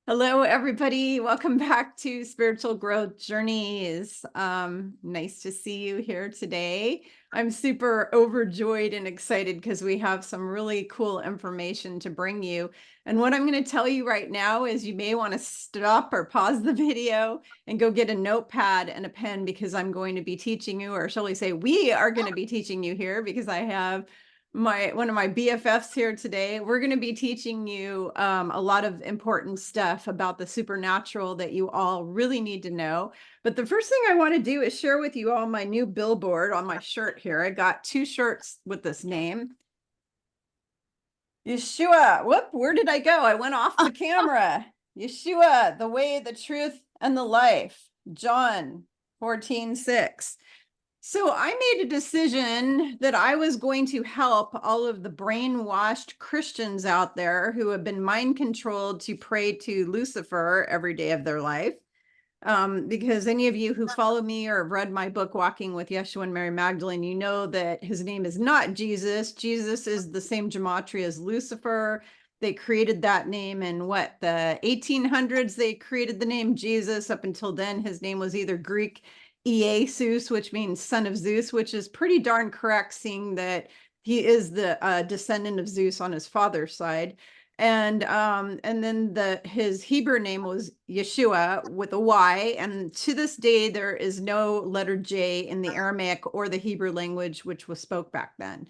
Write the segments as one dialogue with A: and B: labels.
A: Hello, everybody. Welcome back to Spiritual Growth Journeys. Nice to see you here today. I'm super overjoyed and excited because we have some really cool information to bring you. And what I'm going to tell you right now is you may want to stop or pause the video and go get a notepad and a pen because I'm going to be teaching you, or shall we say, we are going to be teaching you here because I have one of my BFFs here today. We're going to be teaching you a lot of important stuff about the supernatural that you all really need to know. But the first thing I want to do is share with you all my new billboard on my shirt here. I got 2 shirts with this name. Yeshua. Whoop, where did I go? I went off the camera. Yeshua, the way, the truth, and the life. John 14:6. So I made a decision that I was going to help all of the brainwashed Christians out there who have been mind controlled to pray to Lucifer every day of their life. Because any of you who follow me or have read my book, Walking with Yeshua and Mary Magdalene, you know that his name is not Jesus. Jesus is the same gematria as Lucifer. They created that name in the 1800s. They created the name Jesus. Up until then, his name was either Greek Iesus, which means son of Zeus, which is pretty darn correct, seeing that he is the descendant of Zeus on his father's side. And then his Hebrew name was Yeshua with a Y. And to this day, there is no letter J in the Aramaic or the Hebrew language, which was spoke back then.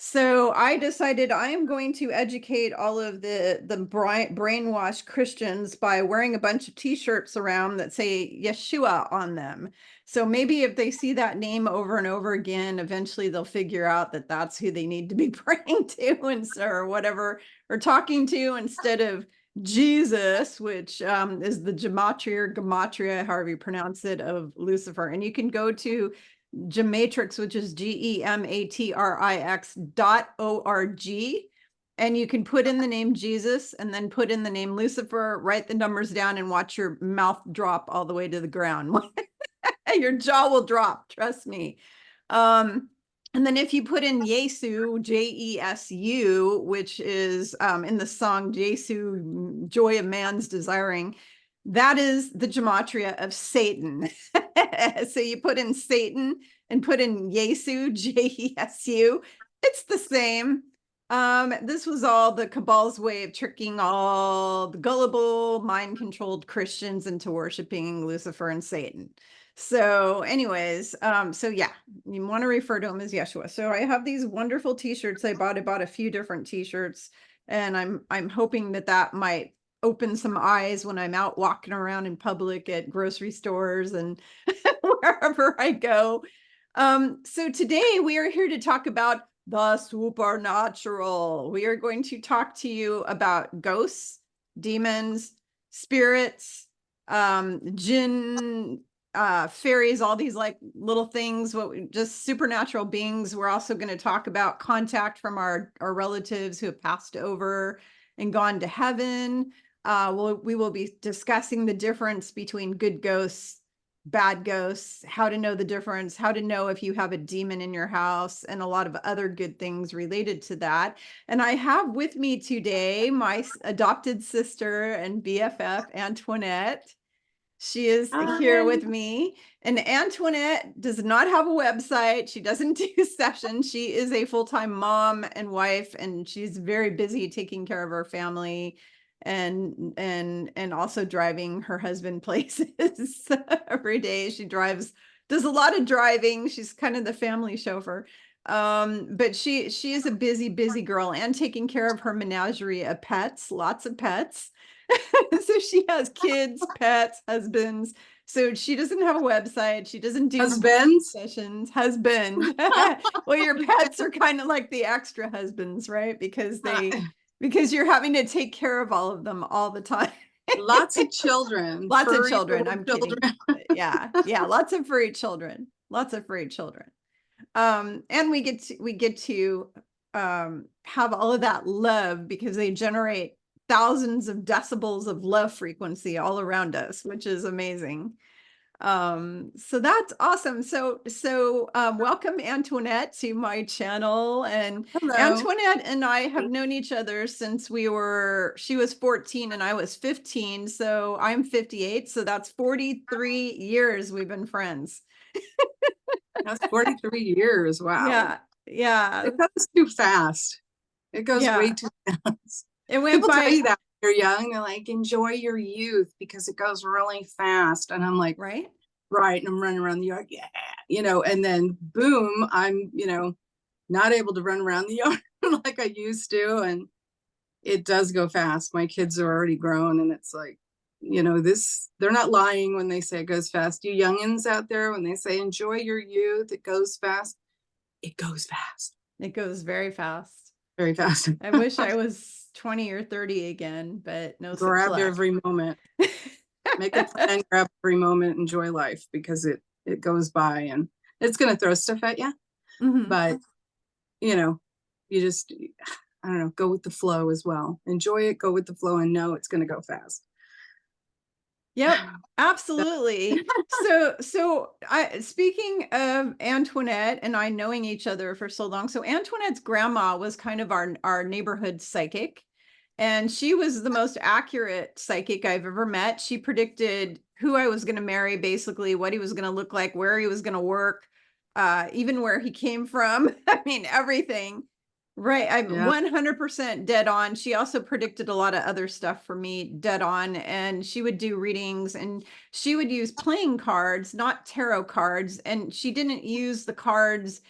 A: So I decided I am going to educate all of the brainwashed Christians by wearing a bunch of T-shirts around that say Yeshua on them. So maybe if they see that name over and over again, eventually they'll figure out that that's who they need to be praying to or whatever, or talking to, instead of Jesus, which is the gematria, however you pronounce it, of Lucifer. And you can go to Gematrix, which is GEMATRIX.org. And you can put in the name Jesus and then put in the name Lucifer, write the numbers down, and watch your mouth drop all the way to the ground. Your jaw will drop, trust me. And then if you put in Jesu, Jesu, which is in the song Jesu, Joy of Man's Desiring, that is the gematria of Satan. So you put in Satan and put in Jesu, Jesu. It's the same. This was all the Cabal's way of tricking all the gullible, mind-controlled Christians into worshiping Lucifer and Satan. So anyways, so yeah, you want to refer to him as Yeshua. So I have these wonderful T-shirts. I bought a few different T-shirts, and I'm hoping that might open some eyes when I'm out walking around in public at grocery stores and wherever I go. So today we are here to talk about the supernatural. We are going to talk to you about ghosts, demons, spirits, jinn, fairies, all these like little things, just supernatural beings. We're also going to talk about contact from our relatives who have passed over and gone to heaven. We will be discussing the difference between good ghosts, bad ghosts, how to know the difference, how to know if you have a demon in your house, and a lot of other good things related to that. And I have with me today my adopted sister and BFF, Antoinette. She is here with me. And Antoinette does not have a website. She doesn't do sessions. She is a full-time mom and wife, and she's very busy taking care of her family and also driving her husband places every day. She does a lot of driving. She's kind of the family chauffeur. But she is a busy girl, and taking care of her menagerie of pets, lots of pets. So she has kids, pets, husbands. So she doesn't have a website. She doesn't do sessions. Husband. Well, your pets are kind of like the extra husbands, right? Because you're having to take care of all of them all the time.
B: Lots of children.
A: Lots of children. I'm kidding. Yeah. Lots of furry children. And we get to have all of that love because they generate thousands of decibels of love frequency all around us, which is amazing. So that's awesome. Welcome Antoinette to my channel. And
B: Hello.
A: Antoinette and I have known each other since she was 14 and I was 15. So I'm 58. So that's 43 years we've been friends.
B: That's 43 years. Wow.
A: Yeah. Yeah.
B: It goes too fast. It goes way
A: Yeah.
B: too fast.
A: It went
B: People tell
A: by,
B: you that when you're young, they're like, enjoy your youth because it goes really fast. And I'm like,
A: right?
B: right. And I'm running around the yard. Yeah. And then boom, I'm, not able to run around the yard like I used to. And it does go fast. My kids are already grown, and it's like, they're not lying when they say it goes fast. You youngins out there, when they say enjoy your youth, it goes fast. It goes fast.
A: It goes very fast.
B: Very fast.
A: I wish I was 20 or 30 again, but no such
B: Grab
A: luck.
B: every moment. Make a plan, grab every moment, enjoy life, because it goes by and it's gonna throw stuff at you.
A: Mhm.
B: But you just, I don't know, go with the flow as well. Enjoy it, go with the flow, and know it's gonna go fast.
A: Yep, absolutely. So speaking of Antoinette and I knowing each other for so long, so Antoinette's grandma was kind of our neighborhood psychic, and she was the most accurate psychic I've ever met. She predicted who I was going to marry, basically what he was going to look like, where he was going to work, even where he came from. I mean, everything. Right. I'm
B: Yeah.
A: 100% dead on. She also predicted a lot of other stuff for me, dead on. And she would do readings and she would use playing cards, not tarot cards. And she didn't use the cards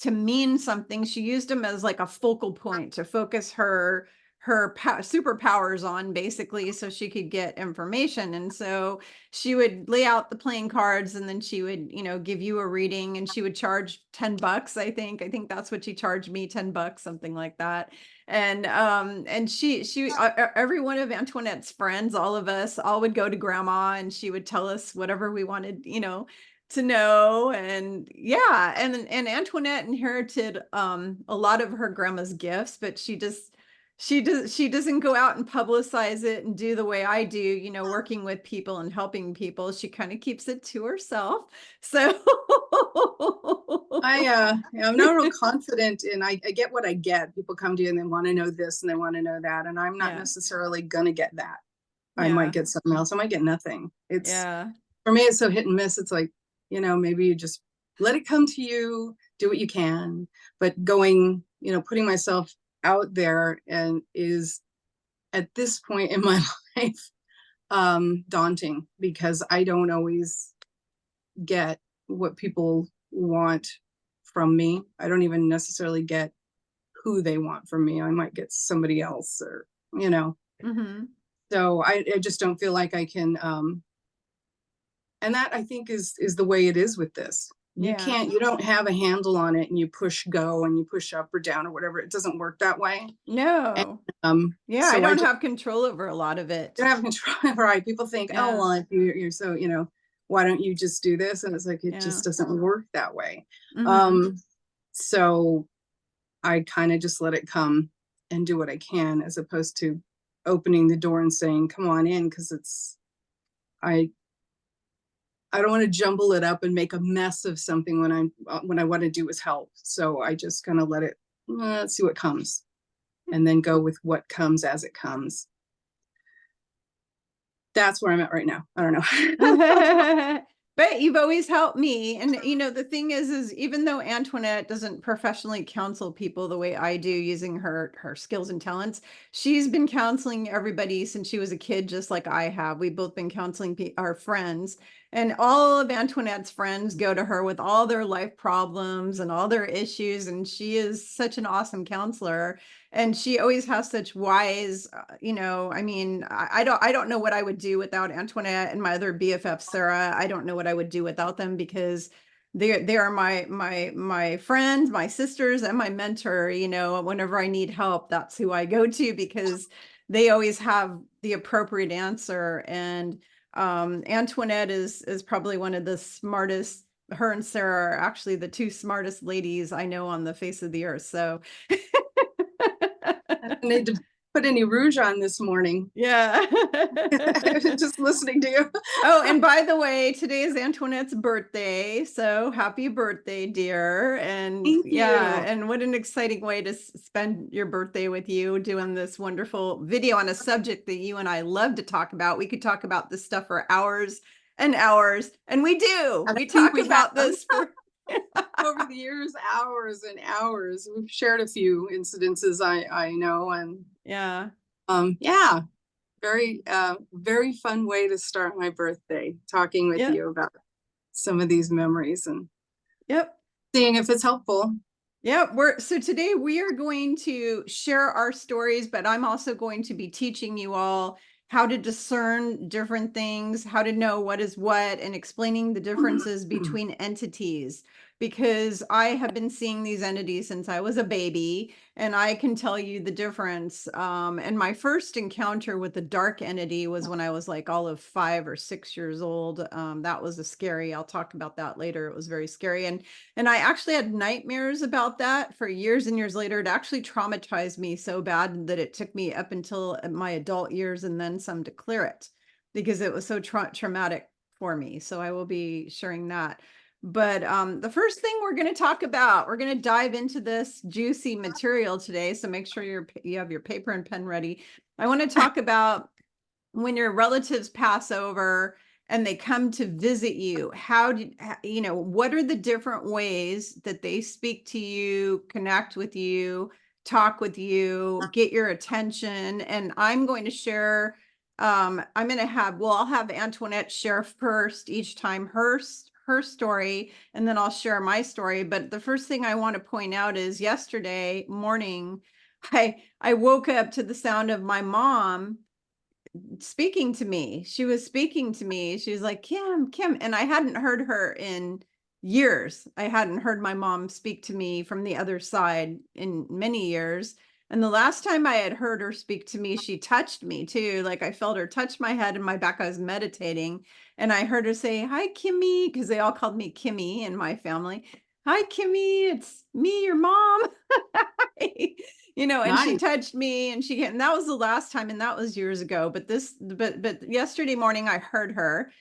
A: to mean something. She used them as like a focal point to focus her superpowers on, basically, so she could get information. And so she would lay out the playing cards and then she would, give you a reading, and she would charge $10. I think that's what she charged me, $10, something like that. And she every one of Antoinette's friends, all of us all would go to grandma and she would tell us whatever we wanted, to know. And yeah, and Antoinette inherited a lot of her grandma's gifts, but she doesn't go out and publicize it and do the way I do, working with people and helping people. She kind of keeps it to herself. So
B: I'm not real confident in, I get what I get. People come to you and they want to know this and they want to know that. And I'm not
A: yeah,
B: necessarily gonna get that. I might
A: yeah,
B: get something else. I might get nothing.
A: yeah,
B: For me, it's so hit and miss. It's like, maybe you just let it come to you, do what you can. But going, putting myself out there and is at this point in my life daunting, because I don't always get what people want from me. I don't even necessarily get who they want from me. I might get somebody else, or
A: mm-hmm.
B: so I just don't feel like I can and that, I think, is the way it is with this.
A: Yeah,
B: You don't have a handle on it and you push go and you push up or down or whatever. It doesn't work that way. And
A: no, yeah, I
B: so I
A: don't
B: just
A: have control over a lot of it.
B: don't have control. Right. People think, oh,
A: Yeah,
B: well, if you're so, why don't you just do this? And it's like, it
A: yeah,
B: just doesn't work that way.
A: mm-hmm.
B: So I kind of just let it come and do what I can, as opposed to opening the door and saying, come on in, because I I don't want to jumble it up and make a mess of something when I want to do is help. So I just kind of let it, let's see what comes, and then go with what comes as it comes. That's where I'm at right now. I don't know.
A: But you've always helped me. And the thing is even though Antoinette doesn't professionally counsel people the way I do using her skills and talents, she's been counseling everybody since she was a kid, just like I have. We've both been counseling our friends, and all of Antoinette's friends go to her with all their life problems and all their issues, and she is such an awesome counselor. And she always has such wise, I mean, I don't know what I would do without Antoinette and my other BFF Sarah. I don't know what I would do without them, because they are my friends, my sisters, and my mentor. Whenever I need help, that's who I go to, because they always have the appropriate answer. And Antoinette is probably one of the smartest. Her and Sarah are actually the two smartest ladies I know on the face of the earth. So
B: I need to put any rouge on this morning.
A: Yeah.
B: Just listening to you.
A: Oh, and by the way, today is Antoinette's birthday. So happy birthday, dear. And
B: Thank
A: yeah,
B: you.
A: and what an exciting way to spend your birthday with you doing this wonderful video on a subject that you and I love to talk about. We could talk about this stuff for hours and hours, and we do.
B: And I
A: We
B: think
A: talk
B: we have
A: about this for
B: over the years, hours and hours. We've shared a few incidences I know, and
A: yeah.
B: yeah, very fun way to start my birthday, talking with
A: Yep.
B: you about some of these memories and
A: Yep.
B: seeing if it's helpful.
A: Yeah, so today we are going to share our stories, but I'm also going to be teaching you all how to discern different things, how to know what is what, and explaining the differences between entities. Because I have been seeing these entities since I was a baby, and I can tell you the difference. And my first encounter with the dark entity was when I was like all of 5 or 6 years old. That was a scary. I'll talk about that later. It was very scary, and I actually had nightmares about that for years and years later. It actually traumatized me so bad that it took me up until my adult years and then some to clear it because it was so traumatic for me. So I will be sharing that. But the first thing we're going to talk about, we're going to dive into this juicy material today. So make sure you have your paper and pen ready. I want to talk about when your relatives pass over and they come to visit you, what are the different ways that they speak to you, connect with you, talk with you, get your attention? And I'm going to share, I'll have Antoinette share first each time her story, and then I'll share my story. But the first thing I want to point out is yesterday morning, I woke up to the sound of my mom speaking to me. She was speaking to me. She was like, Kim. And I hadn't heard her in years. I hadn't heard my mom speak to me from the other side in many years. And the last time I had heard her speak to me, she touched me too. Like I felt her touch my head and my back. I was meditating and I heard her say, "Hi, Kimmy," because they all called me Kimmy in my family. "Hi, Kimmy. It's me, your mom." And she
B: Nice.
A: touched me and that was the last time. And that was years ago. But yesterday morning I heard her.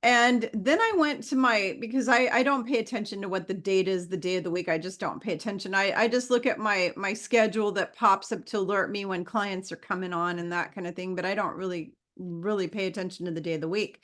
A: And then I went to because I don't pay attention to what the date is, the day of the week. I just don't pay attention. I just look at my schedule that pops up to alert me when clients are coming on and that kind of thing. But I don't really pay attention to the day of the week.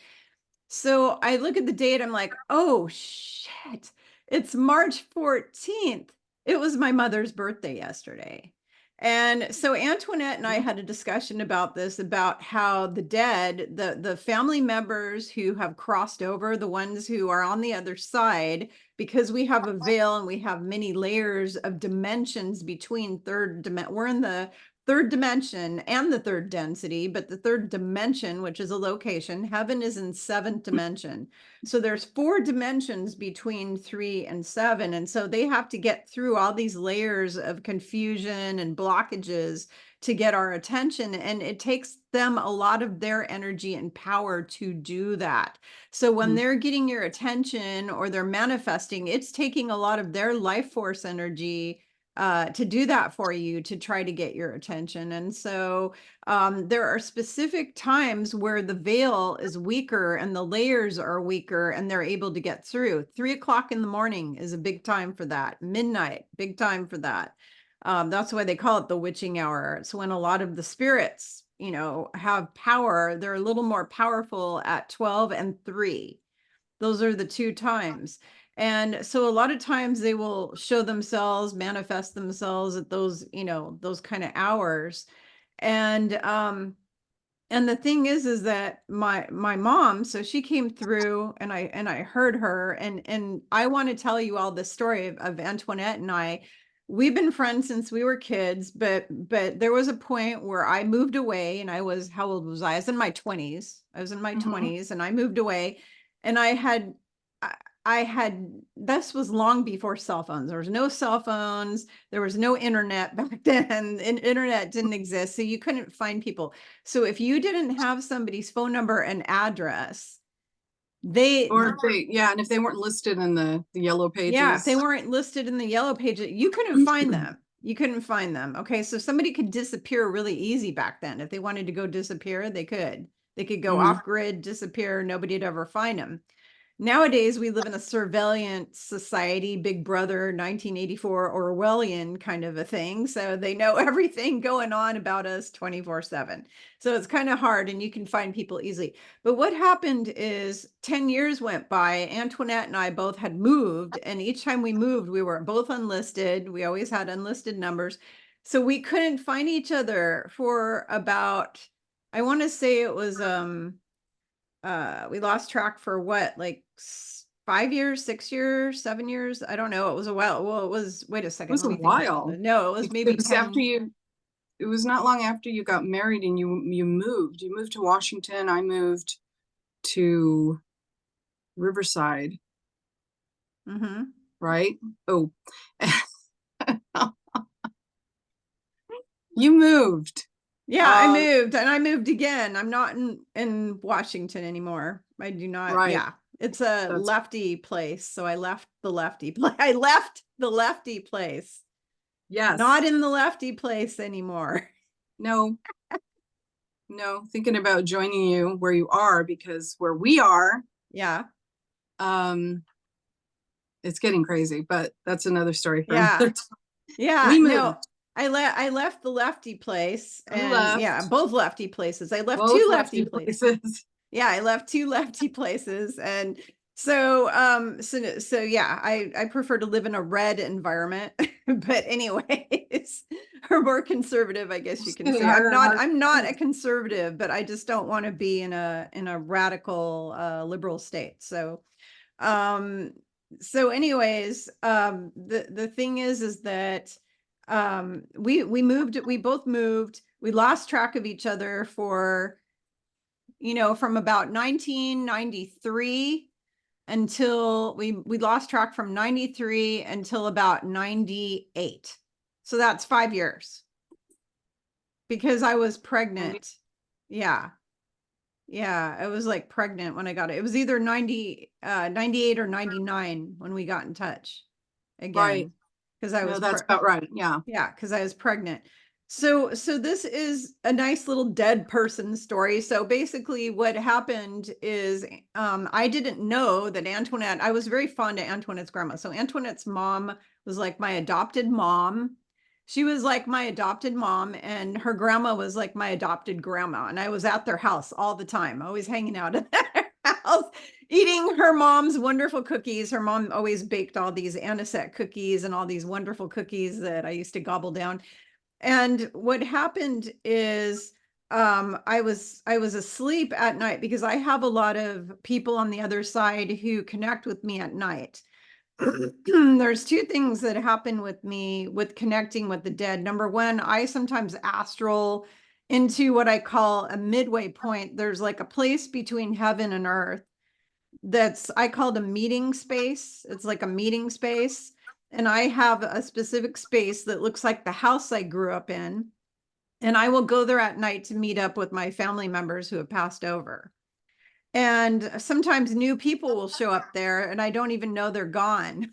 A: So I look at the date, I'm like, oh shit, it's March 14th. It was my mother's birthday yesterday. And so Antoinette and I had a discussion about this, about how the dead, the family members who have crossed over, the ones who are on the other side, because we have a veil and we have many layers of dimensions between we're in the third dimension and the third density, but the third dimension, which is a location, heaven is in seventh dimension. So there's 4 dimensions between 3 and 7. And so they have to get through all these layers of confusion and blockages to get our attention. And it takes them a lot of their energy and power to do that. So when they're getting your attention or they're manifesting, it's taking a lot of their life force energy to do that for you, to try to get your attention. And so there are specific times where the veil is weaker and the layers are weaker and they're able to get through. 3 o'clock in the morning is a big time for that. Midnight, big time for that. That's why they call it the witching hour. It's when a lot of the spirits, have power. They're a little more powerful at 12 and 3. Those are the 2 times. And so a lot of times they will show themselves, manifest themselves at those, those kind of hours. And the thing is that my mom, so she came through and I heard her, and I want to tell you all the story of Antoinette and I. We've been friends since we were kids, but there was a point where I moved away, and how old was I? I was in my 20s. I was in my 20s and I moved away, and this was long before cell phones. There was no cell phones. There was no internet back then. Internet didn't exist. So you couldn't find people. So if you didn't have somebody's phone number and address,
B: And if they weren't listed in the yellow pages.
A: if they weren't listed in the yellow pages, you couldn't find them. You couldn't find them. Okay. So somebody could disappear really easy back then. If they wanted to go disappear, they could. They could go
B: Mhm.
A: off grid, disappear, nobody'd ever find them. Nowadays, we live in a surveillance society, Big Brother 1984 Orwellian kind of a thing. So they know everything going on about us 24/7. So it's kind of hard and you can find people easily. But what happened is 10 years went by. Antoinette and I both had moved. And each time we moved, we were both unlisted. We always had unlisted numbers. So we couldn't find each other for about, I want to say it was, we lost track for what, like 5 years, 6 years, 7 years. I don't know. It was a while. Well, it was, wait a
B: It
A: second.
B: was
A: Let
B: a
A: me think about
B: while.
A: it. No, it was
B: Because
A: maybe
B: it was after
A: 10.
B: it was not long after you got married and you moved. You moved to Washington. I moved to Riverside,
A: Mm-hmm.
B: right? Oh, you moved.
A: Yeah, I
B: Um,
A: moved and I moved again. I'm not in Washington anymore. I do not.
B: right.
A: Yeah. It's a
B: That's
A: lefty place. So I left the lefty place. I left the lefty place. Not
B: yes.
A: in the lefty place anymore.
B: No, no, thinking about joining you where you are because where we are,
A: Yeah.
B: um, it's getting crazy, but that's another story for another
A: Yeah.
B: time.
A: Yeah,
B: We
A: no,
B: moved.
A: I left the lefty place
B: You
A: and yeah,
B: left
A: both lefty places. I left
B: both
A: two lefty
B: lefty
A: places.
B: places.
A: Yeah, I left two lefty places and so yeah, I prefer to live in a red environment. But anyways, or more conservative, I guess you
B: It's
A: can
B: getting
A: say.
B: harder and harder.
A: I'm not a conservative, but I just don't want to be in a radical liberal state. Um so anyways, the thing is that we both moved, we lost track of each other for, from about 1993 until we lost track from 93 until about 98. So that's 5 years because I was pregnant. Yeah. Yeah, I was like pregnant when I got it. It was either 98 or 99 when we got in touch
B: Right.
A: again because I
B: No,
A: was
B: that's about right. Yeah.
A: yeah, because I was pregnant. So this is a nice little dead person story. So basically what happened is I didn't know that Antoinette, I was very fond of Antoinette's grandma. So Antoinette's mom was like my adopted mom. She was like my adopted mom, and her grandma was like my adopted grandma. And I was at their house all the time, always hanging out at their house, eating her mom's wonderful cookies. Her mom always baked all these anisette cookies and all these wonderful cookies that I used to gobble down. And what happened is I was asleep at night because I have a lot of people on the other side who connect with me at night. There's two things that happen with me with connecting with the dead. Number one, I sometimes astral into what I call a midway point. There's like a place between heaven and earth that's I called a meeting space. It's like a meeting space. And I have a specific space that looks like the house I grew up in. And I will go there at night to meet up with my family members who have passed over. And sometimes new people will show up there and I don't even know they're gone.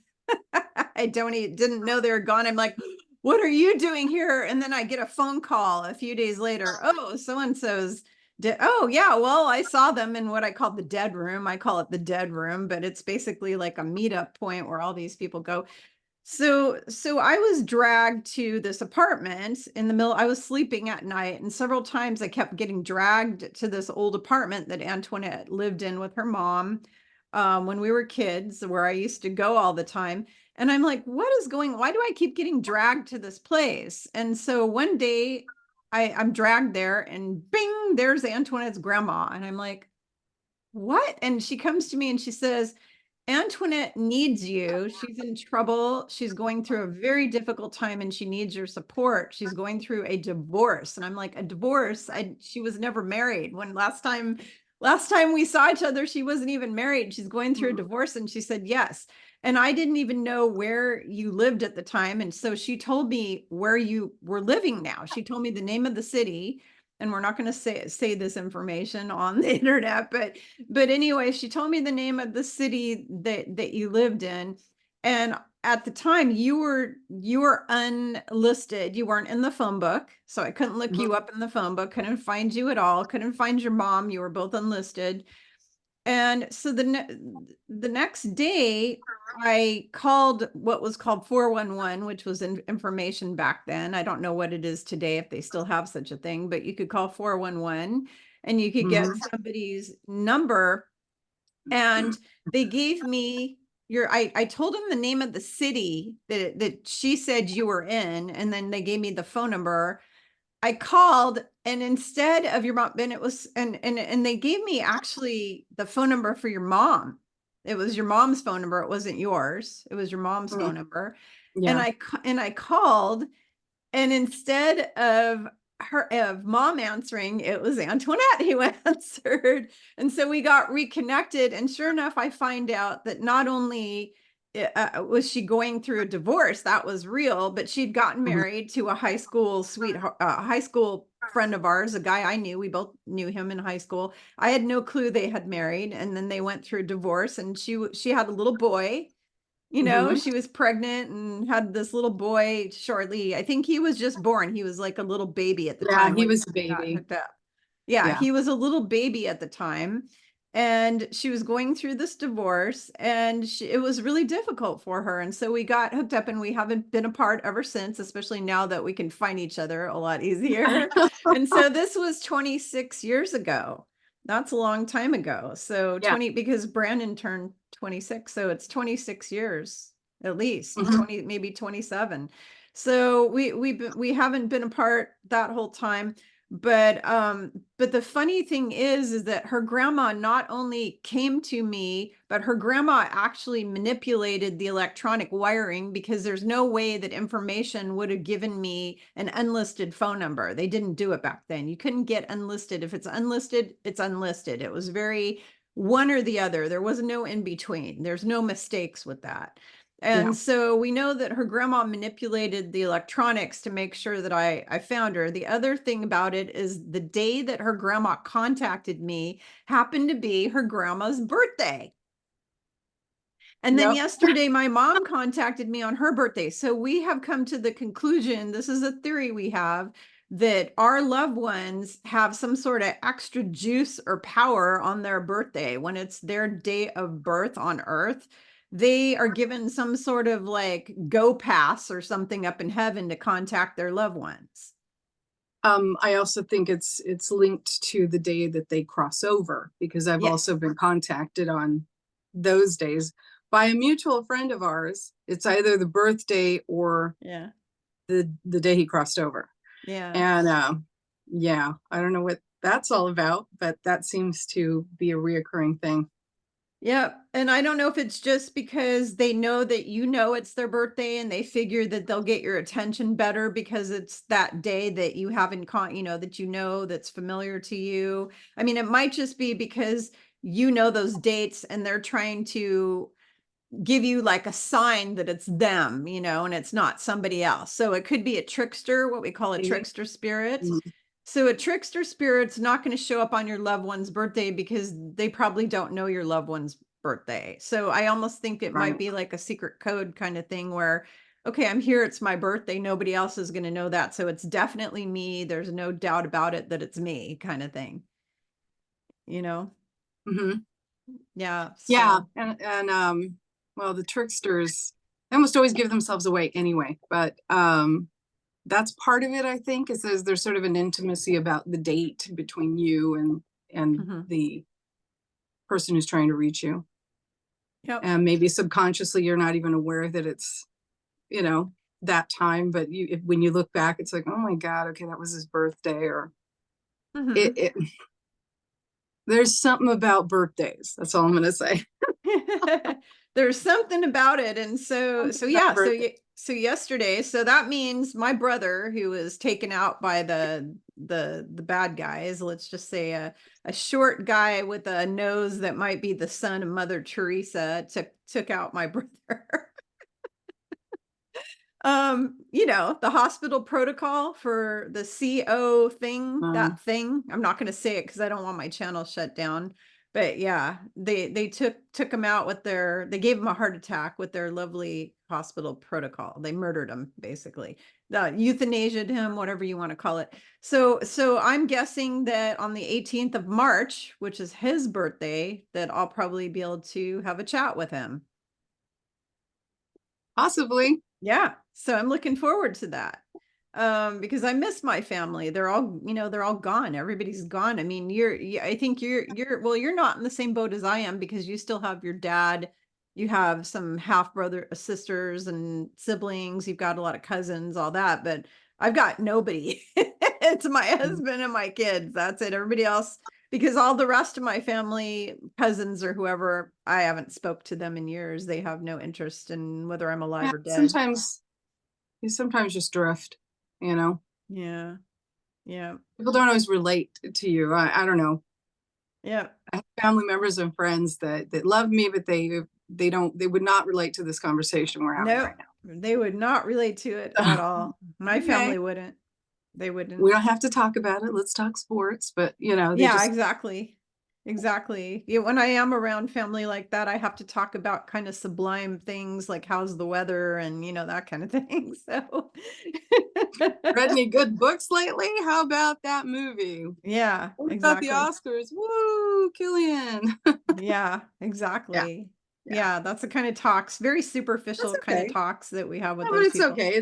A: I didn't know they were gone. I'm like, what are you doing here? And then I get a phone call a few days later. Oh, so-and-so's dead. Oh, yeah. Well, I saw them in what I call the dead room. I call it the dead room, but it's basically like a meetup point where all these people go. So I was dragged to this apartment in the middle. I was sleeping at night, and several times I kept getting dragged to this old apartment that Antoinette lived in with her mom when we were kids, where I used to go all the time. And I'm like, why do I keep getting dragged to this place? And so one day I'm dragged there and bing, there's Antoinette's grandma. And I'm like, what? And she comes to me and she says, Antoinette needs you. She's in trouble. She's going through a very difficult time and she needs your support. She's going through a divorce. And I'm like, a divorce? She was never married. When last time we saw each other, she wasn't even married. She's going through a divorce. And she said, yes. And I didn't even know where you lived at the time. And so she told me where you were living now. She told me the name of the city. And we're not going to say this information on the internet, but anyway, she told me the name of the city that you lived in. And at the time you were unlisted. You weren't in the phone book. So I couldn't look you up in the phone book, couldn't find you at all, couldn't find your mom. You were both unlisted. And so the next day I called what was called 411, which was information back then. I don't know what it is today, if they still have such a thing, but you could call 411 and you could get somebody's number. And they gave me I told them the name of the city that she said you were in, and then they gave me the phone number. I called, and instead of your mom, and it was, and they gave me actually the phone number for your mom. It was your mom's phone number. It wasn't yours. It was your mom's phone number. And
B: Yeah.
A: I called, and instead of mom answering, it was Antoinette who answered. And so we got reconnected. And sure enough, I find out that not only was she going through a divorce, that was real, but she'd gotten married to a high school high school friend of ours, a guy I knew. We both knew him in high school. I had no clue they had married, and then they went through a divorce, and she had a little boy. She was pregnant and had this little boy shortly. I think he was just born. He was like a little baby at the
B: Yeah,
A: time
B: he
A: when
B: was a
A: we got
B: baby.
A: hooked up. Yeah,
B: Yeah.
A: he was a little baby at the time. And she was going through this divorce, and it was really difficult for her. And so we got hooked up, and we haven't been apart ever since, especially now that we can find each other a lot easier. And so this was 26 years ago. That's a long time ago. So
B: Yeah.
A: 20, because Brandon turned 26. So it's 26 years, at least
B: Mhm.
A: 20, maybe 27. So we haven't been apart that whole time. But the funny thing is that her grandma not only came to me, but her grandma actually manipulated the electronic wiring, because there's no way that information would have given me an unlisted phone number. They didn't do it back then. You couldn't get unlisted. If it's unlisted, it's unlisted. It was very one or the other. There was no in between. There's no mistakes with that.
B: Yeah.
A: And so we know that her grandma manipulated the electronics to make sure that I found her. The other thing about it is the day that her grandma contacted me happened to be her grandma's birthday. And then
B: Yep.
A: yesterday, my mom contacted me on her birthday. So we have come to the conclusion, this is a theory we have, that our loved ones have some sort of extra juice or power on their birthday. When it's their day of birth on Earth, they are given some sort of like go pass or something up in heaven to contact their loved ones.
B: I also think it's linked to the day that they cross over, because I've
A: Yes.
B: also been contacted on those days by a mutual friend of ours. It's either the birthday or
A: Yeah.
B: the day he crossed over.
A: Yeah.
B: And yeah, I don't know what that's all about, but that seems to be a reoccurring thing.
A: Yeah. And I don't know if it's just because they know that it's their birthday, and they figure that they'll get your attention better because it's that day that you haven't that's familiar to you. I mean, it might just be because those dates, and they're trying to give you like a sign that it's them, and it's not somebody else. So it could be a trickster, what we call a
B: Maybe.
A: trickster spirit.
B: Mm.
A: So a trickster spirit's not going to show up on your loved one's birthday because they probably don't know your loved one's birthday. So I almost think it might
B: Right.
A: be like a secret code kind of thing where, okay, I'm here, it's my birthday, nobody else is going to know that. So it's definitely me. There's no doubt about it that it's me, kind of thing. You know?
B: Hmm.
A: Yeah.
B: Yeah.
A: So
B: And well, the tricksters, they almost always give themselves away anyway, but that's part of it, I think, is there's sort of an intimacy about the date between you and
A: mhm.
B: the person who's trying to reach you.
A: Yep.
B: And maybe subconsciously you're not even aware that it's, you know, that time, but when you look back, it's like, oh my God, okay, that was his birthday. Or
A: Mhm.
B: it there's something about birthdays. That's all I'm gonna say.
A: There's something about it. And
B: Something about
A: yeah,
B: birthday.
A: so yesterday, so that means my brother, who was taken out by the bad guys, let's just say a short guy with a nose that might be the son of Mother Teresa, took out my brother. The hospital protocol for the CO thing,
B: Um,
A: that thing. I'm not going to say it because I don't want my channel shut down. But yeah, they took him out with they gave him a heart attack with their lovely hospital protocol. They murdered him, basically. Euthanasia'd him, whatever you want to call it. So I'm guessing that on the 18th of March, which is his birthday, that I'll probably be able to have a chat with him.
B: Possibly.
A: Yeah. So I'm looking forward to that. Because I miss my family. They're all, they're all gone. Everybody's gone. I mean, I think well, you're not in the same boat as I am because you still have your dad. You have some half brother, sisters and siblings. You've got a lot of cousins, all that, but I've got nobody. It's my husband and my kids. That's it. Everybody else, because all the rest of my family, cousins or whoever, I haven't spoke to them in years. They have no interest in whether I'm alive
B: Yeah,
A: or dead.
B: you sometimes just drift, you know.
A: Yeah. Yeah.
B: People don't always relate to you. I don't know.
A: Yeah.
B: I have family members and friends that love me, but they would not relate to this conversation we're having
A: No,
B: right now.
A: they would not relate to it at all. My
B: Okay.
A: family wouldn't. They wouldn't.
B: We don't have to talk about it. Let's talk sports. But they
A: Yeah,
B: just
A: exactly. Exactly. Yeah, when I am around family like that, I have to talk about kind of sublime things like how's the weather and that kind of thing. So
B: read any good books lately? How about that movie?
A: yeah,
B: What about the
A: exactly.
B: Oscars? Woo, Killian.
A: Yeah,
B: Yeah,
A: exactly.
B: yeah.
A: Yeah, that's the kind of talks, very
B: That's
A: superficial kind of
B: okay.
A: talks that we have with
B: No, but
A: those
B: it's
A: people.
B: okay.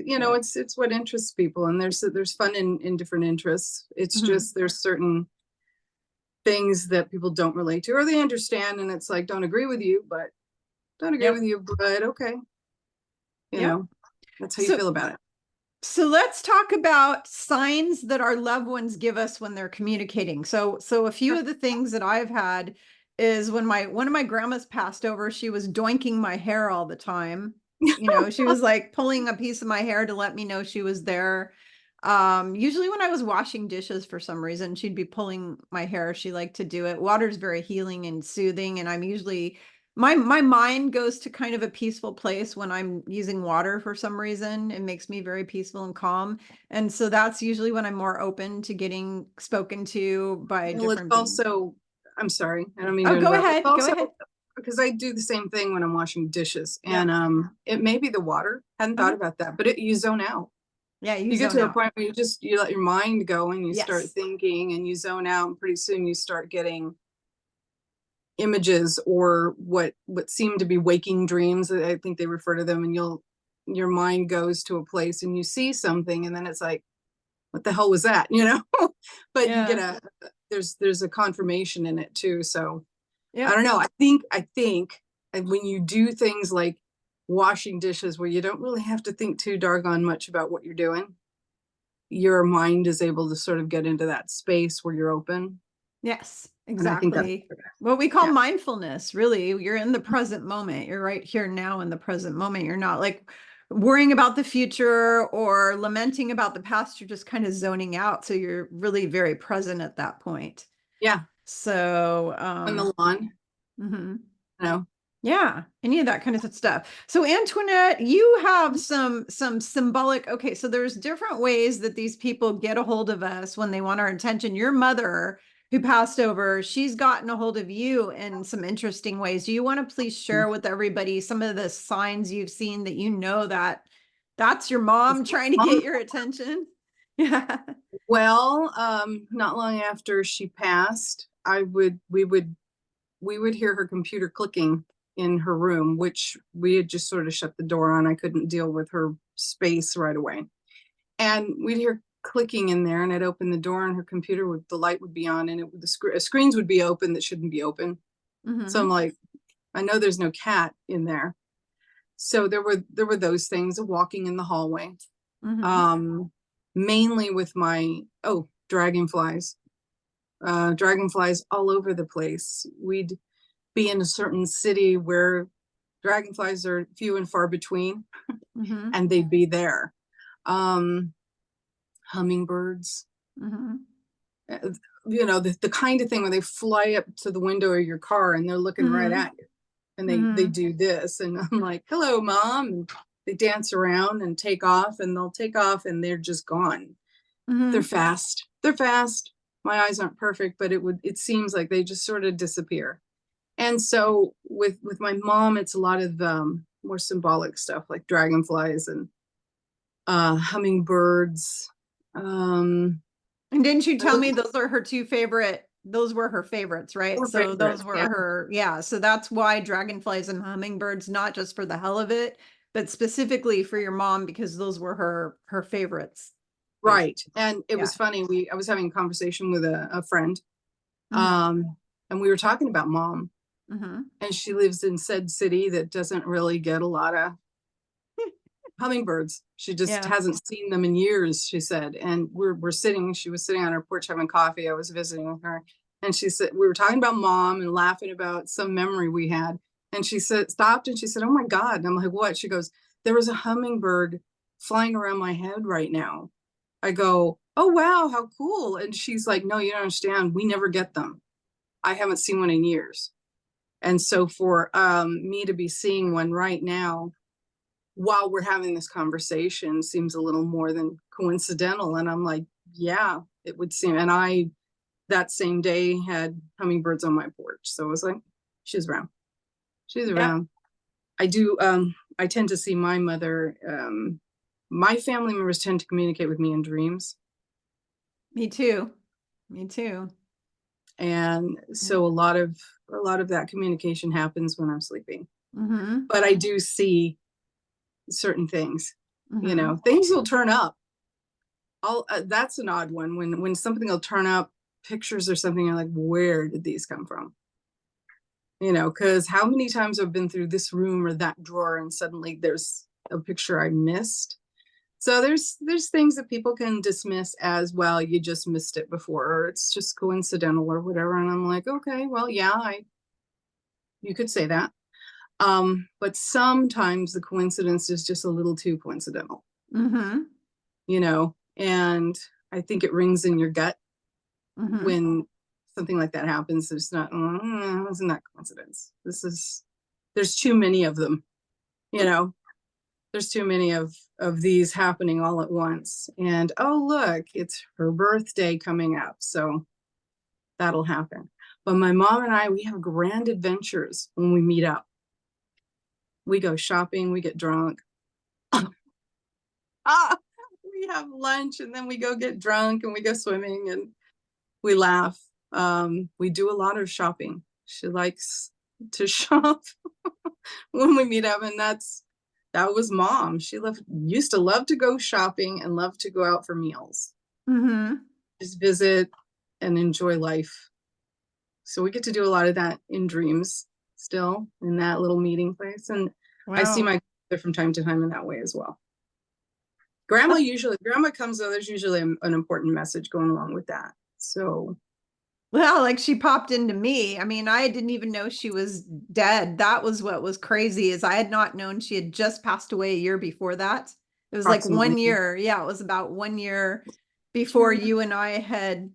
A: Yeah.
B: It's what interests people, and there's fun in different interests. It's
A: Mhm.
B: just there's certain things that people don't relate to, or they understand, and it's like don't agree with you, but
A: Yep.
B: okay, you
A: Yep.
B: know, that's how you
A: So
B: feel about it.
A: So let's talk about signs that our loved ones give us when they're communicating. So a few of the things that I've had is when one of my grandmas passed over, she was doinking my hair all the time. She was like pulling a piece of my hair to let me know she was there. Usually when I was washing dishes for some reason, she'd be pulling my hair. She liked to do it. Water's very healing and soothing, and I'm usually my mind goes to kind of a peaceful place when I'm using water for some reason. It makes me very peaceful and calm. And so that's usually when I'm more open to getting spoken to by
B: Well, it's
A: different beings.
B: also, I'm sorry, I don't mean
A: Oh,
B: to
A: go
B: interrupt. It's
A: ahead. Go
B: also
A: ahead.
B: because I do the same thing when I'm washing dishes,
A: Yeah.
B: and it may be the water. Hadn't thought
A: Uh-huh.
B: about that, but you zone out.
A: Yeah, you
B: You get
A: zone
B: to a
A: out.
B: point where you let your mind go and you start
A: Yes.
B: thinking and you zone out, and pretty soon you start getting images or what seem to be waking dreams. I think they refer to them, and your mind goes to a place and you see something, and then it's like, what the hell was that? But you get
A: Yeah.
B: there's a confirmation in it too. So I
A: Yep.
B: don't know. I think and when you do things like washing dishes where you don't really have to think too doggone much about what you're doing, your mind is able to sort of get into that space where you're open.
A: Yes,
B: And I think that's
A: exactly. What we call
B: yeah.
A: mindfulness, really. You're in the present moment. You're right here now in the present moment. You're not like worrying about the future or lamenting about the past. You're just kind of zoning out. So you're really very present at that point.
B: Yeah.
A: So,
B: On the lawn,
A: mhm.
B: you know.
A: Yeah, any of that kind of stuff. So Antoinette, you have some symbolic, okay, so there's different ways that these people get a hold of us when they want our attention. Your mother who passed over, she's gotten a hold of you in some interesting ways. Do you want to please share with everybody some of the signs you've seen that that that's your mom trying to get your attention? Yeah.
B: Well, not long after she passed, we would hear her computer clicking in her room, which we had just sort of shut the door on. I couldn't deal with her space right away. And we'd hear clicking in there, and I'd open the door and her computer the light would be on, and screens would be open that shouldn't be open. So I'm
A: Mm-hmm.
B: like, I know there's no cat in there. So there were those things, walking in the hallway.
A: Mm-hmm.
B: Um, mainly with dragonflies. Dragonflies all over the place. We'd be in a certain city where dragonflies are few and far between,
A: Mm-hmm.
B: and they'd be there. Um, Hummingbirds,
A: Mm-hmm.
B: uh, the kind of thing where they fly up to the window of your car and they're looking right
A: Mm-hmm.
B: at you, and they
A: Mm-hmm.
B: do this, and I'm like, hello, mom. And they dance around and take off, and they'll take off and they're just gone. They're
A: Mm-hmm.
B: fast. They're fast. my eyes aren't perfect, but it seems like they just sort of disappear. And so with my mom, it's a lot of more symbolic stuff like dragonflies and hummingbirds. Um,
A: And didn't you
B: I
A: tell
B: look
A: me those are her two favorite? Those were her favorites, right?
B: for
A: So
B: favorite.
A: those were
B: Yeah,
A: her, yeah. So that's why dragonflies and hummingbirds, not just for the hell of it, but specifically for your mom because those were her favorites.
B: right. And it
A: Yeah.
B: was funny. I was having a conversation with a friend,
A: Mm-hmm.
B: and we were talking about mom,
A: Mm-hmm.
B: and she lives in said city that doesn't really get a lot of hummingbirds. She just
A: Yeah.
B: hasn't seen them in years, she said. And we're sitting, she was sitting on her porch having coffee. I was visiting with her. And she said, we were talking about mom and laughing about some memory we had. And she said, stopped and she said, oh my God. And I'm like, what? She goes, there was a hummingbird flying around my head right now. I go, oh wow, how cool. And she's like, no, you don't understand. We never get them. I haven't seen one in years. And so for me to be seeing one right now while we're having this conversation seems a little more than coincidental. And I'm like, yeah, it would seem. And I, that same day, had hummingbirds on my porch. So I was like, she's around. She's
A: Yep.
B: around. I tend to see my mother, my family members tend to communicate with me in dreams.
A: Me too. Me too.
B: And
A: Yeah.
B: so a lot of that communication happens when I'm sleeping.
A: Mm-hmm.
B: But I do see certain things,
A: Mm-hmm.
B: things will turn up. That's an odd one when something will turn up, pictures or something. You're like, where did these come from? Because how many times I've been through this room or that drawer and suddenly there's a picture I missed. So there's things that people can dismiss as, well, you just missed it before, or it's just coincidental or whatever. And I'm like, okay, well, yeah, you could say that. But sometimes the coincidence is just a little too coincidental,
A: Mm-hmm.
B: and I think it rings in your gut
A: Mm-hmm.
B: when something like that happens. There's not, isn't that coincidence? There's too many of them, you know, there's too many of these happening all at once. And oh, look, it's her birthday coming up. So that'll happen. But my mom and I, we have grand adventures when we meet up. We go shopping, we get drunk. We have lunch and then we go get drunk and we go swimming and we laugh. We do a lot of shopping. She likes to shop when we meet up, and that was mom. She used to love to go shopping and love to go out for meals.
A: Mm-hmm.
B: Just visit and enjoy life. So we get to do a lot of that in dreams still in that little meeting place. And I see
A: Wow.
B: my grandmother from time to time in that way as well. Grandma comes, though, there's usually an important message going along with that. So
A: Well, like she popped into me. I mean, I didn't even know she was dead. That was what was crazy is I had not known she had just passed away a year before that. It was like
B: approximately
A: 1 year. Yeah, it was about 1 year before you and I had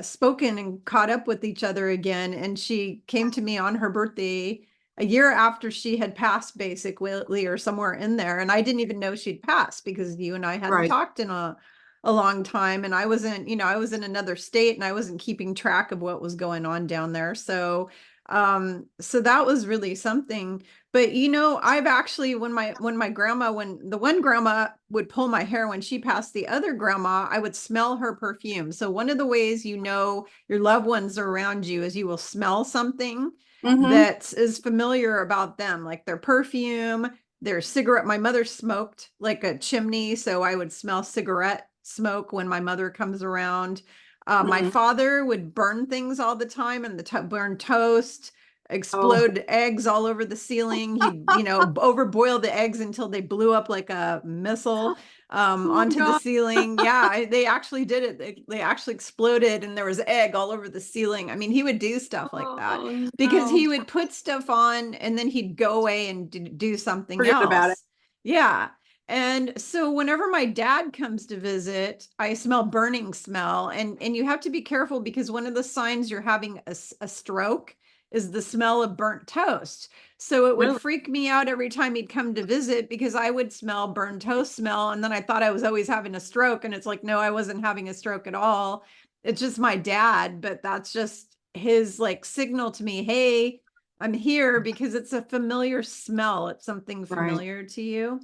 A: spoken and caught up with each other again. And she came to me on her birthday a year after she had passed, basically, or somewhere in there. And I didn't even know she'd passed because you and I hadn't
B: right.
A: talked in a long time, and I was in another state and I wasn't keeping track of what was going on down there. So that was really something. But I've actually, when the one grandma would pull my hair when she passed, the other grandma, I would smell her perfume. So one of the ways your loved ones are around you is you will smell something
B: Mm-hmm.
A: that is familiar about them, like their perfume, their cigarette. My mother smoked like a chimney, so I would smell cigarette smoke when my mother comes around. My
B: Mm-hmm.
A: father would burn things all the time and burn toast,
B: Oh,
A: explode eggs all over the ceiling. He'd, overboil the eggs until they blew up like a missile
B: oh my
A: onto the
B: God.
A: ceiling. Yeah, they actually did it. They actually exploded and there was egg all over the ceiling. I mean, he would do stuff like that
B: Oh
A: because
B: no.
A: he would put stuff on and then he'd go away and do something
B: Forget about it.
A: else. Yeah. And so whenever my dad comes to visit, I smell burning smell, and you have to be careful because one of the signs you're having a stroke is the smell of burnt toast. So it would
B: Really?
A: freak me out every time he'd come to visit because I would smell burnt toast smell. And then I thought I was always having a stroke. And it's like, no, I wasn't having a stroke at all. It's just my dad, but that's just his like signal to me. Hey, I'm here, because it's a familiar smell. It's something
B: Right.
A: familiar to you.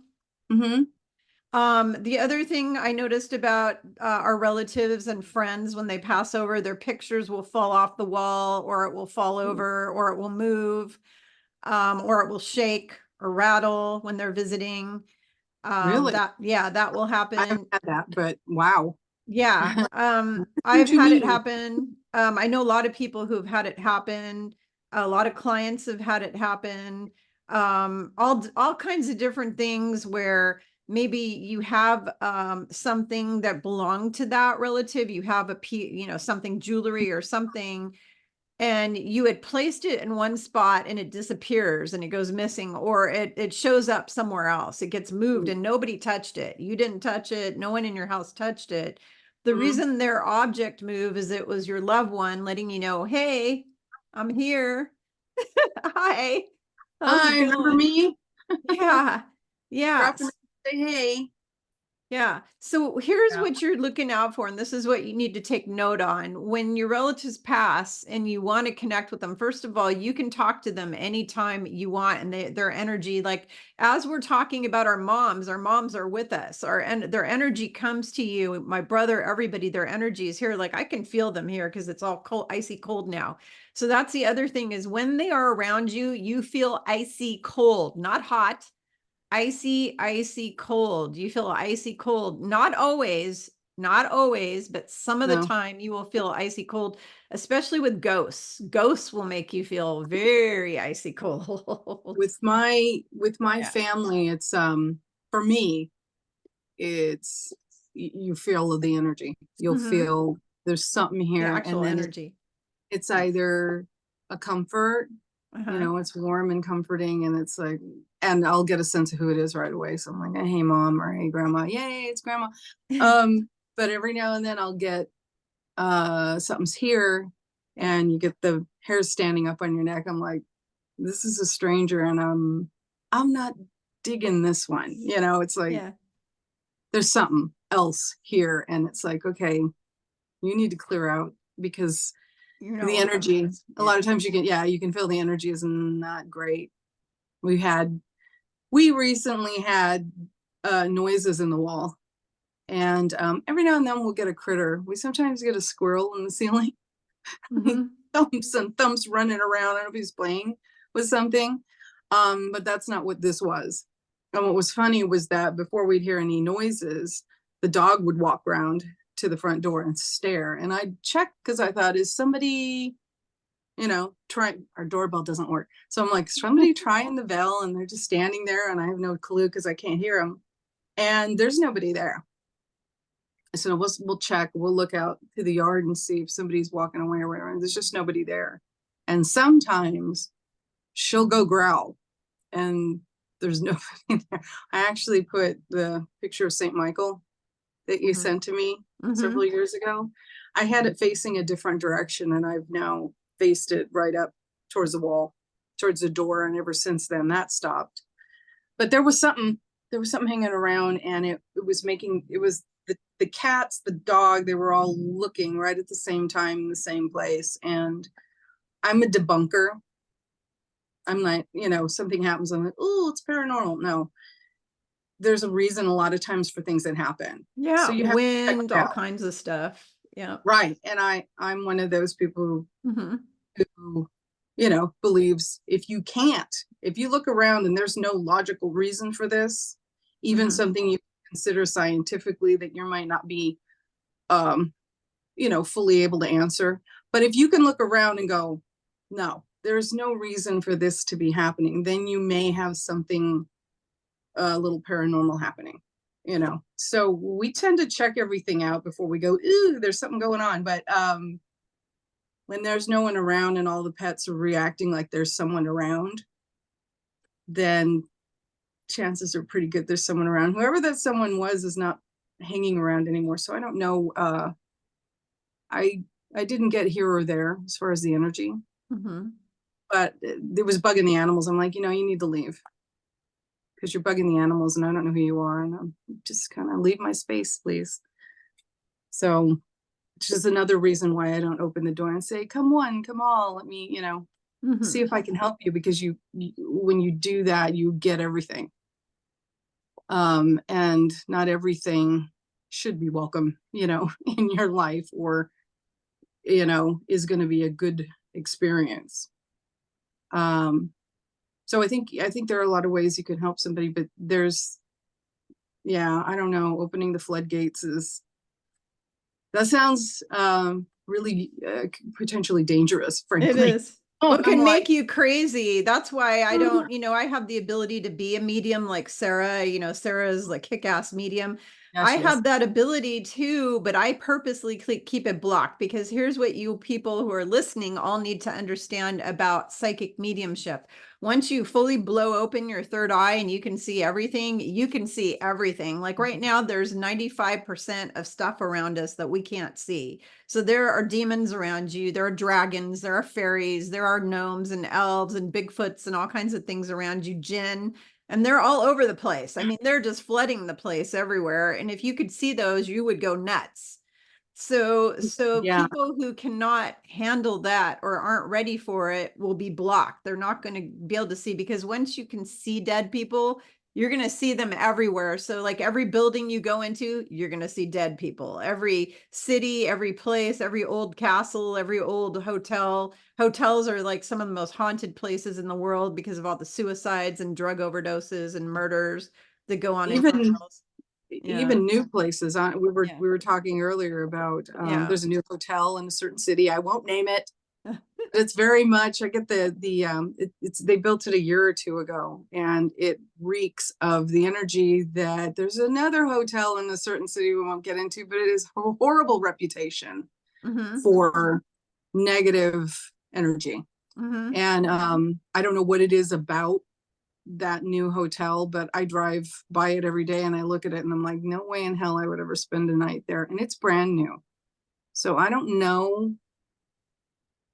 B: Mm-hmm.
A: The other thing I noticed about our relatives and friends, when they pass over, their pictures will fall off the wall, or it will fall over, or it will move, or it will shake or rattle when they're visiting.
B: Really?
A: That will
B: I haven't
A: happen.
B: had that, but wow.
A: Yeah.
B: What
A: I've
B: you
A: had it
B: mean?
A: happen. I know a lot of people who've had it happen. A lot of clients have had it happen. All kinds of different things where maybe you have something that belonged to that relative. You have something, jewelry or something, and you had placed it in one spot and it disappears and it goes missing, or it shows up somewhere else. It gets moved and nobody touched it. You didn't touch it. No one in your house touched it. The
B: Mm-hmm.
A: reason their object move is it was your loved one letting you know, hey, I'm here. Hi, how's it
B: Hi, remember
A: going?
B: me?
A: Yeah. Yeah.
B: Dropping in to say hey.
A: Yeah. So here's
B: Yeah.
A: what you're looking out for, and this is what you need to take note on. When your relatives pass and you want to connect with them, first of all, you can talk to them anytime you want, and their energy, like as we're talking about our moms are with us, and their energy comes to you. My brother, everybody, their energy is here. Like I can feel them here because it's all cold, icy cold now. So that's the other thing, is when they are around you, you feel icy cold, not hot. Icy cold. You feel icy cold. Not always, but some of the
B: No.
A: time you will feel icy cold, especially with ghosts. Ghosts will make you feel very icy cold.
B: With my
A: Yeah.
B: family, it's for me, it's you feel the energy. You'll
A: Hmm.
B: feel there's something
A: The
B: here, and
A: actual
B: then
A: energy.
B: it's
A: Yeah.
B: either a comfort,
A: Uh-huh.
B: it's warm and comforting, and it's like, and I'll get a sense of who it is right away. So I'm like, hey mom, or hey grandma, yay, it's grandma. But every now and then I'll get something's here,
A: Yeah.
B: and you get the hairs standing up on your neck. I'm like, this is a stranger, and I'm not digging this one. It's like
A: Yeah.
B: there's something else here, and it's like, okay, you need to clear out, because
A: You're not
B: the
A: welcome.
B: energy, a
A: Yeah.
B: lot of times you can feel the energy is not great. We recently had noises in the wall, and every now and then we'll get a critter. We sometimes get a squirrel in the ceiling.
A: Hmm.
B: Thumps running around. I don't know if he's playing with something. But that's not what this was. And what was funny was that before we'd hear any noises, the dog would walk around to the front door and stare. And I'd check because I thought, is somebody, trying, our doorbell doesn't work. So I'm like, somebody trying the bell, and they're just standing there, and I have no clue because I can't hear them. And there's nobody there. So we'll check, we'll look out to the yard and see if somebody's walking away or whatever. And there's just nobody there. And sometimes she'll go growl, and there's nobody there. I actually put the picture of St. Michael that you
A: Hmm.
B: sent to me
A: Hmm.
B: several years ago. I had it facing a different direction, and I've now faced it right up towards the wall, towards the door. And ever since then, that stopped. But there was something hanging around, and it was the cats, the dog, they were all looking right at the same time in the same place. And I'm a debunker. I'm like, something happens, I'm like, oh, it's paranormal. No, there's a reason a lot of times for things that happen. So
A: Yeah.
B: you have to check
A: Wind,
B: it
A: all
B: out.
A: kinds of stuff. Yeah.
B: Right. And I'm one of those people
A: Hmm.
B: who, believes if you look around and there's no logical reason for this, even
A: Hmm.
B: something you consider scientifically that you might not be, um, fully able to answer. But if you can look around and go, no, there's no reason for this to be happening, then you may have something a little paranormal happening. So we tend to check everything out before we go, ooh, there's something going on. But when there's no one around and all the pets are reacting like there's someone around, then chances are pretty good there's someone around. Whoever that someone was is not hanging around anymore. So I don't know. I didn't get here or there as far as the energy.
A: Hmm.
B: but it was bugging the animals. I'm like, you need to leave because you're bugging the animals and I don't know who you are. And I'm just kind of leave my space, please. So it's just another reason why I don't open the door and say, come one, come all, let me, see if I can help you, because when you do that, you get everything. And not everything should be welcome, in your life, or, is going to be a good experience. So I think there are a lot of ways you can help somebody, but I don't know, opening the floodgates that sounds really potentially dangerous,
A: It
B: frankly.
A: is. Well, it
B: I'm
A: can
B: like,
A: make you crazy. That's why I don't, I have the ability to be a medium like Sarah. Sarah's like kick-ass medium.
B: yeah,
A: I
B: she is.
A: have that ability too, but I purposely keep it blocked, because here's what you people who are listening all need to understand about psychic mediumship. Once you fully blow open your third eye and you can see everything, you can see everything. Like right now, there's 95% of stuff around us that we can't see. So there are demons around you. There are dragons, there are fairies, there are gnomes and elves and Bigfoots and all kinds of things around you, jinn, and they're all over the place. I mean, they're just flooding the place everywhere. And if you could see those, you would go nuts. So
B: Yeah.
A: people who cannot handle that or aren't ready for it will be blocked. They're not going to be able to see, because once you can see dead people, you're going to see them everywhere. So like every building you go into, you're going to see dead people. Every city, every place, every old castle, every old hotel. Hotels are like some of the most haunted places in the world because of all the suicides and drug overdoses and murders that go on in
B: Even
A: hotels. Yeah.
B: even new places. We
A: Yeah.
B: were talking earlier about
A: Yeah.
B: there's a new hotel in a certain city. I won't name it. It's very much, I get it's they built it a year or two ago, and it reeks of the energy that there's another hotel in a certain city we won't get into, but it is a horrible reputation
A: Mm-hmm.
B: for negative energy.
A: Mm-hmm.
B: And I don't know what it is about that new hotel, but I drive by it every day and I look at it and I'm like, no way in hell I would ever spend a night there. And it's brand new. So I don't know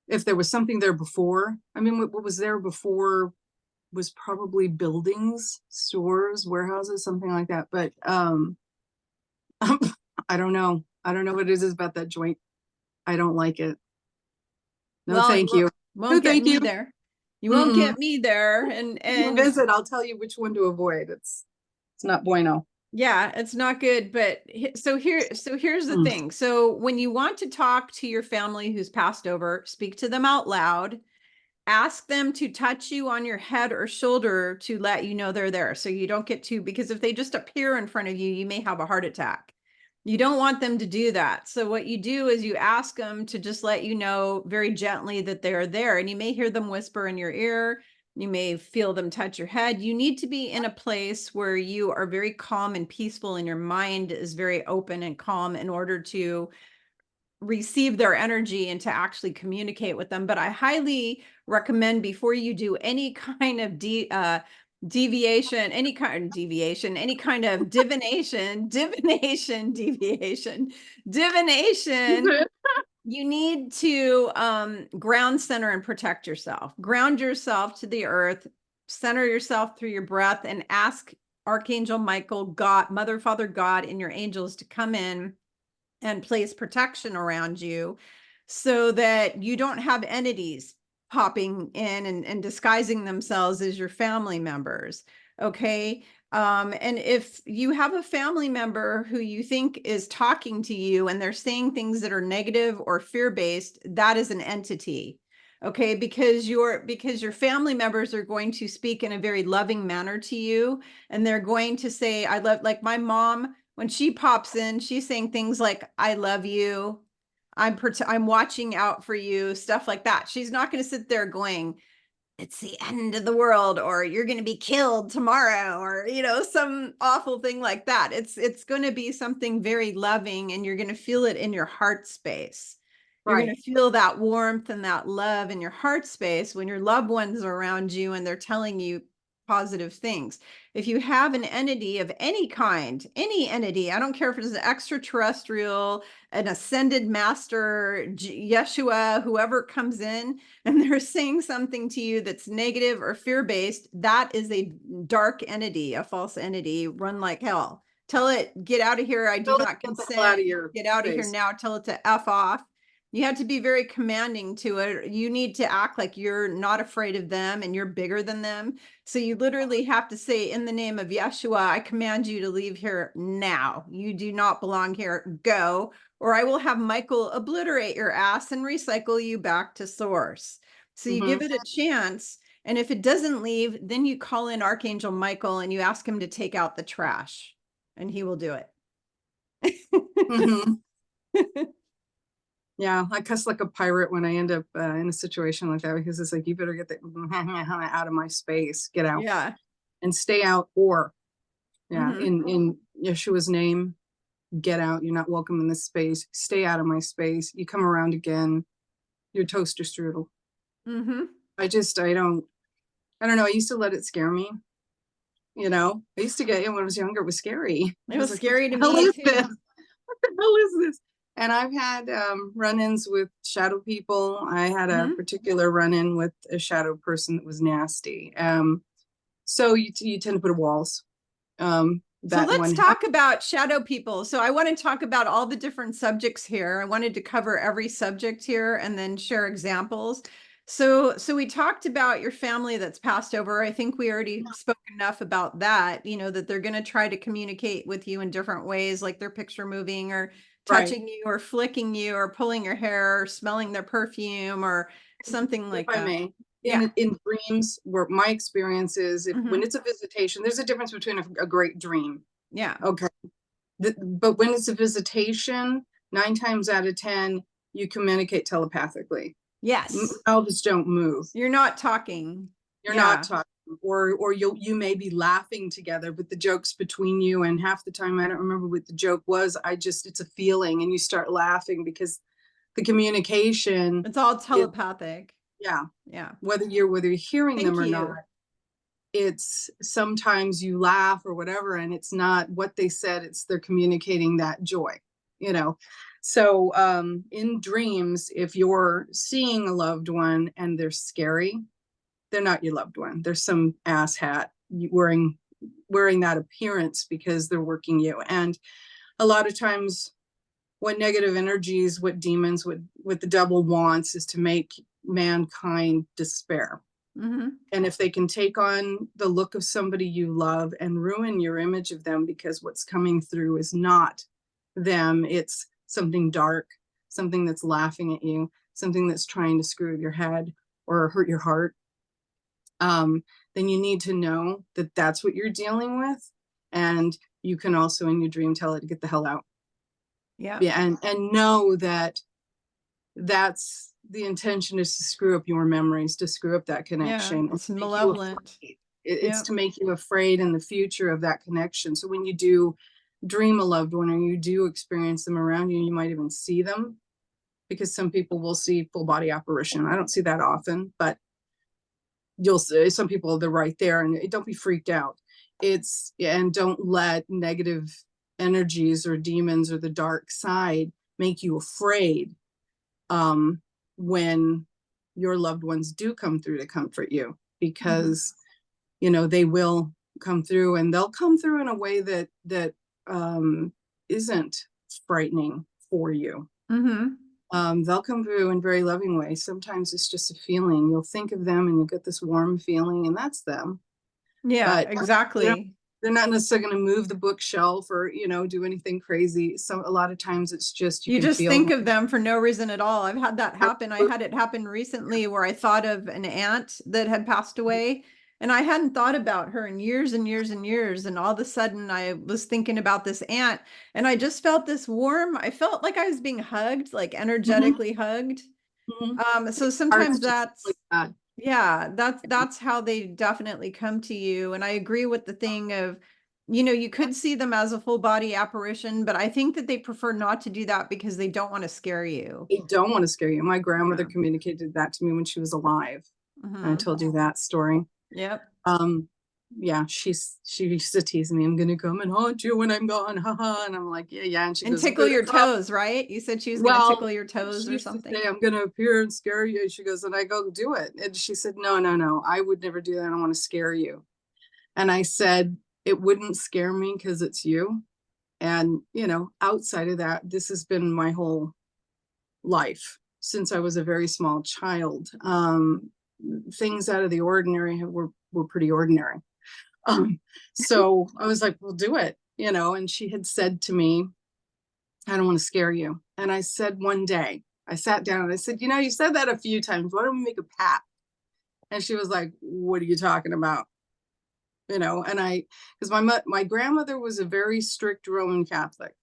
B: if there was something there before. I mean, what was there before was probably buildings, stores, warehouses, something like that. But I don't know. I don't know what it is about that joint. I don't like it. No,
A: Well, you
B: thank you. No,
A: won't get
B: thank
A: me
B: you.
A: there. You won't
B: Mm-mm.
A: get me there.
B: If you visit, I'll tell you which one to avoid. It's not bueno.
A: Yeah, it's not good. But here's the
B: Mm.
A: thing. So when you want to talk to your family who's passed over, speak to them out loud. Ask them to touch you on your head or shoulder to let you know they're there. So you don't get too, because if they just appear in front of you, you may have a heart attack. You don't want them to do that. So what you do is you ask them to just let you know very gently that they're there. And you may hear them whisper in your ear. You may feel them touch your head. You need to be in a place where you are very calm and peaceful, and your mind is very open and calm in order to receive their energy and to actually communicate with them. But I highly recommend, before you do any kind of deviation, any kind of divination, you need to ground center and protect yourself. Ground yourself to the earth, center yourself through your breath, and ask Archangel Michael, God, Mother, Father, God, and your angels to come in and place protection around you, so that you don't have entities popping in and disguising themselves as your family members. Okay. And if you have a family member who you think is talking to you and they're saying things that are negative or fear-based, that is an entity. Okay, because your family members are going to speak in a very loving manner to you, and they're going to say, I love, like my mom, when she pops in, she's saying things like, I love you. I'm watching out for you, stuff like that. She's not going to sit there going, it's the end of the world, or you're going to be killed tomorrow, or, some awful thing like that. It's going to be something very loving, and you're going to feel it in your heart space. You're going
B: Right.
A: to feel that warmth and that love in your heart space when your loved ones are around you and they're telling you positive things. If you have an entity of any kind, any entity, I don't care if it's an extraterrestrial, an ascended master, Yeshua, whoever comes in, and they're saying something to you that's negative or fear-based, that is a dark entity, a false entity, run like hell. Tell it, get out of here. I do
B: Tell it
A: not
B: to get the hell out
A: consent.
B: of your
A: Get out of here
B: face.
A: now. Tell it to F off. You have to be very commanding to it. You need to act like you're not afraid of them and you're bigger than them. So you literally have to say, in the name of Yeshua, I command you to leave here now. You do not belong here. Go, or I will have Michael obliterate your ass and recycle you back to source. So you give it a chance. And if it doesn't leave, then you call in Archangel Michael and you ask him to take out the trash, and he will do it.
B: Mhm. Yeah, I cuss like a pirate when I end up in a situation like that, because it's like, you better get the out of my space, get out
A: Yeah.
B: and stay out, or yeah,
A: Mhm.
B: in Yeshua's name, get out. You're not welcome in this space. Stay out of my space. You come around again, you're toaster strudel.
A: Mhm.
B: I don't know. I used to let it scare me. I used to get, when I was younger, it was scary.
A: It
B: I was
A: was
B: like, what
A: scary to
B: the hell
A: me
B: is
A: too.
B: this? What the hell is this? And I've had run-ins with shadow people. I had a
A: Mhm.
B: particular run-in with a shadow person that was nasty. So you tend to put walls.
A: So
B: That
A: let's
B: one
A: talk about shadow people. So I want to talk about all the different subjects here. I wanted to cover every subject here and then share examples. So we talked about your family that's passed over. I think we already spoke enough about that, that they're going to try to communicate with you in different ways, like they're picture moving or
B: right.
A: touching you or flicking you or pulling your hair or smelling their perfume or something
B: If
A: like
B: I
A: that.
B: may,
A: Yeah.
B: in dreams, where my experience is, if when
A: Hmm.
B: it's a visitation, there's a difference between a great dream.
A: Yeah.
B: Okay. But when it's a visitation, 9 times out of 10, you communicate telepathically.
A: Yes.
B: Mouths don't move.
A: You're not talking.
B: You're not
A: Yeah.
B: talking, or you may be laughing together, but the joke's between you. And half the time, I don't remember what the joke was. It's a feeling, and you start laughing because the communication
A: It's all
B: is,
A: telepathic.
B: yeah,
A: Yeah.
B: whether you're hearing them
A: Thank
B: or not.
A: you.
B: It's sometimes you laugh or whatever, and it's not what they said, it's they're communicating that joy, you know. So in dreams, if you're seeing a loved one and they're scary, they're not your loved one. There's some ass hat wearing that appearance because they're working you. And a lot of times what negative energies, what demons, what the devil wants is to make mankind despair.
A: Hmm.
B: And if they can take on the look of somebody you love and ruin your image of them because what's coming through is not them, it's something dark, something that's laughing at you, something that's trying to screw with your head or hurt your heart, then you need to know that that's what you're dealing with. And you can also in your dream tell it to get the hell out.
A: Yeah.
B: Yeah, and know that that's the intention, is to screw up your memories, to screw up that
A: Yeah.
B: connection, and
A: It's
B: to make you
A: malevolent.
B: afraid. It's
A: Yeah.
B: to make you afraid in the future of that connection. So when you do dream a loved one or you do experience them around you, you might even see them, because some people will see full body apparition. I don't see that often, but you'll see some people, they're right there, and don't be freaked out. And don't let negative energies or demons or the dark side make you afraid when your loved ones do come through to comfort you, because they will come through, and they'll come through in a way that isn't frightening for you.
A: Hmm.
B: They'll come through in very loving ways. Sometimes it's just a feeling. You'll think of them and you'll get this warm feeling, and that's them.
A: Yeah,
B: But
A: exactly.
B: they're not necessarily going to move the bookshelf or do anything crazy. So a lot of times it's just you
A: You
B: can
A: just
B: feel
A: think
B: them.
A: of them for no reason at all. I've had that happen. I had it happen recently where I thought of an aunt that had passed away, and I hadn't thought about her in years and years and years. And all of a sudden I was thinking about this aunt, and I just felt this warm, I felt like I was being hugged, like
B: Mhm,
A: energetically hugged.
B: mhm.
A: So
B: Hearts
A: sometimes
B: just like
A: that's,
B: that.
A: yeah, that's how they definitely come to you. And I agree with the thing of, you could see them as a full body apparition, but I think that they prefer not to do that because they don't want to scare you.
B: They don't want to scare you. My grandmother
A: Yeah.
B: communicated that to me when she was alive. I
A: Hmm.
B: told you that story.
A: Yep.
B: Um, yeah, she used to tease me, I'm gonna come and haunt you when I'm gone, haha. And I'm like, yeah, yeah. And she
A: And
B: goes, I'm
A: tickle
B: gonna
A: your
B: come.
A: toes, right? You said she was going to
B: Well,
A: tickle your toes
B: she
A: or
B: used to
A: something.
B: say, I'm gonna appear and scare you. She goes, and I go, do it. And she said, no, no, no, I would never do that. I don't want to scare you. And I said, it wouldn't scare me because it's you. And, you know, outside of that, this has been my whole life since I was a very small child. Things out of the ordinary were pretty ordinary. So I was like, well, do it, you know. And she had said to me, I don't want to scare you. And I said one day, I sat down and I said, you know, you said that a few times. Why don't we make a pact? And she was like, what are you talking about? You know, and because my grandmother was a very strict Roman Catholic,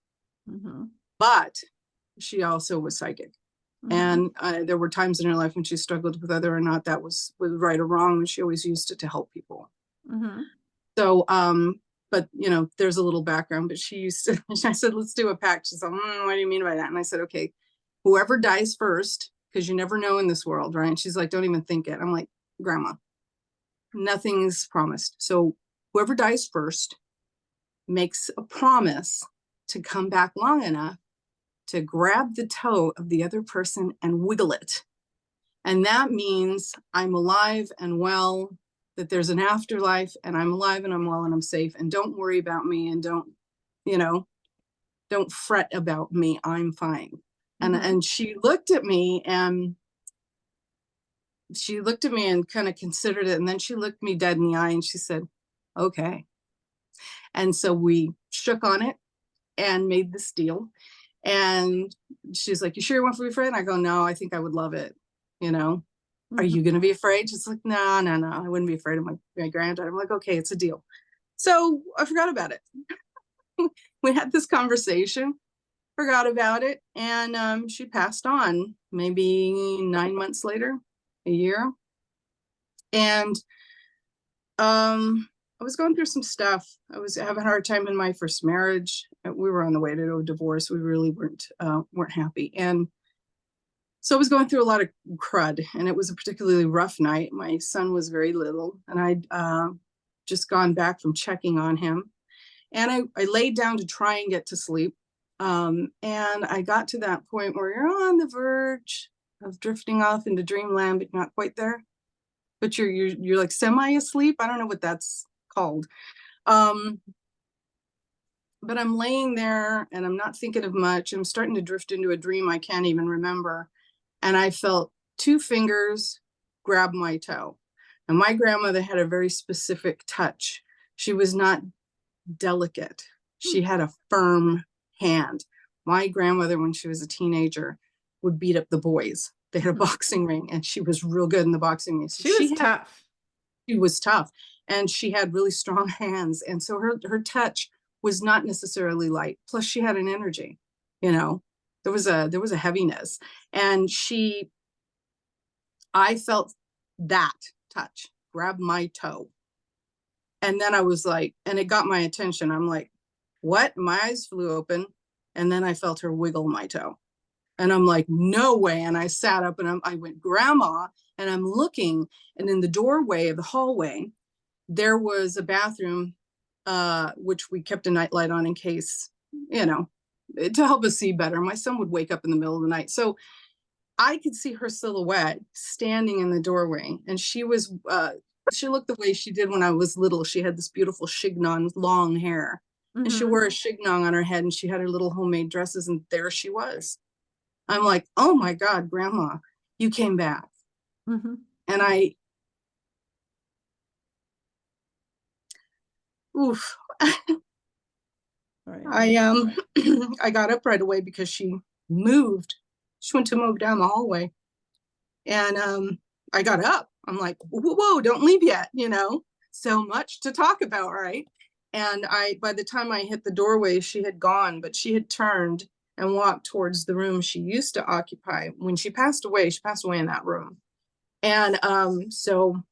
A: Mm-hmm.
B: but she also was psychic.
A: Mm-hmm.
B: And there were times in her life when she struggled with whether or not that was right or wrong, and she always used it to help people.
A: Mm-hmm.
B: So, but you know, there's a little background. But she used to. I said, "Let's do a pact." She said, "What do you mean by that?" And I said, "Okay, whoever dies first, because you never know in this world, right?" And she's like, "Don't even think it." I'm like, "Grandma, nothing's promised. So whoever dies first makes a promise to come back long enough to grab the toe of the other person and wiggle it. And that means I'm alive and well, that there's an afterlife, and I'm alive and I'm well and I'm safe. And don't worry about me, and don't, you know, don't fret about me. I'm fine."
A: Mm-hmm.
B: And she looked at me and kind of considered it. And then she looked me dead in the eye and she said, okay. And so we shook on it and made this deal. And she's like, you sure you want to be afraid? And I go, no, I think I would love it. You know, are you going to be afraid? She's like, no, no, no, I wouldn't be afraid of my granddaughter. I'm like, okay, it's a deal. So I forgot about it. We had this conversation, forgot about it. And she passed on maybe 9 months later, a year. And I was going through some stuff. I was having a hard time in my first marriage. We were on the way to a divorce. We really weren't happy. And so I was going through a lot of crud, and it was a particularly rough night. My son was very little, and I'd just gone back from checking on him. And I laid down to try and get to sleep. And I got to that point where you're on the verge of drifting off into dreamland, but not quite there. But you're like semi asleep. I don't know what that's called. But I'm laying there and I'm not thinking of much. I'm starting to drift into a dream I can't even remember. And I felt two fingers grab my toe. And my grandmother had a very specific touch. She was not delicate. She had a firm hand. My grandmother, when she was a teenager, would beat up the boys. They had a boxing ring, and she was real good in the boxing ring. So
A: She was tough.
B: She was tough, and she had really strong hands. And so her touch was not necessarily light. Plus, she had an energy. You know, there was a heaviness, and I felt that touch grab my toe. And then I was like, and it got my attention. I'm like, what? My eyes flew open. And then I felt her wiggle my toe. And I'm like, no way. And I sat up and I went, Grandma. And I'm looking, and in the doorway of the hallway, there was a bathroom, which we kept a nightlight on in case, you know, to help us see better. My son would wake up in the middle of the night. So I could see her silhouette standing in the doorway. And she looked the way she did when I was little. She had this beautiful chignon, long hair. Mm-hmm. And she wore a chignon on her head, and she had her little homemade dresses. And there she was. I'm like, oh my God, Grandma, you came back. Mm-hmm. And oof. Right. I got up right away because she moved. She went to move down the hallway. And I got up. I'm like, whoa, don't leave yet, you know? So much to talk about, right? And by the time I hit the doorway, she had gone, but she had turned and walked towards the room she used to occupy. When she passed away in that room. And so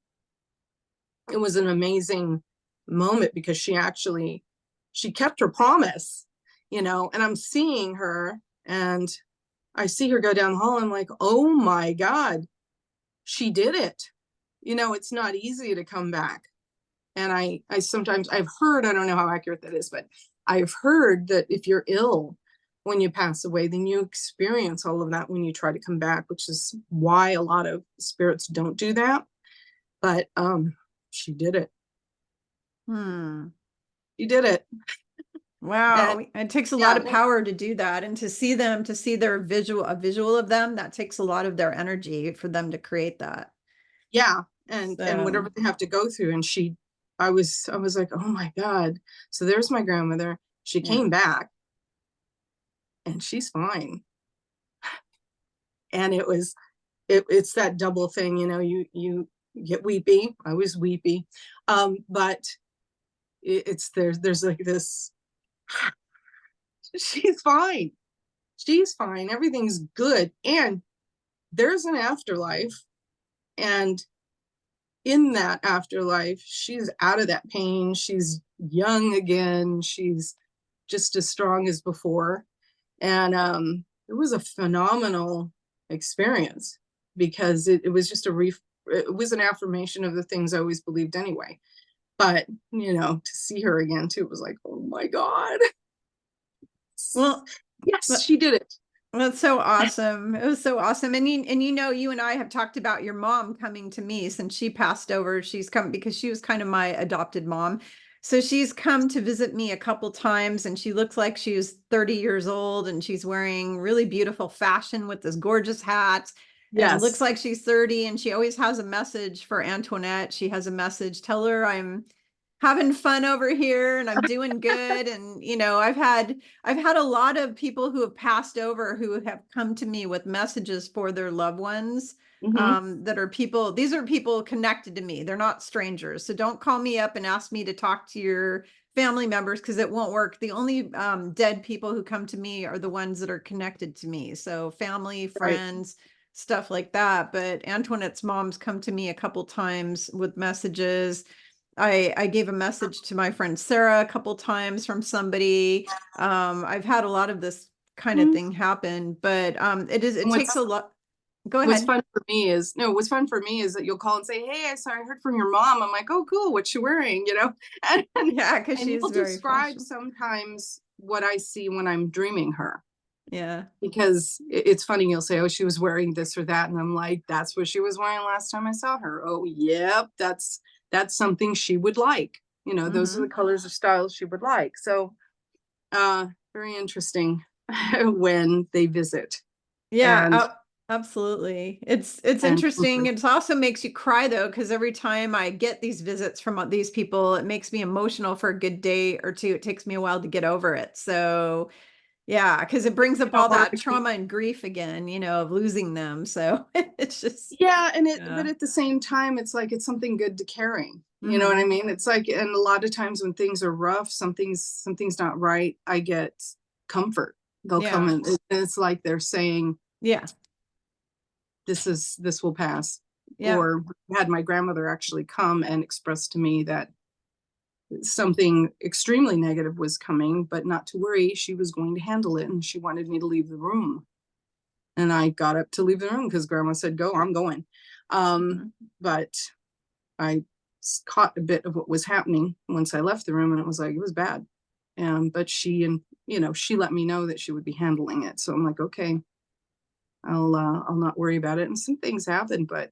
B: it was an amazing moment because she kept her promise, you know. And I'm seeing her, and I see her go down the hall. I'm like, oh my God, she did it. You know, it's not easy to come back. And I sometimes I've heard, I don't know how accurate that is, but I've heard that if you're ill when you pass away, then you experience all of that when you try to come back, which is why a lot of spirits don't do that. But she did it.
A: Hmm.
B: She did it. And
A: Wow. It takes a lot
B: yeah,
A: of power to do that. And to see them, to see their a visual of them, that takes a lot of their energy for them to create that.
B: yeah. And
A: So,
B: whatever they have to go through. And I was like, oh my God. So there's my grandmother. She
A: yeah.
B: came back and she's fine. And it's that double thing, you get weepy. I was weepy. But it's there's like this, she's fine. She's fine. Everything's good. And there's an afterlife. And in that afterlife, she's out of that pain. She's young again. She's just as strong as before. And it was a phenomenal experience because it was just it was an affirmation of the things I always believed anyway. But, to see her again too, was like, oh my God.
A: Well,
B: Yes,
A: but
B: she did it.
A: that's so awesome. It was so awesome. You and I have talked about your mom coming to me since she passed over. She's come because she was kind of my adopted mom. So she's come to visit me a couple times, and she looks like she was 30 years old, and she's wearing really beautiful fashion with this gorgeous hat and looks
B: Yes.
A: like she's 30, and she always has a message for Antoinette. She has a message, tell her I'm having fun over here and I'm doing good. And I've had a lot of people who have passed over who have come to me with messages for their loved ones.
B: Hmm.
A: These are people connected to me. They're not strangers. So don't call me up and ask me to talk to your family members, because it won't work. The only dead people who come to me are the ones that are connected to me. So family,
B: Right.
A: friends, stuff like that. But Antoinette's mom's come to me a couple times with messages. I gave a message to my friend Sarah a couple times from somebody. I've had a lot of this kind of
B: Mhm.
A: thing happen, but it
B: And
A: takes
B: what's
A: a lot. Go
B: what's
A: ahead.
B: fun for me is no, what's fun for me is that you'll call and say, hey, I heard from your mom. I'm like, oh, cool, what's she wearing? And, and,
A: Yeah, because
B: and
A: she's
B: you'll
A: very
B: describe
A: fashionable.
B: sometimes what I see when I'm dreaming her.
A: Yeah.
B: Because it's funny, you'll say, oh, she was wearing this or that. And I'm like, that's what she was wearing last time I saw her. Oh, yep, that's something she would like. Those are the
A: Hmm.
B: colors or styles she would like. So very interesting when they visit.
A: Yeah,
B: And
A: absolutely. It's
B: and
A: interesting. It also makes you cry though, because every time I get these visits from these people, it makes me emotional for a good day or two. It takes me a while to get over it. So yeah, because it brings up all that trauma and grief again, of losing them. So it's just,
B: yeah, but
A: yeah.
B: at the same time, it's like it's something good to carry. You know what I
A: Hmm.
B: mean? It's like, and a lot of times when things are rough, something's not right, I get comfort. They'll come
A: Yeah.
B: and it's like they're saying,
A: Yeah.
B: this will pass.
A: Yeah.
B: Or had my grandmother actually come and express to me that something extremely negative was coming, but not to worry, she was going to handle it, and she wanted me to leave the room. And I got up to leave the room because grandma said, go, I'm going.
A: Mhm.
B: But I caught a bit of what was happening once I left the room, and it was like, it was bad. But she let me know that she would be handling it. So I'm like, okay, I'll not worry about it. And some things happened, but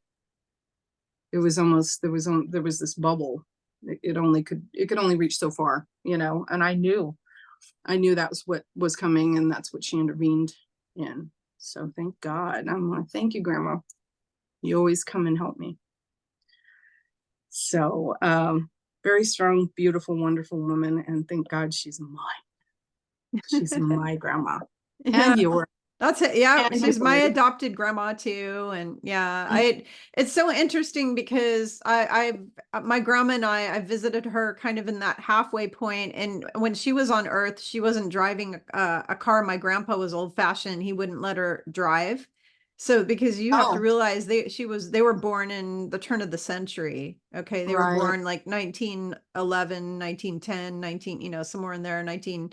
B: it was almost, there was this bubble. It could only reach so far, and I knew that was what was coming, and that's what she intervened in. So thank God. I'm like, thank you, Grandma. You always come and help me. So very strong, beautiful, wonderful woman, and thank God she's mine. She's my grandma.
A: Yeah.
B: And yours.
A: That's it. Yeah,
B: And
A: she's my
B: yours.
A: adopted grandma too. And yeah, it's so interesting because my grandma and I visited her kind of in that halfway point. And when she was on Earth, she wasn't driving a car. My grandpa was old fashioned. He wouldn't let her drive. So because you have to
B: Oh,
A: realize they were born in the turn of the century. Okay. They were
B: right.
A: born like 1911, 1910, 19, somewhere in there, 19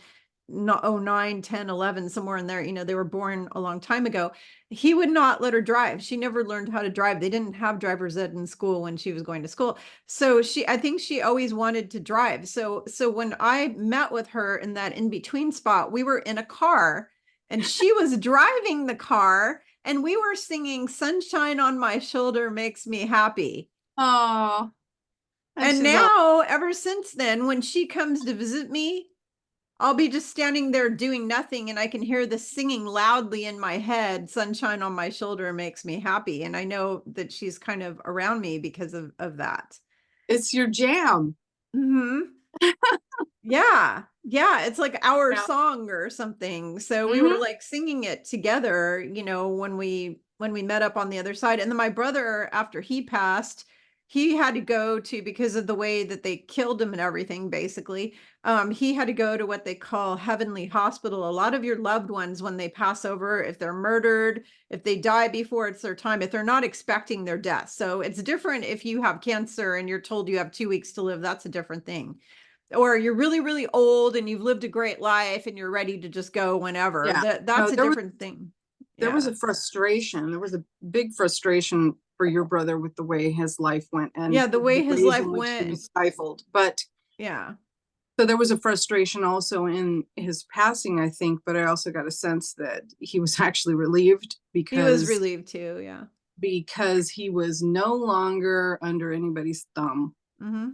A: 9, 10, 11, somewhere in there, they were born a long time ago. He would not let her drive. She never learned how to drive. They didn't have driver's ed in school when she was going to school. So I think she always wanted to drive. So when I met with her in that in-between spot, we were in a car and she was driving the car and we were singing "Sunshine on My Shoulder Makes Me Happy."
B: Oh,
A: And now, ever since then, when she comes to visit me, I'll be just standing there doing nothing and I can hear the singing loudly in my head, "Sunshine on My Shoulder Makes Me Happy." And I know that she's kind of around me because of that.
B: it's your jam.
A: Mm-hmm. Yeah. Yeah. It's like our
B: Yeah.
A: song or something. So we were
B: Mhm.
A: like singing it together, when we met up on the other side. And then my brother, after he passed, he had to go to, because of the way that they killed him and everything, basically, he had to go to what they call heavenly hospital. A lot of your loved ones, when they pass over, if they're murdered, if they die before it's their time, if they're not expecting their death. So it's different if you have cancer and you're told you have 2 weeks to live, that's a different thing. Or you're really, really old and you've lived a great life and you're ready to just go whenever.
B: Yeah.
A: That's
B: No,
A: a different thing.
B: there was
A: Yeah.
B: a frustration. There was a big frustration for your brother with the way his life went and
A: Yeah, the way
B: the
A: his
B: ways
A: life
B: in which he
A: went.
B: was stifled. But
A: Yeah.
B: so there was a frustration also in his passing, I think, but I also got a sense that he was actually relieved
A: He was
B: because
A: relieved too. Yeah.
B: he was no longer under anybody's thumb.
A: Mm-hmm.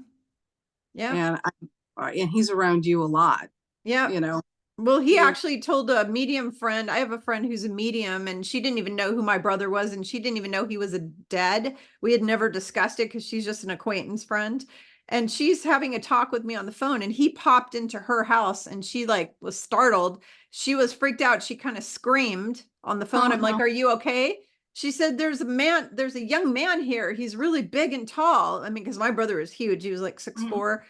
A: Yeah.
B: And and he's around you a lot,
A: Yeah.
B: you know.
A: Well, he
B: You're
A: actually told a medium friend. I have a friend who's a medium, and she didn't even know who my brother was, and she didn't even know he was a dead. We had never discussed it because she's just an acquaintance friend. And she's having a talk with me on the phone, and he popped into her house, and she like was startled. She was freaked out. She kind of screamed on the phone. I'm like,
B: uh-huh.
A: "Are you okay?" She said, there's a young man here. He's really big and tall. I mean, because my brother is huge. He was like 6'4".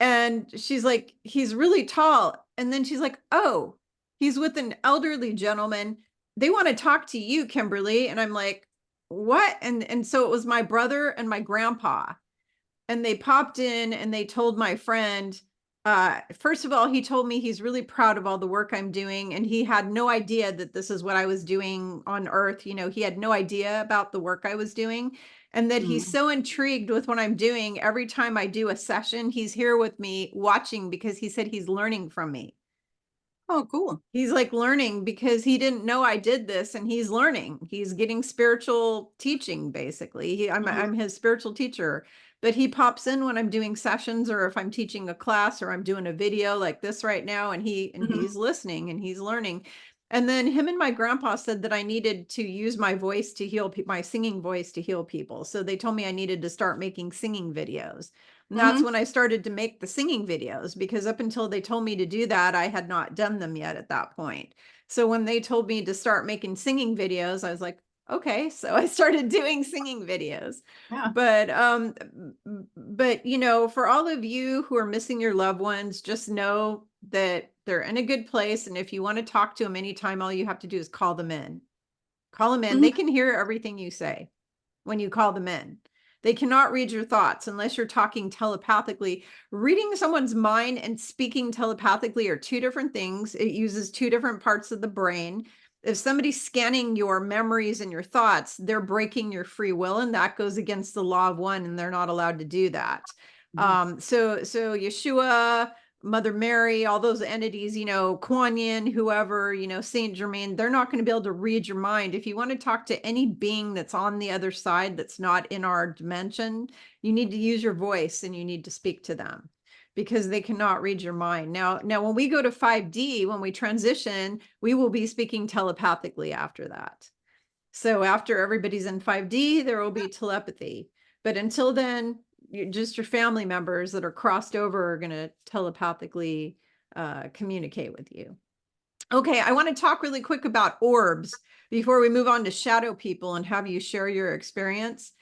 A: And she's like, "He's really tall." And then she's like, "Oh, he's with an elderly gentleman. They want to talk to you, Kimberly." And I'm like, "What?" And so it was my brother and my grandpa. And they popped in and they told my friend, first of all, he told me he's really proud of all the work I'm doing. And he had no idea that this is what I was doing on Earth. He had no idea about the work I was doing. And that he's
B: Mhm.
A: so intrigued with what I'm doing. Every time I do a session, he's here with me watching because he said he's learning from me.
B: Oh, cool.
A: He's like learning because he didn't know I did this and he's learning. He's getting spiritual teaching basically.
B: Mhm.
A: I'm his spiritual teacher, but he pops in when I'm doing sessions or if I'm teaching a class or I'm doing a video like this right now and
B: Mhm.
A: he's listening and he's learning. And then him and my grandpa said that I needed to use my voice to heal my singing voice to heal people. So they told me I needed to start making singing videos. And that's
B: Mhm.
A: when I started to make the singing videos because up until they told me to do that, I had not done them yet at that point. So when they told me to start making singing videos, I was like, okay. So I started doing singing videos.
B: Yeah.
A: But for all of you who are missing your loved ones, just know that they're in a good place. And if you want to talk to them anytime, all you have to do is call them in. Call them in.
B: Mhm.
A: They can hear everything you say when you call them in. They cannot read your thoughts unless you're talking telepathically. Reading someone's mind and speaking telepathically are two different things. It uses two different parts of the brain. If somebody's scanning your memories and your thoughts, they're breaking your free will, and that goes against the law of one, and they're not allowed to do that.
B: Mhm.
A: So Yeshua, Mother Mary, all those entities, Kuan Yin, whoever, Saint Germain, they're not going to be able to read your mind. If you want to talk to any being that's on the other side, that's not in our dimension, you need to use your voice and you need to speak to them because they cannot read your mind. Now, when we go to 5D, when we transition, we will be speaking telepathically after that. So after everybody's in 5D, there will be telepathy. But until then, just your family members that are crossed over are going to telepathically communicate with you. Okay, I want to talk really quick about orbs before we move on to shadow people and have you share your experience.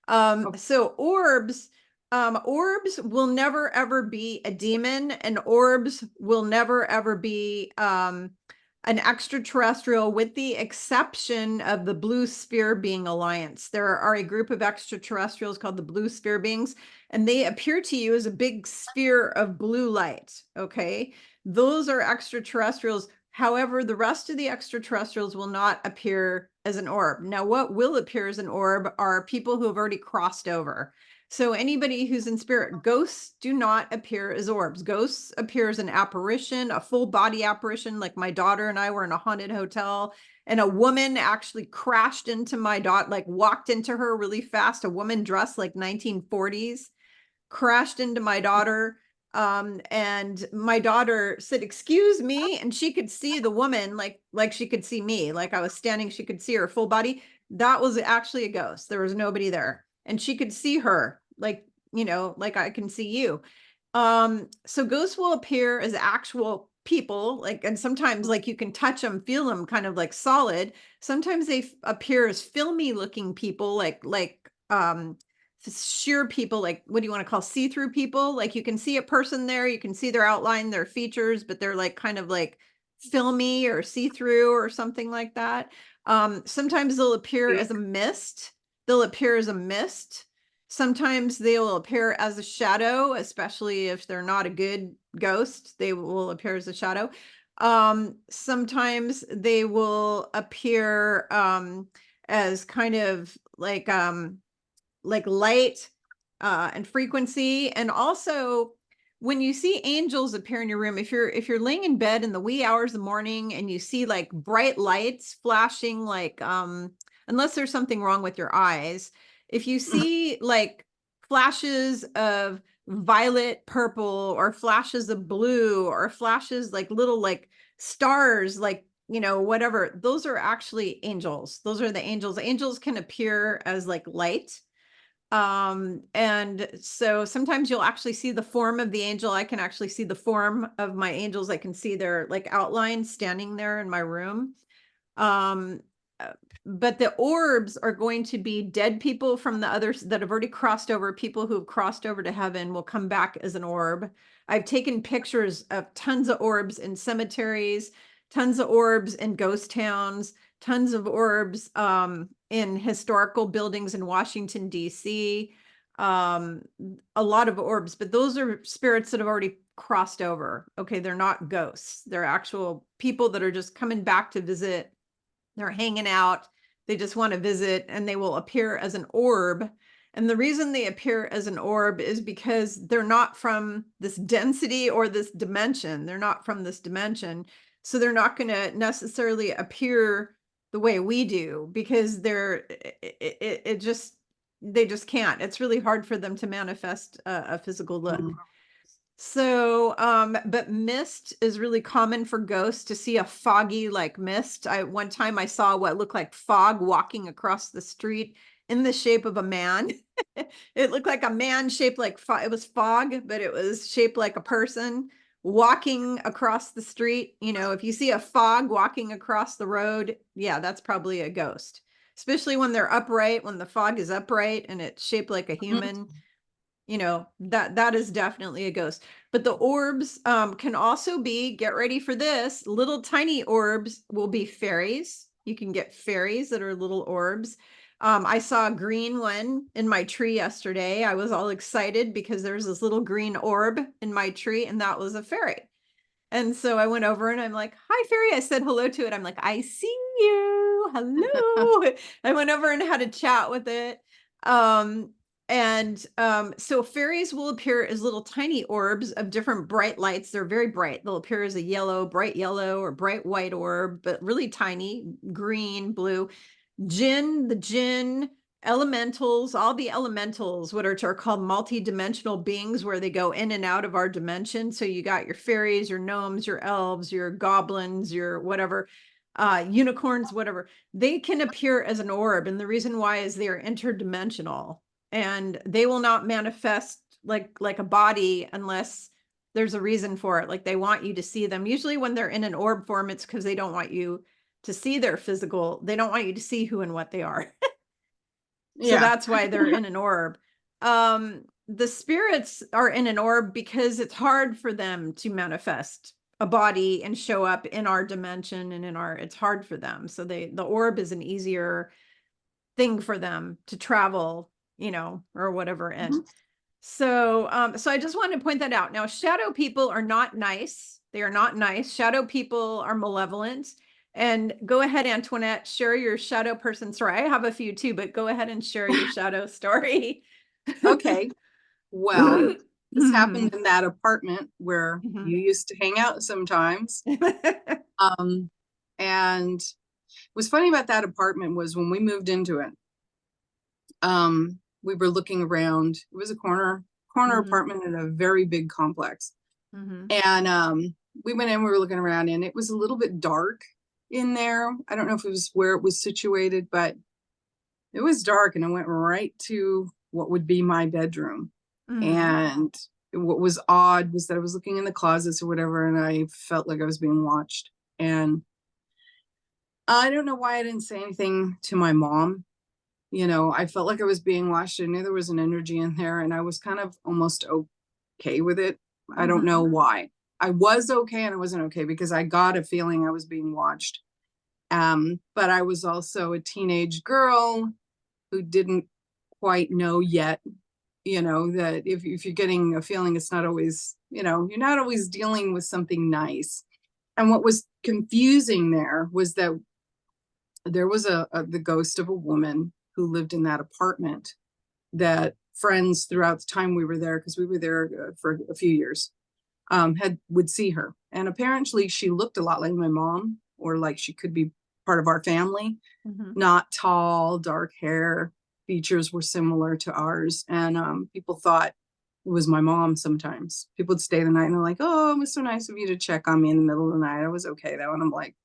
B: Oh.
A: So orbs will never ever be a demon, and orbs will never ever be an extraterrestrial, with the exception of the Blue Sphere Being Alliance. There are a group of extraterrestrials called the Blue Sphere Beings, and they appear to you as a big sphere of blue light. Okay. those are extraterrestrials. However, the rest of the extraterrestrials will not appear as an orb. Now, what will appear as an orb are people who have already crossed over. So anybody who's in spirit, ghosts do not appear as orbs. Ghosts appear as an apparition, a full body apparition. Like my daughter and I were in a haunted hotel, and a woman actually crashed into my daughter, like walked into her really fast. A woman dressed like 1940s crashed into my daughter. And my daughter said, "Excuse me," and she could see the woman like she could see me, like I was standing, she could see her full body. That was actually a ghost. There was nobody there, and she could see her like, like I can see you. So ghosts will appear as actual people, like, and sometimes like you can touch them, feel them, kind of like solid. Sometimes they appear as filmy looking people, like sheer people, like, what do you want to call see-through people? Like you can see a person there, you can see their outline, their features, but they're like kind of like filmy or see-through or something like that. Sometimes they'll appear as a mist. They'll appear as a mist. Sometimes they will appear as a shadow, especially if they're not a good ghost, they will appear as a shadow. Sometimes they will appear as kind of like light and frequency. And also when you see angels appear in your room, if you're laying in bed in the wee hours of the morning and you see like bright lights flashing, like unless there's something wrong with your eyes, if you see like flashes of violet purple or flashes of blue or flashes like little like stars, like whatever, those are actually angels. Those are the angels. Angels can appear as like light. And so sometimes you'll actually see the form of the angel. I can actually see the form of my angels. I can see their like outline standing there in my room. Um, but the orbs are going to be dead people from the others that have already crossed over. People who have crossed over to heaven will come back as an orb. I've taken pictures of tons of orbs in cemeteries, tons of orbs in ghost towns, tons of orbs in historical buildings in Washington, D.C. A lot of orbs, but those are spirits that have already crossed over. Okay, they're not ghosts. They're actual people that are just coming back to visit. They're hanging out. They just want to visit, and they will appear as an orb. And the reason they appear as an orb is because they're not from this density or this dimension. They're not from this dimension. So they're not going to necessarily appear the way we do, because they just can't. It's really hard for them to manifest a physical look. So, but mist is really common for ghosts to see a foggy like mist. One time I saw what looked like fog walking across the street in the shape of a man. It looked like a man shaped like it was fog, but it was shaped like a person walking across the street. If you see a fog walking across the road, yeah, that's probably a ghost. Especially when they're upright, when the fog is upright and it's shaped like a human. That is definitely a ghost. But the orbs can also be, get ready for this, little tiny orbs will be fairies. You can get fairies that are little orbs. I saw a green one in my tree yesterday. I was all excited because there's this little green orb in my tree, and that was a fairy. And so I went over and I'm like, "Hi, fairy." I said hello to it. I'm like, "I see you. Hello." I went over and had a chat with it. So fairies will appear as little tiny orbs of different bright lights. They're very bright. They'll appear as a bright yellow or bright white orb, but really tiny, green, blue. The jinn, elementals, all the elementals, what are called multi-dimensional beings, where they go in and out of our dimension. So you got your fairies, your gnomes, your elves, your goblins, your whatever, unicorns, whatever. They can appear as an orb. And the reason why is they are interdimensional, and they will not manifest like a body unless there's a reason for it. Like they want you to see them. Usually when they're in an orb form, it's because they don't want you to see their physical. They don't want you to see who and what they are. So that's why they're in an orb. The spirits are in an orb because it's hard for them to manifest a body and show up in our dimension and it's hard for them. So the orb is an easier thing for them to travel, or whatever. And so I just wanted to point that out. Now, shadow people are not nice. They are not nice. Shadow people are malevolent. And go ahead, Antoinette, share your shadow person story. I have a few too, but go ahead and share your shadow story.
B: Okay. Well, this happened
A: Mhm.
B: in that apartment where
A: Mhm.
B: you used to hang out sometimes. And what's funny about that apartment was when we moved into it, we were looking around. It was a corner
A: Mhm.
B: apartment in a very big complex.
A: Mhm.
B: And we went in, we were looking around, and it was a little bit dark in there. I don't know if it was where it was situated, but it was dark, and I went right to what would be my bedroom.
A: Mhm.
B: And what was odd was that I was looking in the closets or whatever, and I felt like I was being watched. And I don't know why I didn't say anything to my mom. You know, I felt like I was being watched. I knew there was an energy in there, and I was kind of almost okay with it. I don't know
A: Mhm.
B: why. I was okay and I wasn't okay because I got a feeling I was being watched. But I was also a teenage girl who didn't quite know yet, you know, that if you're getting a feeling, it's not always, you know, you're not always dealing with something nice. And what was confusing there was that there was the ghost of a woman who lived in that apartment that friends throughout the time we were there, because we were there for a few years, had would see her. And apparently she looked a lot like my mom, or like she could be part of our family.
A: Mhm.
B: Not tall, dark hair, features were similar to ours. And people thought it was my mom sometimes. People would stay the night and they're like, oh, it was so nice of you to check on me in the middle of the night. I was okay though. And I'm like,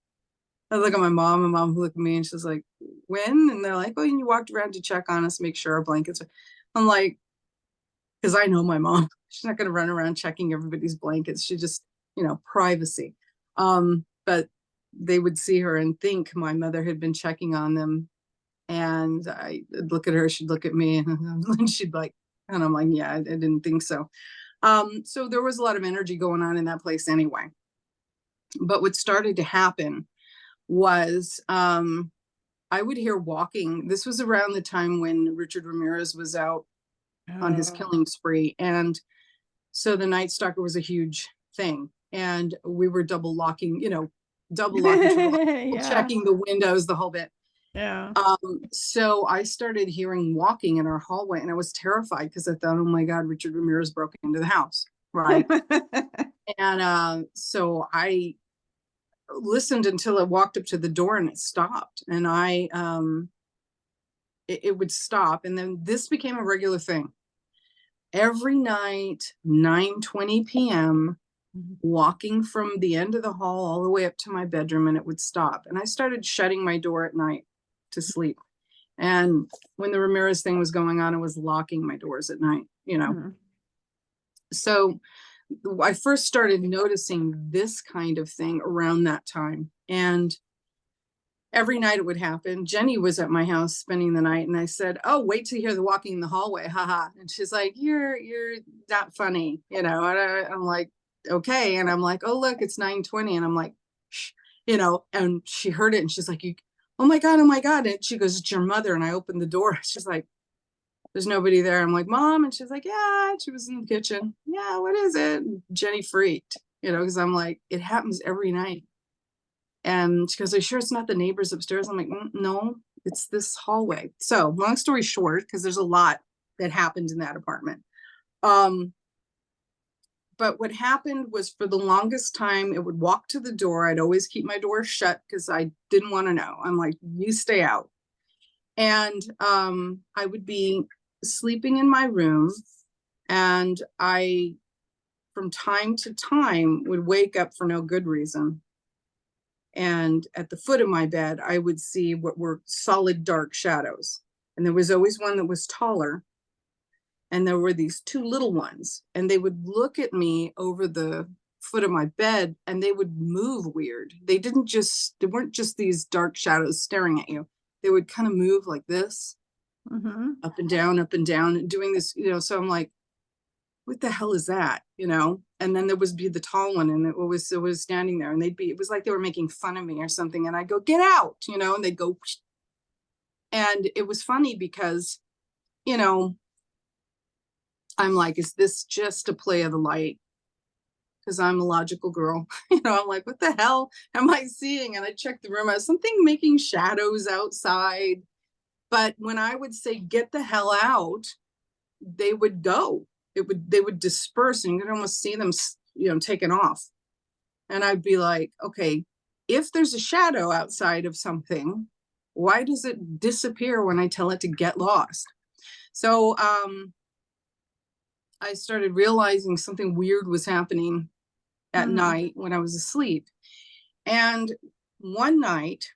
B: I look at my mom, and mom looked at me and she's like, when? And they're like, oh, and you walked around to check on us, make sure our blankets are. I'm like, because I know my mom. She's not going to run around checking everybody's blankets. She just, you know, privacy. But they would see her and think my mother had been checking on them. And I'd look at her, she'd look at me, and she'd like, and I'm like, yeah, I didn't think so. So there was a lot of energy going on in that place anyway. But what started to happen was I would hear walking. This was around the time when Richard Ramirez was out on his
A: Oh.
B: killing spree. And so the Night Stalker was a huge thing. And we were double locking, you know, double locking, triple locking,
A: Yeah.
B: checking the windows, the whole bit.
A: Yeah.
B: So I started hearing walking in our hallway, and I was terrified because I thought, oh my God, Richard Ramirez broke into the house. Right. And so I listened until it walked up to the door and it stopped. And it would stop. And then this became a regular thing. Every night, 9:20 p.m.,
A: Mhm.
B: walking from the end of the hall all the way up to my bedroom, and it would stop. And I started shutting my door at night to sleep. And when the Ramirez thing was going on, I was locking my doors at night, you know.
A: Mhm.
B: So I first started noticing this kind of thing around that time. And every night it would happen. Jenny was at my house spending the night, and I said, oh, wait till you hear the walking in the hallway. Haha. And she's like, you're not funny, you know. And I'm like, okay. And I'm like, oh, look, it's 9:20. And I'm like, shh, you know, and she heard it and she's like, you, oh my God, oh my God. And she goes, it's your mother. And I opened the door. She's like, there's nobody there. I'm like, mom. And she's like, yeah. And she was in the kitchen. Yeah, what is it? And Jenny freaked, you know, because I'm like, it happens every night. And she goes, are you sure it's not the neighbors upstairs? I'm like, no, it's this hallway. So long story short, because there's a lot that happened in that apartment. Um, but what happened was for the longest time, it would walk to the door. I'd always keep my door shut because I didn't want to know. I'm like, you stay out. And I would be sleeping in my room, and I, from time to time, would wake up for no good reason. And at the foot of my bed, I would see what were solid dark shadows. And there was always one that was taller. And there were these two little ones. And they would look at me over the foot of my bed, and they would move weird. They weren't just these dark shadows staring at you. They would kind of move like this,
A: Mhm.
B: up and down, doing this, you know. So I'm like, what the hell is that? You know? And then there was be the tall one, and it was standing there, and it was like they were making fun of me or something. And I go, get out, you know, and they'd go, whoosh. And it was funny because, you know, I'm like, is this just a play of the light? because I'm a logical girl. You know, I'm like, what the hell am I seeing? And I checked the room. I was something making shadows outside. But when I would say, get the hell out, they would go. They would disperse, and you could almost see them, you know, taken off. And I'd be like, okay, if there's a shadow outside of something, why does it disappear when I tell it to get lost? So I started realizing something weird was happening at night when I was asleep. And one night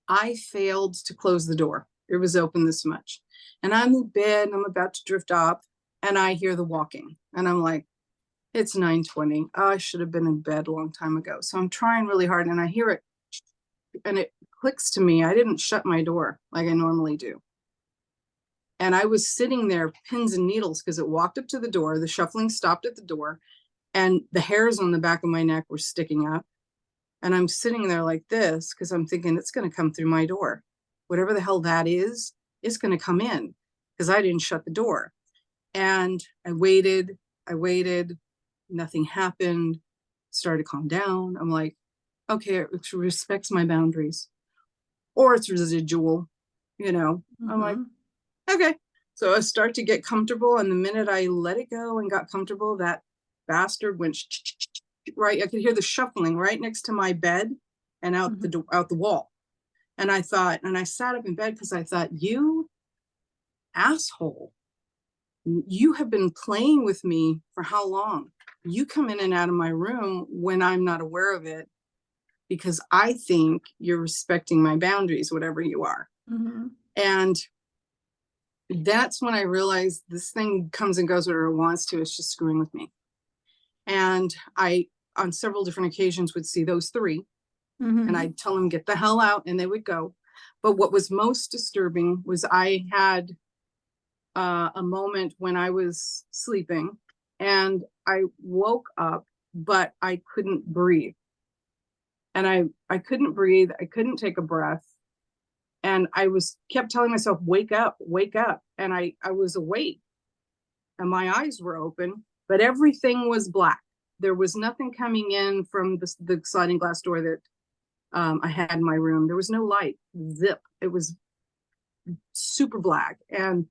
B: I failed to close the door. It was open this much. And I'm in bed and I'm about to drift off, and I hear the walking. And I'm like, it's 9:20. I should have been in bed a long time ago. So I'm trying really hard, and I hear it, and it clicks to me. I didn't shut my door like I normally do. And I was sitting there, pins and needles, because it walked up to the door. The shuffling stopped at the door, and the hairs on the back of my neck were sticking up. And I'm sitting there like this because I'm thinking it's going to come through my door. Whatever the hell that is, it's going to come in because I didn't shut the door. And I waited, nothing happened, started to calm down. I'm like, okay, it respects my boundaries, or it's residual, you know. I'm like, okay. So I start to get comfortable, and the minute I let it go and got comfortable, that bastard went right. I could hear the shuffling right next to my bed and out the wall. And I thought, and I sat up in bed because I thought, you asshole, you have been playing with me for how long? You come in and out of my room when I'm not aware of it, because I think you're respecting my boundaries, whatever you are. And that's when I realized this thing comes and goes wherever it wants to. It's just screwing with me. And I, on several different occasions, would see those three, and I'd tell them, get the hell out, and they would go. But what was most disturbing was I had a moment when I was sleeping, and I woke up, but I couldn't breathe. And I couldn't breathe. I couldn't take a breath. And I kept telling myself, wake up, wake up. And I was awake, and my eyes were open, but everything was black. There was nothing coming in from the sliding glass door that I had in my room. There was no light. Zip. It was super black. And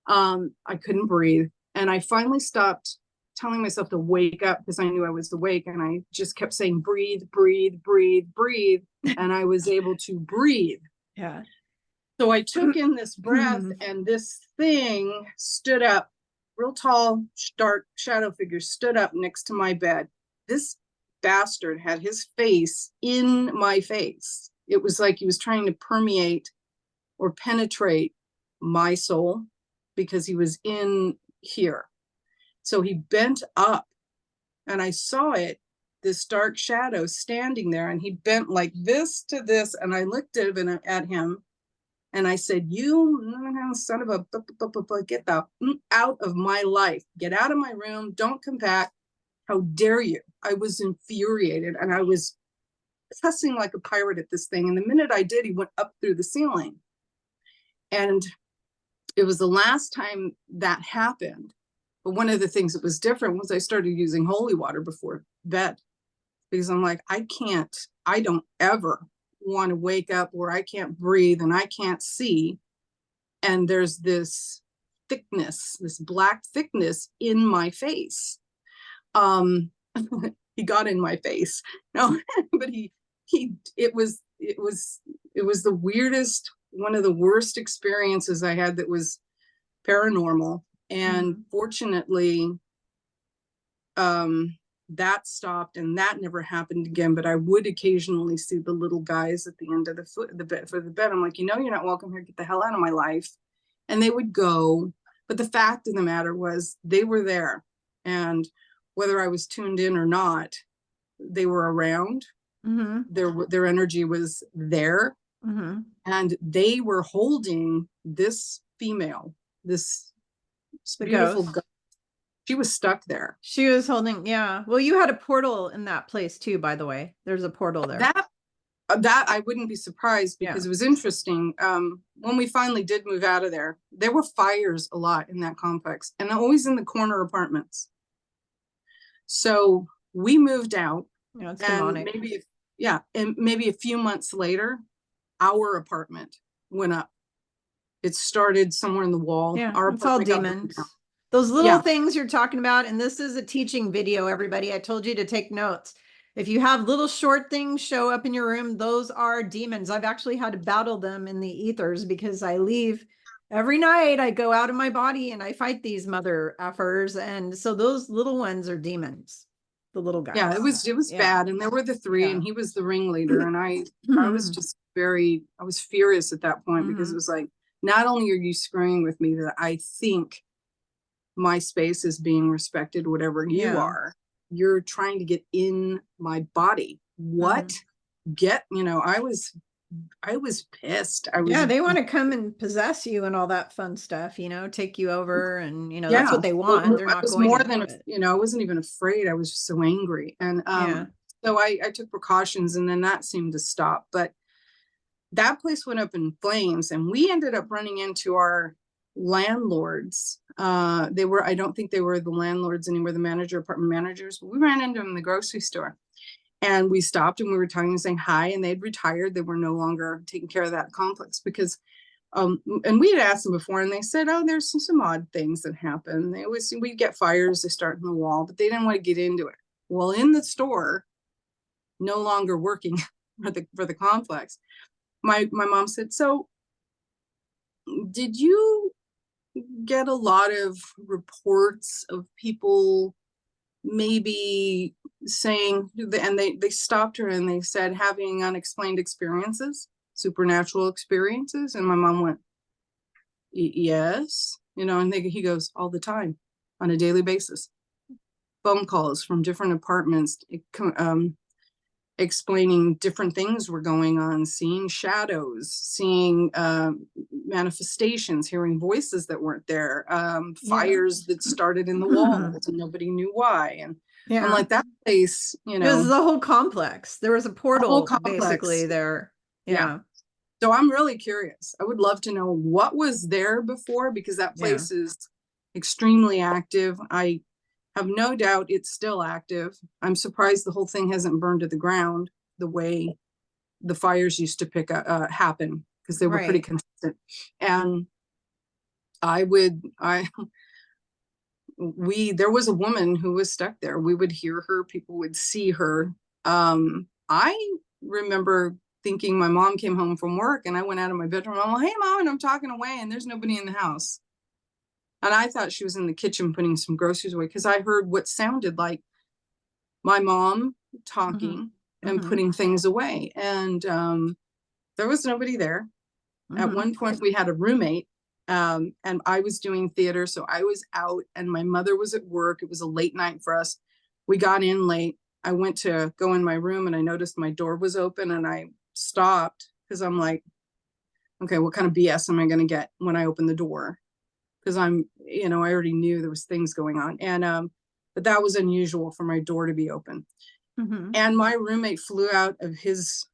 B: I couldn't breathe. And I finally stopped telling myself to wake up because I knew I was awake. And I just kept saying, breathe, breathe, breathe, breathe. And I was able to breathe.
A: Yeah.
B: So I took in this breath, and this thing stood up, real tall, dark shadow figure stood up next to my bed. This bastard had his face in my face. It was like he was trying to permeate or penetrate my soul because he was in here. So he bent up, and I saw it, this dark shadow standing there, and he bent like this to this, and I looked at him, and I said, you son of a, get out of my life. Get out of my room. Don't come back. How dare you? I was infuriated, and I was cussing like a pirate at this thing. And the minute I did, he went up through the ceiling. And it was the last time that happened. But one of the things that was different was I started using holy water before bed, because I'm like, I don't ever want to wake up where I can't breathe and I can't see. And there's this thickness, this black thickness in my face. He got in my face. No, but it was the weirdest, one of the worst experiences I had that was paranormal. And fortunately, that stopped, and that never happened again. But I would occasionally see the little guys at the end of the bed. I'm like, you're not welcome here. Get the hell out of my life. And they would go. But the fact of the matter was, they were there. And whether I was tuned in or not, they were around. Their energy was there. And they were holding this female, this beautiful ghost. She was stuck there.
A: She was holding, yeah. Well, you had a portal in that place too, by the way. There's a portal there.
B: That I wouldn't be surprised, because it was interesting. When we finally did move out of there were fires a lot in that complex, and always in the corner apartments. So we moved out,
A: It's
B: and
A: demonic.
B: maybe a few months later, our apartment went up. It started somewhere in the wall.
A: Yeah,
B: Our
A: it's all
B: apartment got burned down.
A: demons. Those little
B: Yeah,
A: things you're talking about, and this is a teaching video, everybody. I told you to take notes. If you have little short things show up in your room, those are demons. I've actually had to battle them in the ethers because I leave every night. I go out of my body and I fight these mother effers. And so those little ones are demons, the little guys.
B: yeah, it was
A: Yeah.
B: bad. And there were the three,
A: Yeah.
B: and he was the ringleader. And I was just I was furious at that point because it was like, not only are you screwing with me, that I think my space is being respected, whatever you are, you're trying to get in my body. What? I was pissed.
A: They want to come and possess you and all that fun stuff, take you over, and that's
B: yeah,
A: what they
B: well,
A: want. They're
B: I
A: not
B: was
A: going
B: more
A: to.
B: than, I wasn't even afraid. I was just so angry. And so I took precautions, and then that seemed to stop. But that place went up in flames, and we ended up running into our landlords. I don't think they were the landlords anymore, the apartment managers. We ran into them in the grocery store, and we stopped, and we were talking and saying hi, and they'd retired. They were no longer taking care of that complex because, and we had asked them before, and they said, oh, there's some odd things that happen. We get fires, they start in the wall, but they didn't want to get into it. Well, in the store, no longer working for the complex, my mom said, so did you get a lot of reports of people maybe saying, and they stopped her and they said, having unexplained experiences, supernatural experiences? And my mom went, yes, and he goes, all the time, on a daily basis, phone calls from different apartments, explaining different things were going on, seeing shadows, seeing manifestations, hearing voices that weren't there, fires that started in the walls and nobody knew why. And I'm like, that place,
A: it was the whole complex. There was a portal basically there.
B: Yeah. So I'm really curious. I would love to know what was there before, because that place is extremely active. I have no doubt it's still active. I'm surprised the whole thing hasn't burned to the ground the way the fires used to happen, because they were pretty consistent. And there was a woman who was stuck there. We would hear her, people would see her. I remember thinking my mom came home from work, and I went out of my bedroom. I'm like, hey, Mom, and I'm talking away, and there's nobody in the house. And I thought she was in the kitchen putting some groceries away, because I heard what sounded like my mom talking and putting things away. And there was nobody there. At one point, we had a roommate, and I was doing theater, so I was out, and my mother was at work. It was a late night for us. We got in late. I went to go in my room, and I noticed my door was open, and I stopped because I'm like, okay, what kind of BS am I going to get when I open the door? Because I already knew there was things going on. And but that was unusual for my door to be open. And my roommate flew out of his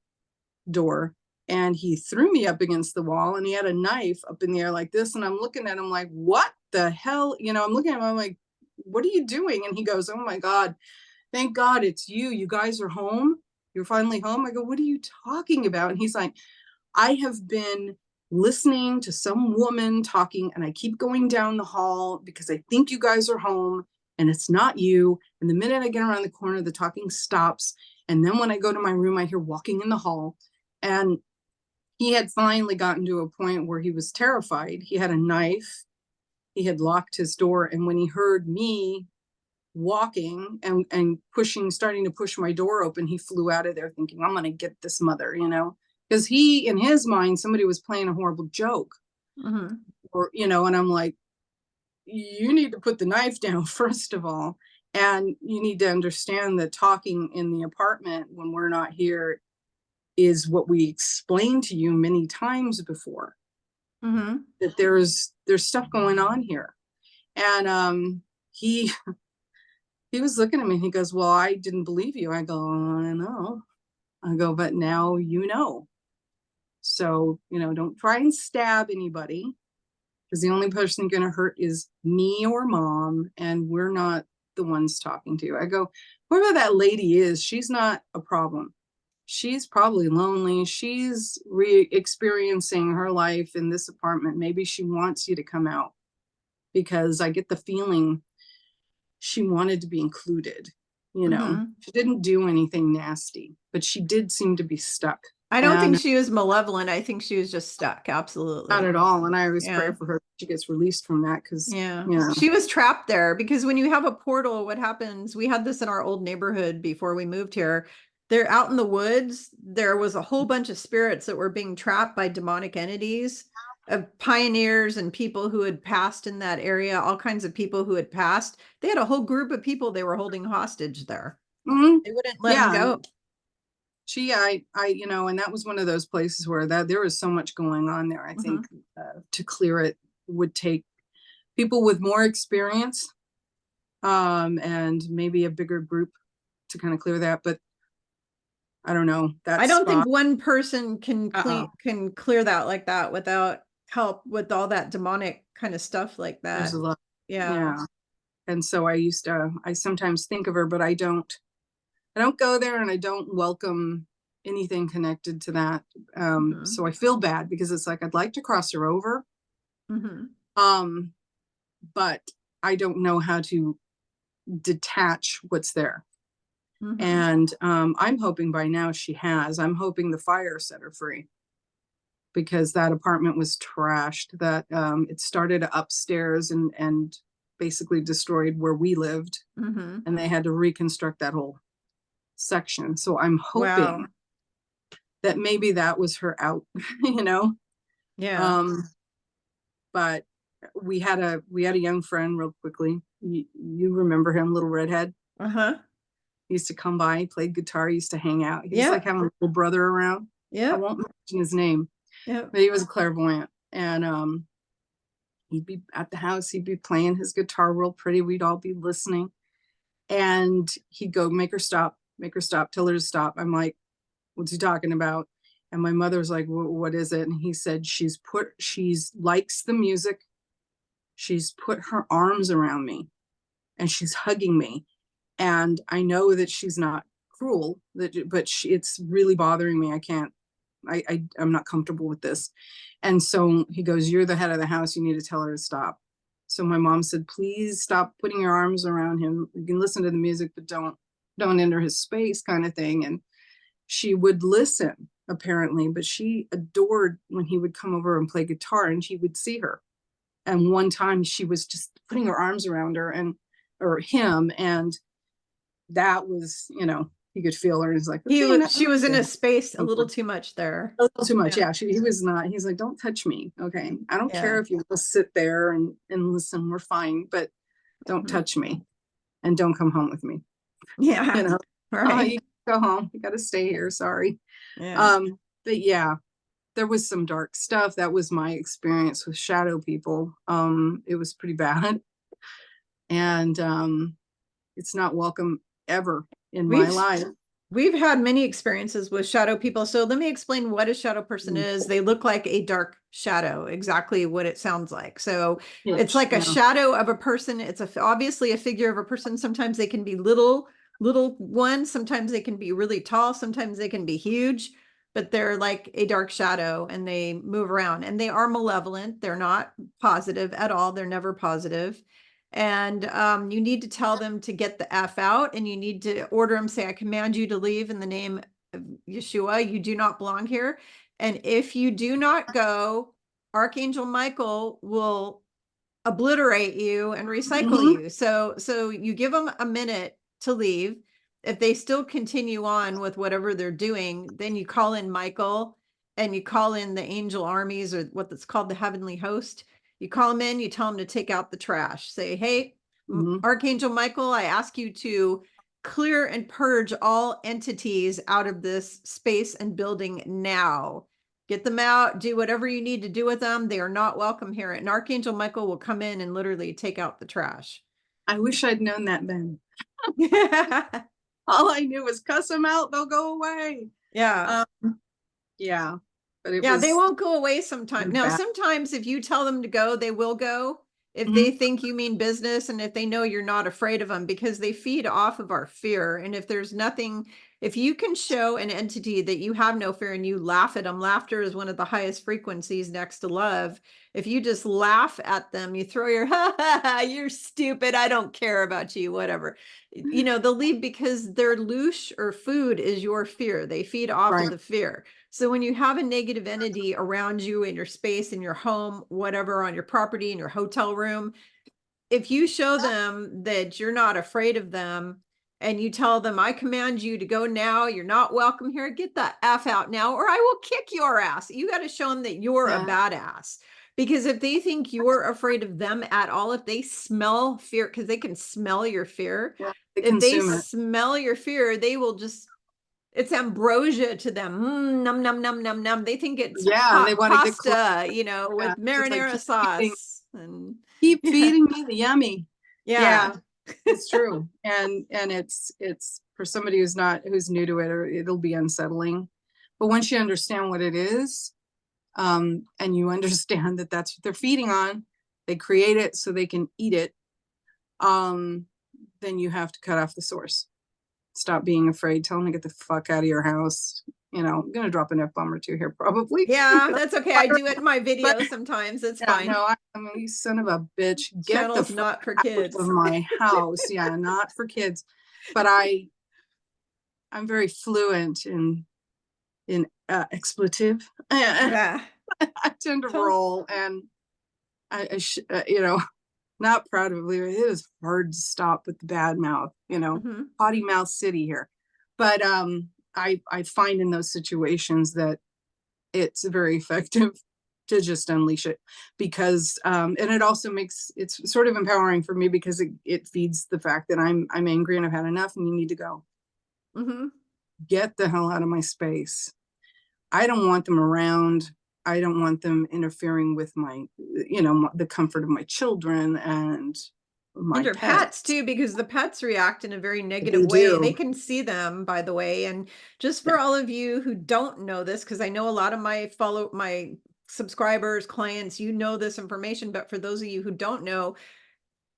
B: door, and he threw me up against the wall, and he had a knife up in the air like this. And I'm looking at him like, what the hell? I'm looking at him, I'm like, what are you doing? And he goes, oh my God, thank God it's you. You guys are home. You're finally home. I go, what are you talking about? And he's like, I have been listening to some woman talking, and I keep going down the hall because I think you guys are home, and it's not you. And the minute I get around the corner, the talking stops. And then when I go to my room, I hear walking in the hall. And he had finally gotten to a point where he was terrified. He had a knife. He had locked his door. And when he heard me walking and starting to push my door open, he flew out of there thinking, I'm going to get this mother, because in his mind, somebody was playing a horrible joke. Or, and I'm like, you need to put the knife down, first of all. And you need to understand that talking in the apartment when we're not here is what we explained to you many times before. That there's stuff going on here. And he was looking at me, and he goes, well, I didn't believe you. I go, I know. I go, but now you know. So, don't try and stab anybody, because the only person going to hurt is me or Mom. And we're not the ones talking to you. I go, whoever that lady is, she's not a problem. She's probably lonely. She's experiencing her life in this apartment. Maybe she wants you to come out, because I get the feeling she wanted to be included. You know, she didn't do anything nasty, but she did seem to be stuck.
A: I don't think she was malevolent. I think she was just stuck. Absolutely.
B: Not at all. And I always pray for her. She gets released from that, because
A: she was trapped there, because when you have a portal, what happens? We had this in our old neighborhood before we moved here. They're out in the woods. There was a whole bunch of spirits that were being trapped by demonic entities, of pioneers and people who had passed in that area, all kinds of people who had passed. They had a whole group of people they were holding hostage there. They wouldn't let them go.
B: And that was one of those places where there was so much going on there. I think to clear it would take people with more experience, and maybe a bigger group to kind of clear that. But I don't know.
A: I don't think one person can clear that like that without help with all that demonic kind of stuff like that.
B: There's a lot. Yeah. And so I sometimes think of her, but I don't go there, and I don't welcome anything connected to that. So I feel bad, because it's like, I'd like to cross her over. But I don't know how to detach what's there. And I'm hoping by now she has. I'm hoping the fire set her free, because that apartment was trashed. That it started upstairs and basically destroyed where we lived, and they had to reconstruct that whole section. So I'm hoping that maybe that was her out, but we had a young friend, real quickly. You remember him, little redhead? He used to come by, he played guitar, he used to hang out. He was like having a little brother around. I won't mention his name, but he was a clairvoyant. And he'd be at the house, he'd be playing his guitar real pretty. We'd all be listening. And he'd go, make her stop, tell her to stop. I'm like, what's he talking about? And my mother's like, what is it? And he said, she's likes the music. She's put her arms around me and she's hugging me. And I know that she's not cruel, but it's really bothering me. I'm not comfortable with this. And so he goes, you're the head of the house. You need to tell her to stop. So my mom said, please stop putting your arms around him. You can listen to the music, but don't enter his space, kind of thing. And she would listen, apparently, but she adored when he would come over and play guitar, and she would see her. And one time she was just putting her arms around her or him. And that was, he could feel her. He's like, okay,
A: she was in a space a little too much there.
B: A little too much. Yeah. He was not, he's like, don't touch me. Okay. I don't care if you will sit there and listen, we're fine, but don't touch me and don't come home with me.
A: Yeah. Right.
B: You go home. You got to stay here. Sorry. Yeah. But yeah, there was some dark stuff. That was my experience with shadow people. It was pretty bad. And it's not welcome ever in my life.
A: We've had many experiences with shadow people. So let me explain what a shadow person is. They look like a dark shadow, exactly what it sounds like. So it's like a shadow of a person. It's obviously a figure of a person. Sometimes they can be little ones. Sometimes they can be really tall. Sometimes they can be huge, but they're like a dark shadow and they move around, and they are malevolent. They're not positive at all. They're never positive. And you need to tell them to get the F out, and you need to order them, say, I command you to leave in the name of Yeshua. You do not belong here. And if you do not go, Archangel Michael will obliterate you and recycle you. So you give them a minute to leave. If they still continue on with whatever they're doing, then you call in Michael, and you call in the angel armies, or what's called the heavenly host. You call them in, you tell them to take out the trash. Say, hey, Archangel Michael, I ask you to clear and purge all entities out of this space and building now. Get them out, do whatever you need to do with them. They are not welcome here. And Archangel Michael will come in and literally take out the trash.
B: I wish I'd known that then. All I knew was cuss them out, they'll go away.
A: Yeah.
B: But
A: they won't go away sometimes. Now, sometimes if you tell them to go, they will go. if
B: Mhm.
A: they think you mean business and if they know you're not afraid of them, because they feed off of our fear. And if there's nothing, if you can show an entity that you have no fear and you laugh at them, laughter is one of the highest frequencies next to love. If you just laugh at them, you throw your, ha ha ha, you're stupid, I don't care about you, whatever. You know, they'll leave because their loosh or food is your fear. They feed off of
B: Right.
A: the fear. So when you have a negative entity around you in your space, in your home, whatever, on your property, in your hotel room, if you show them that you're not afraid of them and you tell them, I command you to go now, you're not welcome here, get the F out now, or I will kick your ass. You got to show them that you're a
B: Yeah.
A: badass. Because if they think you're afraid of them at all, if they smell fear, because they can smell your fear,
B: Yeah. They
A: if they
B: consume it.
A: smell your fear, they will just, it's ambrosia to them. Num, num, num, num, num. They think it's
B: Yeah, and they want to get close.
A: pasta, you know,
B: Yeah.
A: with
B: Just like
A: marinara sauce. And
B: keep
A: yeah,
B: feeding me the yummy.
A: yeah.
B: Yeah, it's true. And it's for somebody who's new to it, or it'll be unsettling. But once you understand what it is, and you understand that that's what they're feeding on, they create it so they can eat it, then you have to cut off the source. Stop being afraid. Tell them to get the fuck out of your house. You know, I'm gonna drop an F-bomb or two here probably.
A: Yeah, that's okay. I do it in my
B: But
A: videos sometimes. It's
B: yeah,
A: fine.
B: no, I mean, you son of a bitch, get the
A: Channel's
B: fuck
A: not for
B: out of
A: kids.
B: my house. Yeah, not for kids. But I'm very fluent in expletive. I
A: Yeah.
B: tend to
A: Tell-
B: roll, and you know, not proud of it. It is hard to stop with the bad mouth. You know,
A: Mhm.
B: potty mouth city here. But I find in those situations that it's very effective to just unleash it, because and it also makes it's sort of empowering for me, because it feeds the fact that I'm angry and I've had enough and you need to go.
A: Mhm.
B: Get the hell out of my space. I don't want them around. I don't want them interfering with my, the comfort of my children and
A: And
B: my
A: your
B: pets.
A: pets too, because the pets react in a very
B: They
A: negative way. They
B: do.
A: can see them, by the way. And just
B: Yeah.
A: for all of you who don't know this, because I know a lot of my subscribers, clients, you know this information, but for those of you who don't know,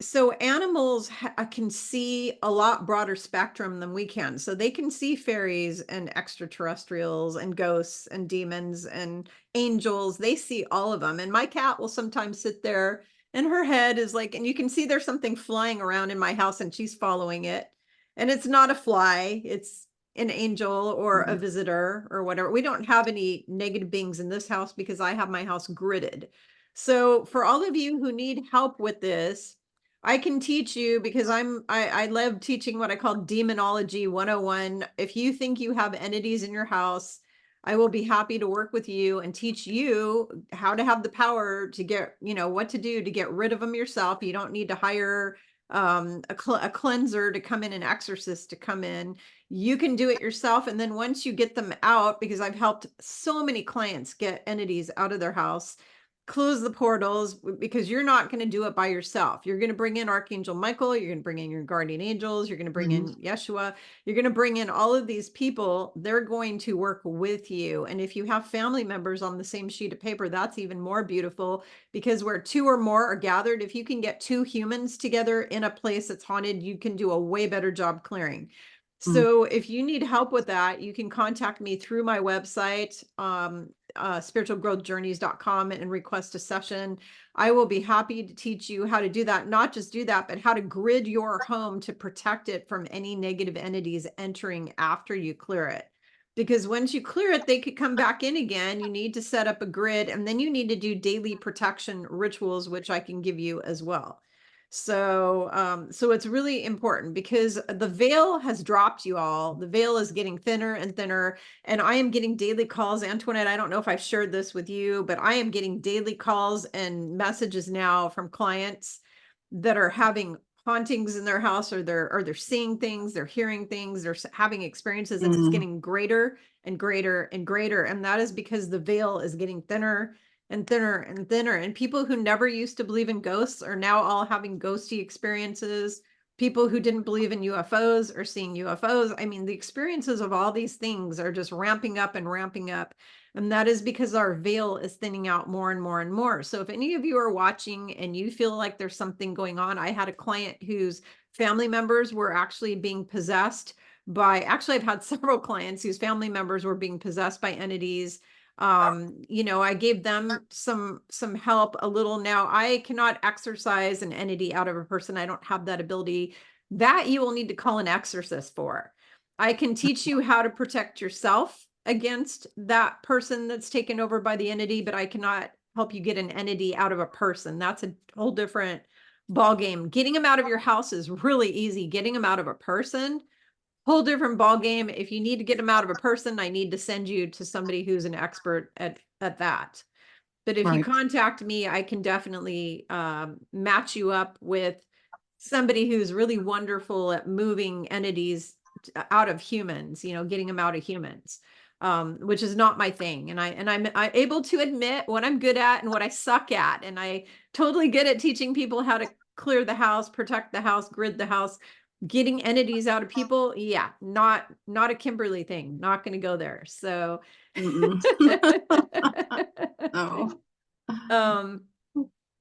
A: so animals can see a lot broader spectrum than we can. So they can see fairies and extraterrestrials and ghosts and demons and angels. They see all of them. And my cat will sometimes sit there and her head is like, and you can see there's something flying around in my house and she's following it. And it's not a fly, it's an angel or a
B: Mhm.
A: visitor or whatever. We don't have any negative beings in this house because I have my house gridded. So for all of you who need help with this, I can teach you because I love teaching what I call demonology 101. If you think you have entities in your house, I will be happy to work with you and teach you how to have the power to get, what to do to get rid of them yourself. You don't need to hire a cleanser to come in, an exorcist to come in. You can do it yourself. And then once you get them out, because I've helped so many clients get entities out of their house, close the portals, because you're not going to do it by yourself. You're going to bring in Archangel Michael, you're going to bring in your guardian angels, you're going to bring
B: Mhm.
A: in Yeshua, you're going to bring in all of these people. They're going to work with you. And if you have family members on the same sheet of paper, that's even more beautiful, because where two or more are gathered, if you can get two humans together in a place that's haunted, you can do a way better job clearing.
B: Mhm.
A: So if you need help with that, you can contact me through my website, spiritualgrowthjourneys.com, and request a session. I will be happy to teach you how to do that. Not just do that, but how to grid your home to protect it from any negative entities entering after you clear it. Because once you clear it, they could come back in again. You need to set up a grid, and then you need to do daily protection rituals, which I can give you as well. So it's really important because the veil has dropped, you all. The veil is getting thinner and thinner, and I am getting daily calls. Antoinette, I don't know if I've shared this with you, but I am getting daily calls and messages now from clients that are having hauntings in their house, or they're seeing things, they're hearing things, they're having experiences, and it's
B: Mhm.
A: getting greater and greater and greater. And that is because the veil is getting thinner and thinner and thinner. And people who never used to believe in ghosts are now all having ghosty experiences. People who didn't believe in UFOs are seeing UFOs. I mean, the experiences of all these things are just ramping up and ramping up. And that is because our veil is thinning out more and more and more. So if any of you are watching and you feel like there's something going on, I had a client whose family members were actually being possessed by, actually, I've had several clients whose family members were being possessed by entities. I gave them some help a little. Now I cannot exorcise an entity out of a person. I don't have that ability. That you will need to call an exorcist for. I can teach you how to protect yourself against that person that's taken over by the entity, but I cannot help you get an entity out of a person. That's a whole different ball game. Getting them out of your house is really easy. Getting them out of a person, whole different ball game. If you need to get them out of a person, I need to send you to somebody who's an expert at that. But if you
B: Right.
A: contact me, I can definitely match you up with somebody who's really wonderful at moving entities out of humans, getting them out of humans, which is not my thing. And I'm able to admit what I'm good at and what I suck at. And I totally good at teaching people how to clear the house, protect the house, grid the house. Getting entities out of people, yeah, not a Kimberly thing. Not going to go there. So,
B: Mm-mm. Oh.
A: um,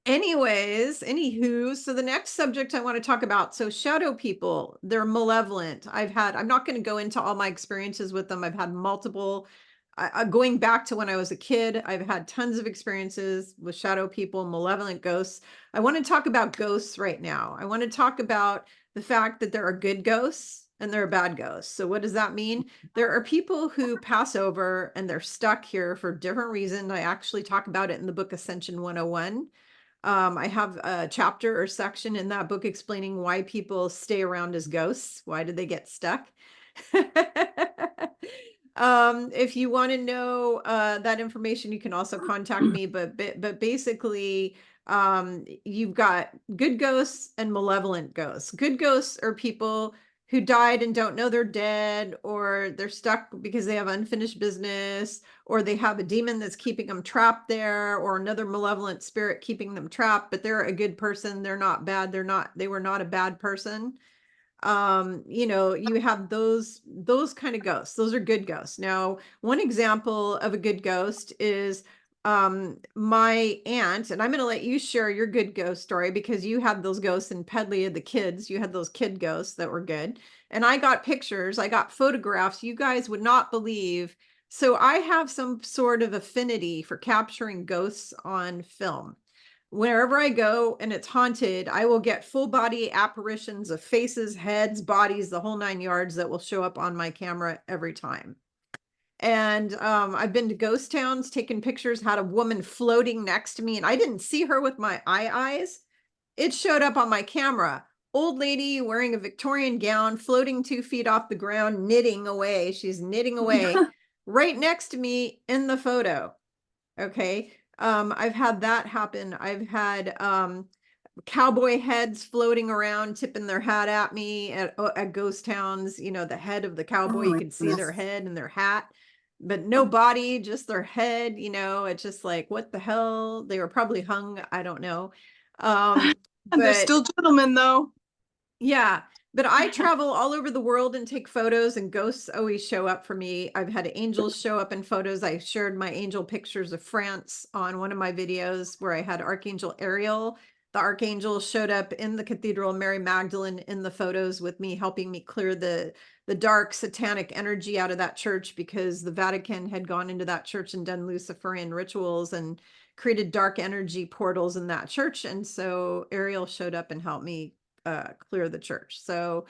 A: anyways, anywho, so the next subject I want to talk about. So shadow people, they're malevolent. I'm not going to go into all my experiences with them. I've had multiple, going back to when I was a kid, I've had tons of experiences with shadow people, malevolent ghosts. I want to talk about ghosts right now. I want to talk about the fact that there are good ghosts and there are bad ghosts. So what does that mean? There are people who pass over and they're stuck here for different reasons. I actually talk about it in the book Ascension 101. I have a chapter or section in that book explaining why people stay around as ghosts. Why did they get stuck? If you want to know that information, you can also contact me. But basically, you've got good ghosts and malevolent ghosts. Good ghosts are people who died and don't know they're dead, or they're stuck because they have unfinished business, or they have a demon that's keeping them trapped there, or another malevolent spirit keeping them trapped, but they're a good person. They're not bad. They were not a bad person. You have those kind of ghosts. Those are good ghosts. Now, one example of a good ghost is my aunt, and I'm going to let you share your good ghost story because you had those ghosts in Pedley of the kids. You had those kid ghosts that were good. And I got pictures, I got photographs you guys would not believe. So I have some sort of affinity for capturing ghosts on film. Wherever I go and it's haunted, I will get full body apparitions of faces, heads, bodies, the whole 9 yards that will show up on my camera every time. And I've been to ghost towns, taken pictures, had a woman floating next to me, and I didn't see her with my eyes. It showed up on my camera. Old lady wearing a Victorian gown, floating 2 feet off the ground, knitting away. She's knitting away right next to me in the photo. Okay. I've had that happen. I've had cowboy heads floating around, tipping their hat at me at ghost towns. The head of the
B: Oh
A: cowboy, you
B: my
A: could see their
B: goodness.
A: head and their hat, but no body, just their head. It's just like, what the hell? They were probably hung. I don't know.
B: And they're
A: But
B: still gentlemen though.
A: yeah, but I travel all over the world and take photos, and ghosts always show up for me. I've had angels show up in photos. I shared my angel pictures of France on one of my videos where I had Archangel Ariel. The archangel showed up in the Cathedral of Mary Magdalene in the photos with me, helping me clear the dark satanic energy out of that church, because the Vatican had gone into that church and done Luciferian rituals and created dark energy portals in that church. And so Ariel showed up and helped me clear the church. So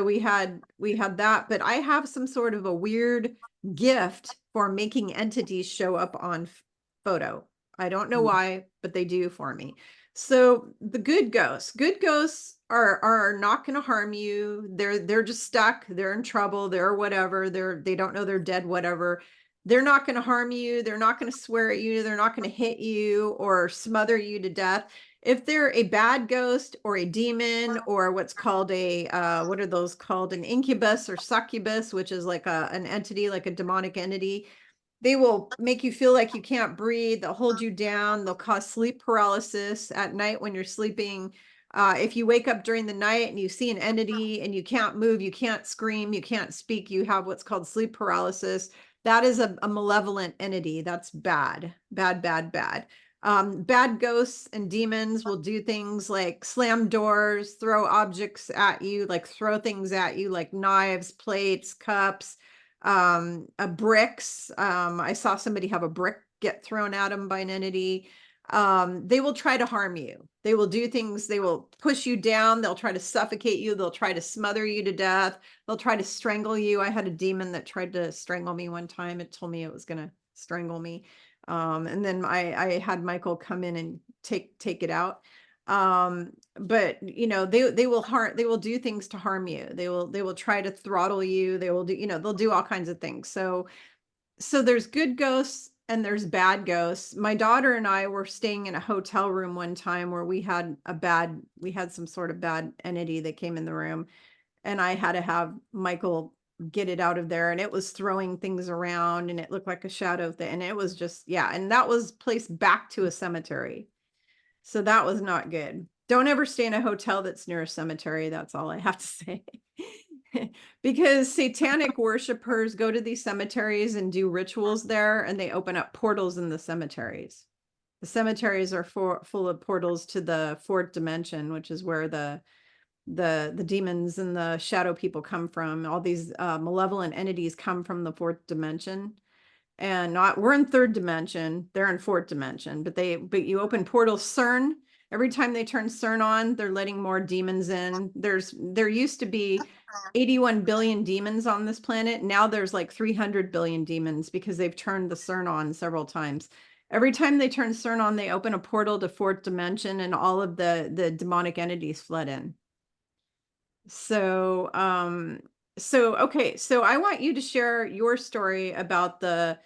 A: we had that, but I have some sort of a weird gift for making entities show up on photo. I don't know why, but they do for me. So the good ghosts are not going to harm you. They're just stuck. They're in trouble. They're whatever. They don't know they're dead, whatever. They're not going to harm you. They're not going to swear at you. They're not going to hit you or smother you to death. If they're a bad ghost or a demon, or what's called what are those called? An incubus or succubus, which is like an entity, like a demonic entity. They will make you feel like you can't breathe. They'll hold you down. They'll cause sleep paralysis at night when you're sleeping. If you wake up during the night and you see an entity and you can't move, you can't scream, you can't speak, you have what's called sleep paralysis. That is a malevolent entity. That's bad, bad, bad, bad. Bad ghosts and demons will do things like slam doors, throw objects at you, like throw things at you, like knives, plates, cups, bricks. I saw somebody have a brick get thrown at them by an entity. They will try to harm you. They will do things, they will push you down, they'll try to suffocate you, they'll try to smother you to death, they'll try to strangle you. I had a demon that tried to strangle me one time. It told me it was gonna strangle me. And then I had Michael come in and take it out. But you know, they will do things to harm you. They will try to throttle you. They will do, you know, they'll do all kinds of things. So there's good ghosts and there's bad ghosts. My daughter and I were staying in a hotel room one time where we had some sort of bad entity that came in the room, and I had to have Michael get it out of there, and it was throwing things around and it looked like a shadow thing. And it was just, yeah. And that was placed back to a cemetery. So that was not good. Don't ever stay in a hotel that's near a cemetery. That's all I have to say. Because satanic worshipers go to these cemeteries and do rituals there, and they open up portals in the cemeteries. The cemeteries are full of portals to the fourth dimension, which is where the demons and the shadow people come from. All these malevolent entities come from the fourth dimension. And we're in third dimension, they're in fourth dimension, but you open portals. CERN, every time they turn CERN on, they're letting more demons in. There used to be 81 billion demons on this planet. Now there's like 300 billion demons because they've turned the CERN on several times. Every time they turn CERN on, they open a portal to fourth dimension, and all of the demonic entities flood in. So okay, so I want you to share your story about the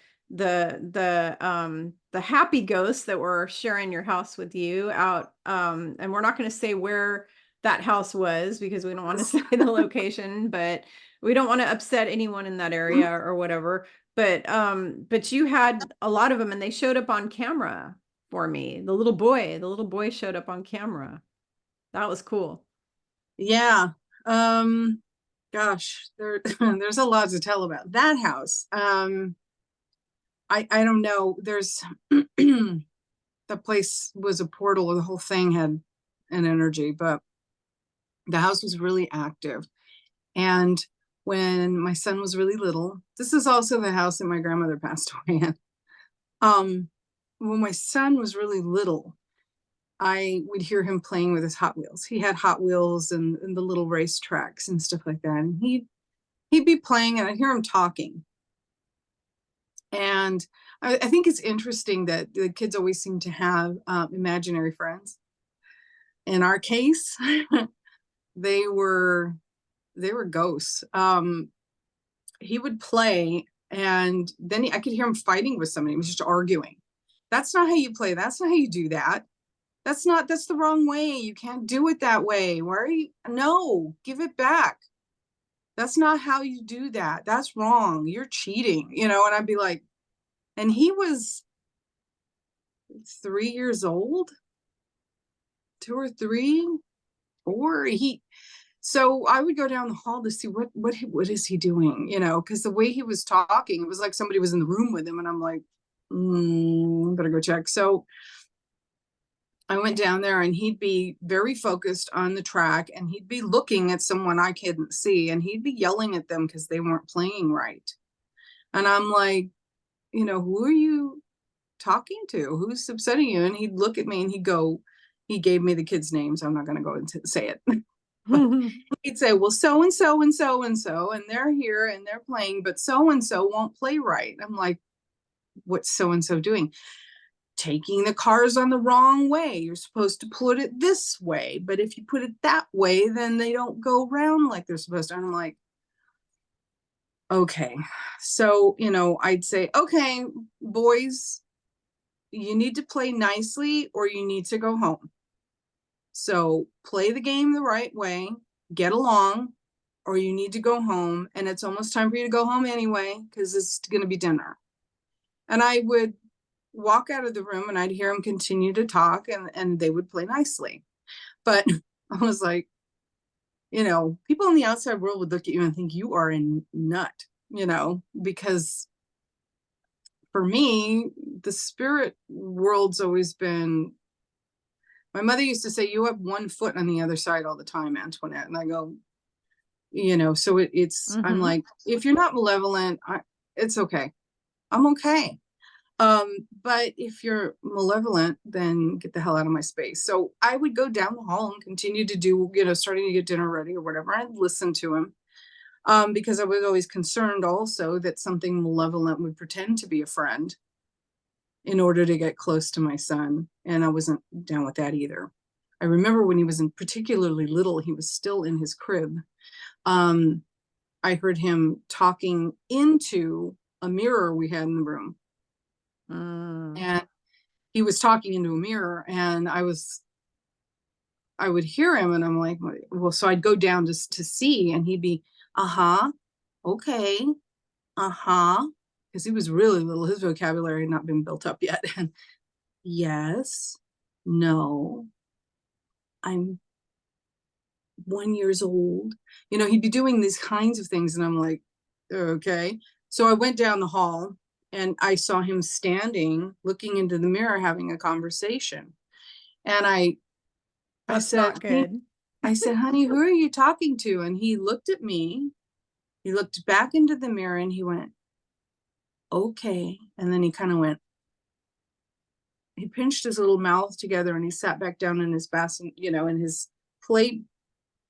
A: happy ghosts that were sharing your house with you out, and we're not going to say where that house was because we don't want to say the location, but we don't want to upset anyone in that area or whatever. But you had a lot of them, and they showed up on camera for me. The little boy showed up on camera. That was cool.
B: Yeah. Gosh, there's a lot to tell about that house. I don't know. There's the place was a portal. The whole thing had an energy, but the house was really active. And when my son was really little, this is also the house that my grandmother passed away in. When my son was really little, I would hear him playing with his Hot Wheels. He had Hot Wheels and the little race tracks and stuff like that. And he'd be playing, and I'd hear him talking. And I think it's interesting that the kids always seem to have imaginary friends. In our case, they were ghosts. He would play, and then I could hear him fighting with somebody. He was just arguing. That's not how you play. That's not how you do that. That's the wrong way. You can't do it that way. Why are you? No, give it back. That's not how you do that. That's wrong. You're cheating, you know? And I'd be like, and he was 3 years old, 2 or 3, or so I would go down the hall to see what is he doing, you know? Because the way he was talking, it was like somebody was in the room with him, and I'm like, better go check. So I went down there, and he'd be very focused on the track, and he'd be looking at someone I couldn't see, and he'd be yelling at them because they weren't playing right. And I'm like, you know, who are you talking to? Who's upsetting you? And he'd look at me and he gave me the kids' names. I'm not going to go into say it. But he'd say, well, so and so and so and so, and they're here and they're playing, but so and so won't play right. I'm like, what's so and so doing? Taking the cars on the wrong way. You're supposed to put it this way, but if you put it that way, then they don't go around like they're supposed to. And I'm like, okay. So, you know, I'd say, okay, boys, you need to play nicely or you need to go home. So play the game the right way, get along, or you need to go home. And it's almost time for you to go home anyway, because it's going to be dinner. And I would walk out of the room, and I'd hear them continue to talk, and they would play nicely. But I was like, people in the outside world would look at you and think you are a nut, because for me, the spirit world's always been, my mother used to say, you have one foot on the other side all the time, Antoinette. And I go, so I'm like, if you're not malevolent, it's okay. I'm okay. But if you're malevolent, then get the hell out of my space. So I would go down the hall and continue to do, starting to get dinner ready or whatever. I'd listen to him. Because I was always concerned also that something malevolent would pretend to be a friend in order to get close to my son. And I wasn't down with that either. I remember when he was particularly little, he was still in his crib. I heard him talking into a mirror we had in the room. And he was talking into a mirror, and I would hear him, and I'm like, well, so I'd go down just to see, and he'd be, okay, because he was really little. His vocabulary had not been built up yet. And yes, no, I'm 1 year old. He'd be doing these kinds of things, and I'm like, okay. So I went down the hall, and I saw him standing, looking into the mirror, having a conversation. And I said,
A: not good.
B: I said, honey, who are you talking to? And he looked at me. He looked back into the mirror, and he went, okay. And then he kind of went, he pinched his little mouth together, and he sat back down in his basin, in his plate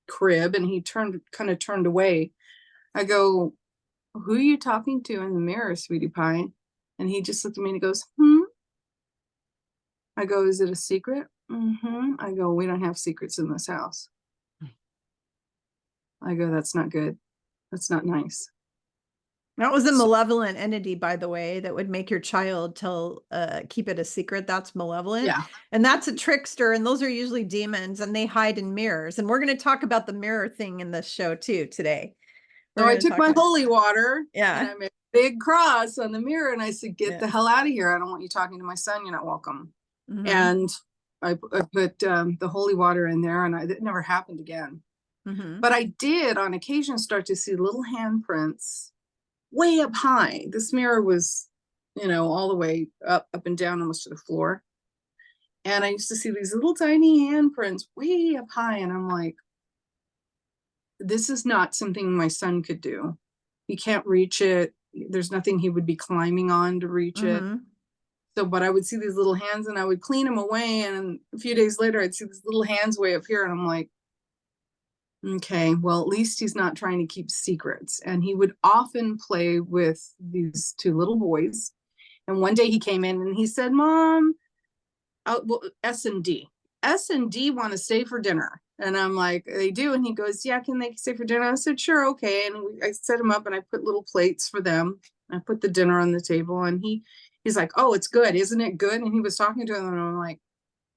B: crib, and he kind of turned away. I go, who are you talking to in the mirror, sweetie pie? And he just looked at me and he goes, I go, is it a secret? I go, we don't have secrets in this house. I go, that's not good. That's not nice.
A: That was a malevolent entity, by the way, that would make your child keep it a secret. That's malevolent.
B: Yeah.
A: And that's a trickster. And those are usually demons, and they hide in mirrors. And we're going to talk about the mirror thing in this show too today.
B: So I took my holy water,
A: yeah,
B: and I made a big cross on the mirror, and I said, get the hell out of here. I don't want you talking to my son. You're not welcome. And I put the holy water in there, and it never happened again. But I did on occasion start to see little handprints way up high. This mirror was, all the way up and down almost to the floor. And I used to see these little tiny handprints way up high. And I'm like, this is not something my son could do. He can't reach it. There's nothing he would be climbing on to reach it. So, but I would see these little hands, and I would clean them away. And a few days later, I'd see these little hands way up here. And I'm like, okay, well, at least he's not trying to keep secrets. And he would often play with these two little boys. And one day he came in and he said, Mom, well, S&D want to stay for dinner. And I'm like, they do? And he goes, yeah, can they stay for dinner? I said, sure, okay. And I set him up, and I put little plates for them. I put the dinner on the table, and he's like, oh, it's good. Isn't it good? And he was talking to them, and I'm like,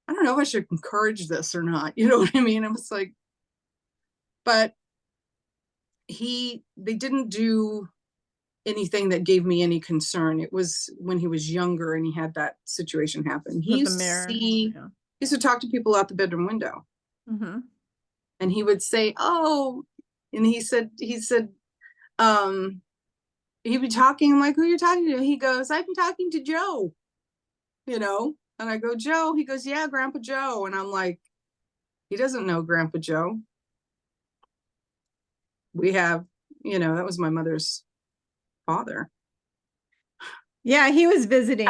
B: I don't know if I should encourage this or not. You know what I mean? I was like, but they didn't do anything that gave me any concern. It was when he was younger and he had that situation happen. He used to talk to people out the bedroom window. And he would say, oh, and he said, he'd be talking. I'm like, who are you talking to? He goes, I've been talking to Joe, and I go, Joe? He goes, yeah, Grandpa Joe. And I'm like, he doesn't know Grandpa Joe. We have, that was my mother's father.
A: Yeah, he was visiting.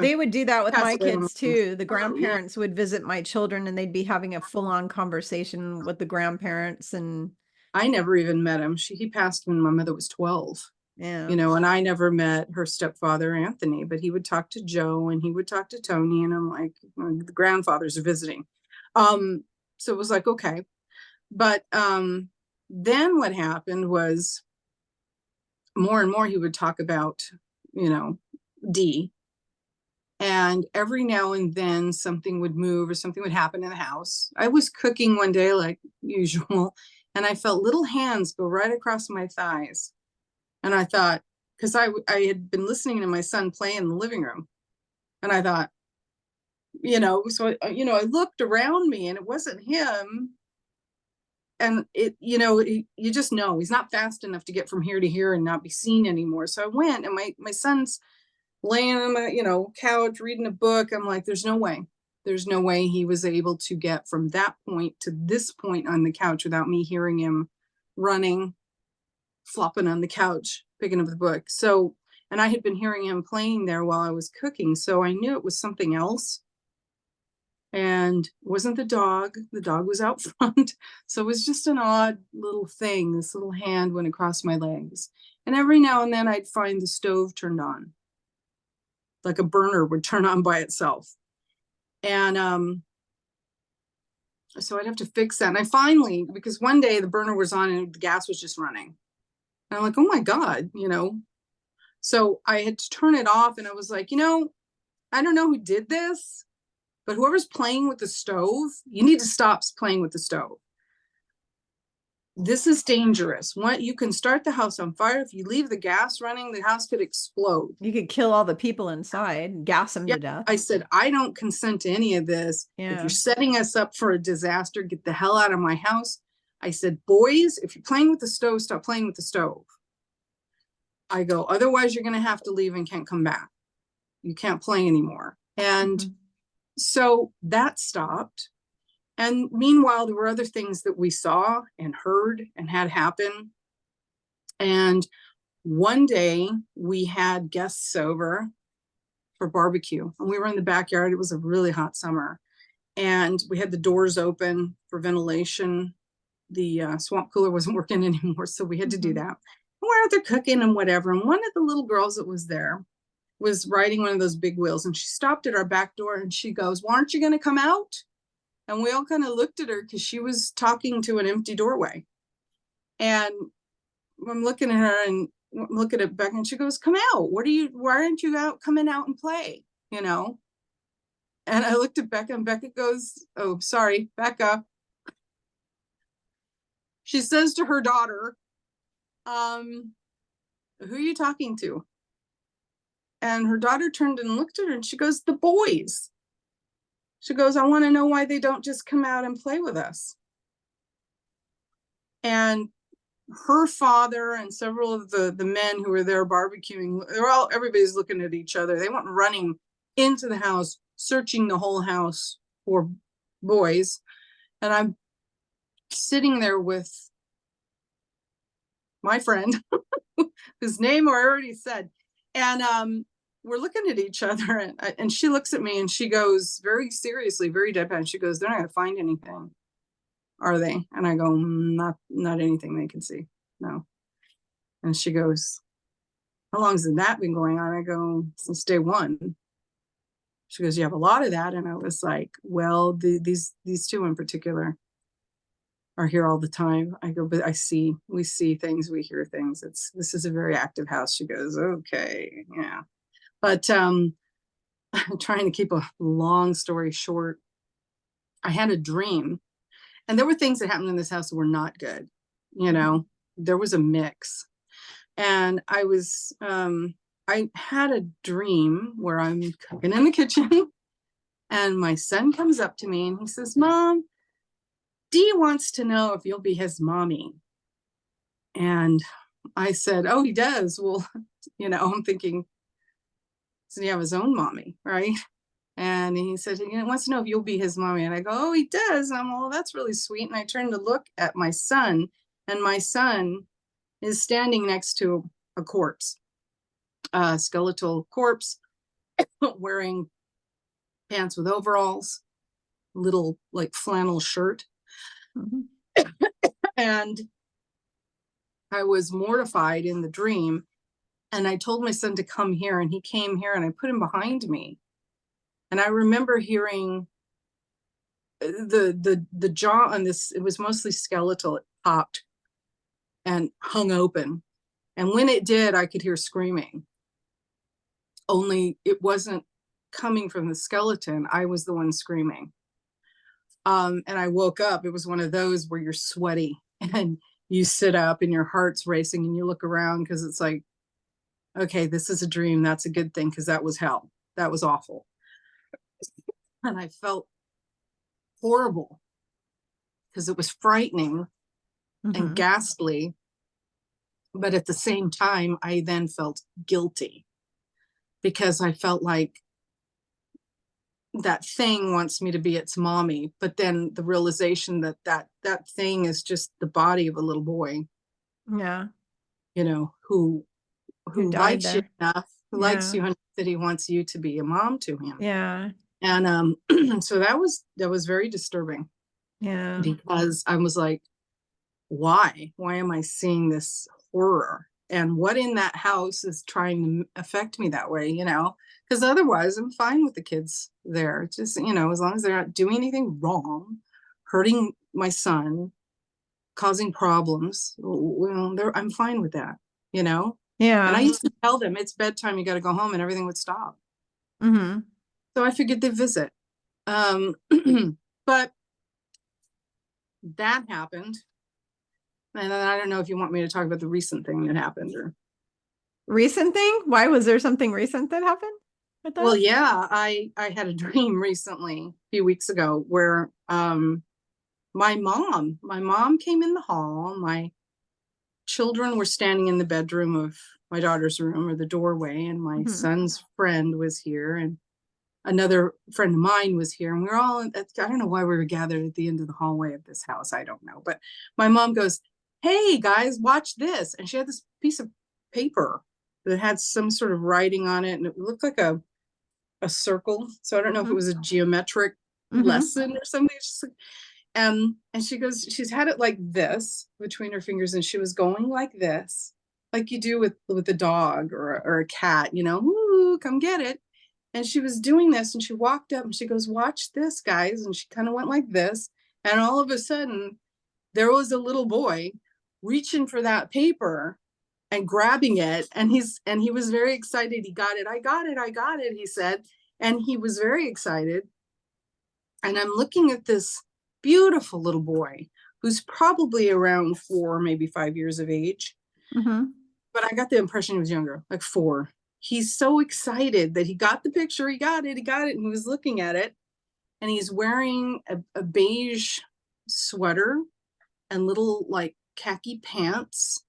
A: They would do that with my kids too. The grandparents would visit my children, and they'd be having a full-on conversation with the grandparents. And
B: I never even met him. He passed when my mother was 12.
A: Yeah.
B: And I never met her stepfather, Anthony, but he would talk to Joe, and he would talk to Tony. And I'm like, well, the grandfathers are visiting. So it was like, okay. But then what happened was more and more he would talk about, D. And every now and then something would move or something would happen in the house. I was cooking one day like usual, and I felt little hands go right across my thighs. And I thought, because I had been listening to my son play in the living room, and I thought, so, I looked around me, and it wasn't him. and you just know he's not fast enough to get from here to here and not be seen anymore. So I went, and my son's laying on my, couch reading a book. I'm like, there's no way. There's no way he was able to get from that point to this point on the couch without me hearing him running, flopping on the couch, picking up the book. So, and I had been hearing him playing there while I was cooking. So I knew it was something else. And it wasn't the dog. The dog was out front. So it was just an odd little thing. This little hand went across my legs. And every now and then I'd find the stove turned on. Like a burner would turn on by itself. And so I'd have to fix that. And I finally, because one day the burner was on and the gas was just running. And I'm like, oh my God, So I had to turn it off, and I was like, I don't know who did this, but whoever's playing with the stove, you need to stop playing with the stove. This is dangerous. You can start the house on fire. If you leave the gas running, the house could explode.
A: You could kill all the people inside, gas them to death.
B: I said, I don't consent to any of this.
A: Yeah.
B: If you're setting us up for a disaster, get the hell out of my house. I said, boys, if you're playing with the stove, stop playing with the stove. I go, otherwise you're going to have to leave and can't come back. You can't play anymore. And so that stopped. And meanwhile, there were other things that we saw and heard and had happen. And one day we had guests over for barbecue, and we were in the backyard. It was a really hot summer, and we had the doors open for ventilation. The swamp cooler wasn't working anymore, so we had to do that. And we're out there cooking and whatever. And one of the little girls that was there was riding one of those big wheels, and she stopped at our back door and she goes, well, aren't you going to come out? And we all kind of looked at her because she was talking to an empty doorway. And I'm looking at her and looking at Becca, and she goes, come out. Why aren't you coming out and play? And I looked at Becca, and Becca goes, oh, sorry, Becca. She says to her daughter, who are you talking to? And her daughter turned and looked at her, and she goes, the boys. She goes, I want to know why they don't just come out and play with us. And her father and several of the men who were there barbecuing, everybody's looking at each other. They went running into the house, searching the whole house for boys. And I'm sitting there with my friend, whose name I already said. And we're looking at each other, and she looks at me and she goes very seriously, very deadpan. She goes, they're not going to find anything, are they? And I go, not anything they can see. No. And she goes, how long has that been going on? I go, since day one. She goes, you have a lot of that. And I was like, well, these two in particular are here all the time. I go, but we see things, we hear things. This is a very active house. She goes, okay, yeah. But I'm trying to keep a long story short. I had a dream, and there were things that happened in this house that were not good. There was a mix. And I had a dream where I'm cooking in the kitchen, and my son comes up to me and he says, Mom, Dee wants to know if you'll be his mommy. And I said, oh, he does. Well, I'm thinking, does he have his own mommy, right? And he said, he wants to know if you'll be his mommy. And I go, oh, he does. And I'm, well, that's really sweet. And I turned to look at my son, and my son is standing next to a corpse, a skeletal corpse, wearing pants with overalls, little like flannel shirt. And I was mortified in the dream. And I told my son to come here, and he came here, and I put him behind me. And I remember hearing the jaw on this, it was mostly skeletal. It popped and hung open. And when it did, I could hear screaming. Only it wasn't coming from the skeleton. I was the one screaming. And I woke up. It was one of those where you're sweaty and you sit up and your heart's racing and you look around, because it's like, okay, this is a dream. That's a good thing, because that was hell. That was awful. And I felt horrible because it was frightening. and ghastly. But at the same time, I then felt guilty because I felt like that thing wants me to be its mommy. But then the realization that that thing is just the body of a little boy,
A: Yeah.
B: you know, who
A: died
B: likes you
A: there.
B: enough, who likes
A: Yeah.
B: you enough that he wants you to be a mom to him.
A: Yeah.
B: And so that was very disturbing
A: Yeah.
B: because I was like, why am I seeing this horror, and what in that house is trying to affect me that way, you know? Because otherwise I'm fine with the kids there, just, you know, as long as they're not doing anything wrong, hurting my son, causing problems, well, I'm fine with that, you know? And I
A: Yeah.
B: used to tell them it's bedtime, you got to go home, and everything would stop.
A: Mm-hmm.
B: So I figured they'd visit. Um, but that happened. And then I don't know if you want me to talk about the recent thing that happened or.
A: Recent thing? Why was there something recent that happened with
B: Well,
A: that?
B: yeah, I had a dream recently, a few weeks ago, where my mom came in the hall. My children were standing in the bedroom of my daughter's room, or the doorway, and my son's friend was here, and another friend of mine was here, and we were all, I don't know why we were gathered at the end of the hallway of this house, I don't know, but my mom goes, "Hey guys, watch this," and she had this piece of paper that had some sort of writing on it, and it looked like a circle. So I don't know if it was a geometric lesson or something. It's just like, and she goes, she's had it like this between her fingers, and she was going like this, like you do with a dog or a cat, you know, "Ooh, come get it." And she was doing this, and she walked up and she goes, "Watch this, guys." And she kind of went like this. And all of a sudden, there was a little boy reaching for that paper and grabbing it. And he was very excited. He got it. "I got it. I got it," he said. And he was very excited. And I'm looking at this beautiful little boy who's probably around 4, maybe 5 years of age. But I got the impression he was younger, like 4. He's so excited that he got the picture. He got it. And he was looking at it. And he's wearing a beige sweater and little like khaki pants.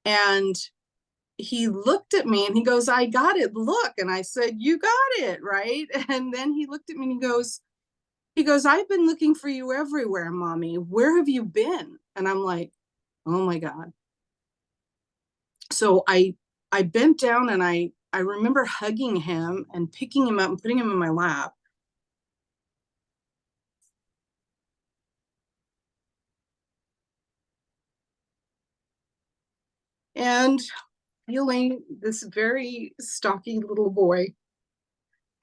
B: And he looked at me and he goes, "I got it. Look." And I said, "You got it, right?" And then he looked at me and he goes, "I've been looking for you everywhere, mommy. Where have you been?" And I'm like, oh my God. So I bent down, and I remember hugging him and picking him up and putting him in my lap. And feeling this very stocky little boy.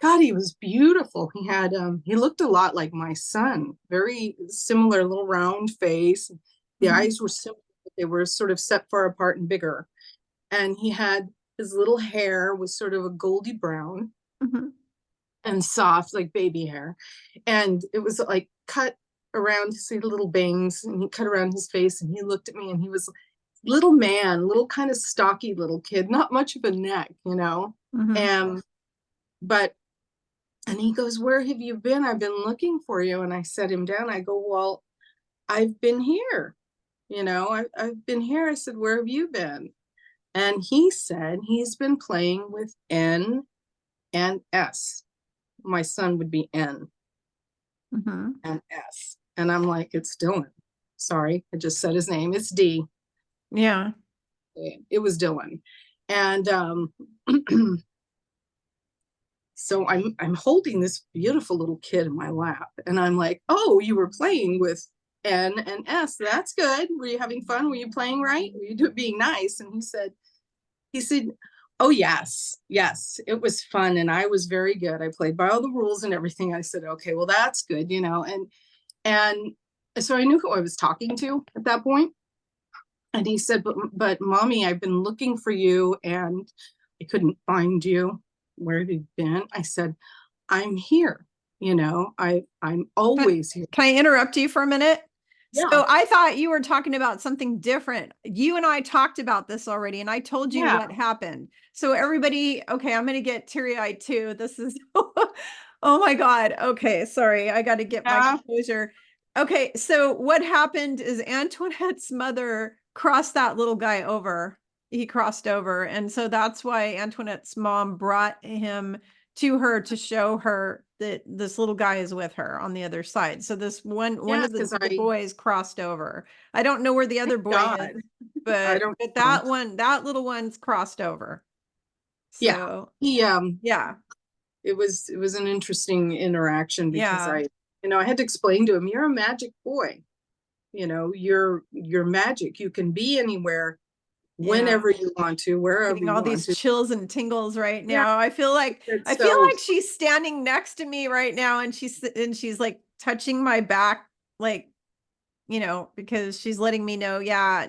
B: God, he was beautiful. He looked a lot like my son, very similar, little round face. The eyes were similar, but they were sort of set far apart and bigger. And he had, his little hair was sort of a goldy brown and soft, like baby hair. And it was like cut around, see the little bangs, and he cut around his face, and he looked at me, and he was little man, little kind of stocky little kid, not much of a neck, you know. And but and he goes, "Where have you been? I've been looking for you." And I set him down. I go, "Well, I've been here, you know, I've been here." I said, "Where have you been?" And he said he's been playing with N and S. My son would be N and S. And I'm like, "It's Dylan." Sorry, I just said his name. It's D.
A: Yeah.
B: It was Dylan. And so I'm holding this beautiful little kid in my lap, and I'm like, "Oh, you were playing with N and S. That's good. Were you having fun? Were you playing right? Were you being nice?" And he said, "Oh, yes, it was fun. And I was very good. I played by all the rules and everything." I said, "Okay, well, that's good, you know." And so I knew who I was talking to at that point. And he said, but mommy, I've been looking for you and I couldn't find you. Where have you been?" I said, "I'm here. You know, I'm always here."
A: Can I interrupt you for a minute?
B: Yeah.
A: So I thought you were talking about something different. You and I talked about this already, and I told you what happened. So everybody, okay, I'm going to get teary-eyed too. This is, oh my God. Okay, sorry. I got to get my composure. Okay, so what happened is Antoinette's mother crossed that little guy over. He crossed over. And so that's why Antoinette's mom brought him to her to show her that this little guy is with her on the other side. So this one
B: Yeah,
A: of
B: because
A: the
B: I,
A: boys crossed over. I don't know where the other
B: thank
A: boy
B: God,
A: is,
B: I
A: but
B: don't know.
A: that one, that little one's crossed over.
B: Yeah,
A: So
B: he,
A: yeah,
B: it was an interesting interaction because
A: yeah,
B: I had to explain to him, you're a magic boy. You're magic. You can be anywhere,
A: yeah.
B: whenever you want to, wherever
A: Getting
B: you
A: all
B: want
A: these
B: to.
A: chills and tingles right
B: Yeah,
A: now.
B: it's
A: I feel
B: so
A: like she's standing next to me right now and she's like touching my back, like, because she's letting me know, yeah,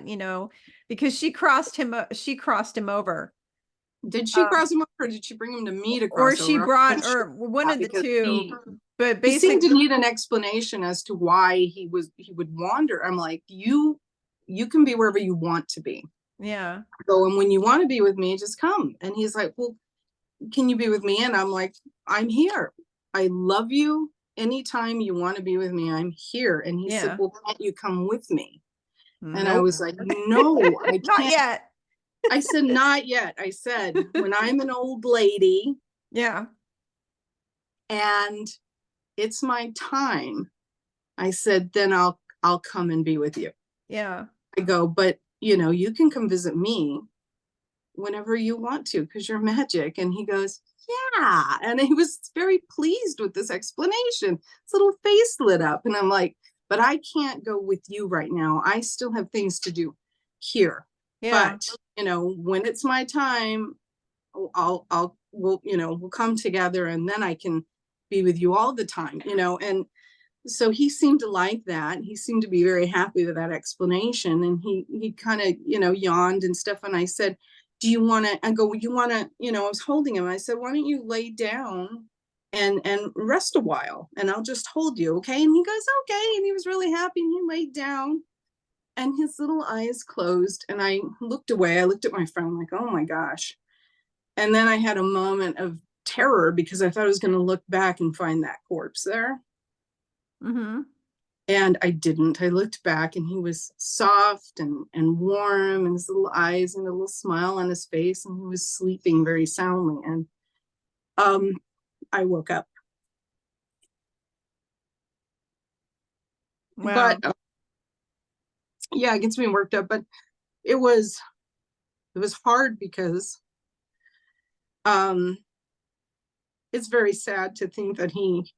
A: because she crossed him over.
B: did she
A: Um,
B: cross him over, or did she bring him to me to
A: or
B: cross
A: she
B: over? I'm
A: brought
B: not sure
A: or one
B: that
A: of the
B: because
A: two, but
B: he seemed
A: basic,
B: to need an explanation as to why he would wander. I'm like, you can be wherever you want to be.
A: yeah,
B: So, and when you want to be with me, just come. And he's like, well, can you be with me? And I'm like, I'm here. I love you. Anytime you want to be with me, I'm here. And he said,
A: yeah.
B: well, can't you come with me? And I
A: Nope.
B: was like, no, I
A: Not
B: can't.
A: yet.
B: I said, not yet. I said, when I'm an old lady
A: Yeah,
B: and it's my time, I said, then I'll come and be with you.
A: yeah,
B: I go, but you can come visit me whenever you want to because you're magic. And he goes, yeah. And he was very pleased with this explanation. His little face lit up. And I'm like, but I can't go with you right now. I still have things to do here.
A: yeah,
B: But, when it's my time, we'll come together and then I can be with you all the time, and so he seemed to like that. He seemed to be very happy with that explanation. And he kind of, yawned and stuff. And I said, do you want to, I go, you want to, I was holding him. I said, why don't you lay down and rest a while and I'll just hold you. Okay. And he goes, okay. And he was really happy and he laid down and his little eyes closed. And I looked away. I looked at my friend like, oh my gosh. And then I had a moment of terror because I thought I was going to look back and find that corpse there.
A: mm-hmm.
B: And I didn't. I looked back and he was soft and warm and his little eyes and a little smile on his face and he was sleeping very soundly. And I woke up.
A: Wow.
B: But yeah, it gets me worked up. But it was hard because it's very sad to think that he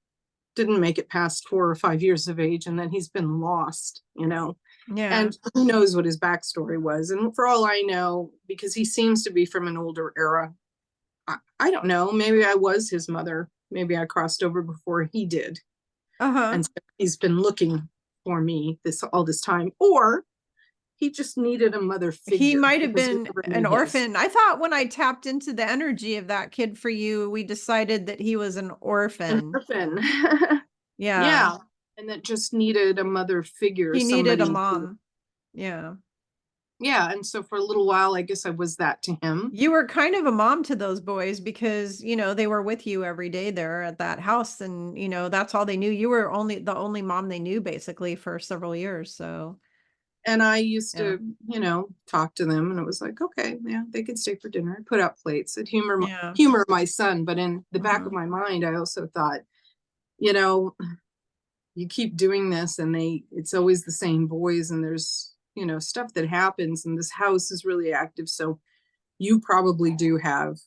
B: didn't make it past 4 or 5 years of age and that he's been lost,
A: Yeah.
B: and who knows what his backstory was. And for all I know, because he seems to be from an older era, I don't know, maybe I was his mother. Maybe I crossed over before he did.
A: Uh-huh.
B: And so he's been looking for me all this time. Or he just needed a mother
A: He
B: figure
A: might have
B: because we
A: been
B: never
A: an
B: knew his.
A: orphan. I thought when I tapped into the energy of that kid for you, we decided that he was an
B: An
A: orphan.
B: orphan.
A: Yeah.
B: Yeah. And that just needed a mother figure,
A: He needed a
B: somebody.
A: mom. Yeah.
B: Yeah. And so for a little while, I guess I was that to him.
A: You were kind of a mom to those boys because, they were with you every day there at that house. And, that's all they knew. You were the only mom they knew basically for several years. So,
B: And I used
A: yeah.
B: to, talk to them and it was like, okay, yeah, they could stay for dinner. I put out plates and
A: Yeah.
B: humor my son. But in the back of
A: Mhm.
B: my mind, I also thought, you know, you keep doing this and it's always the same boys and there's, stuff that happens and this house is really active. So you probably do have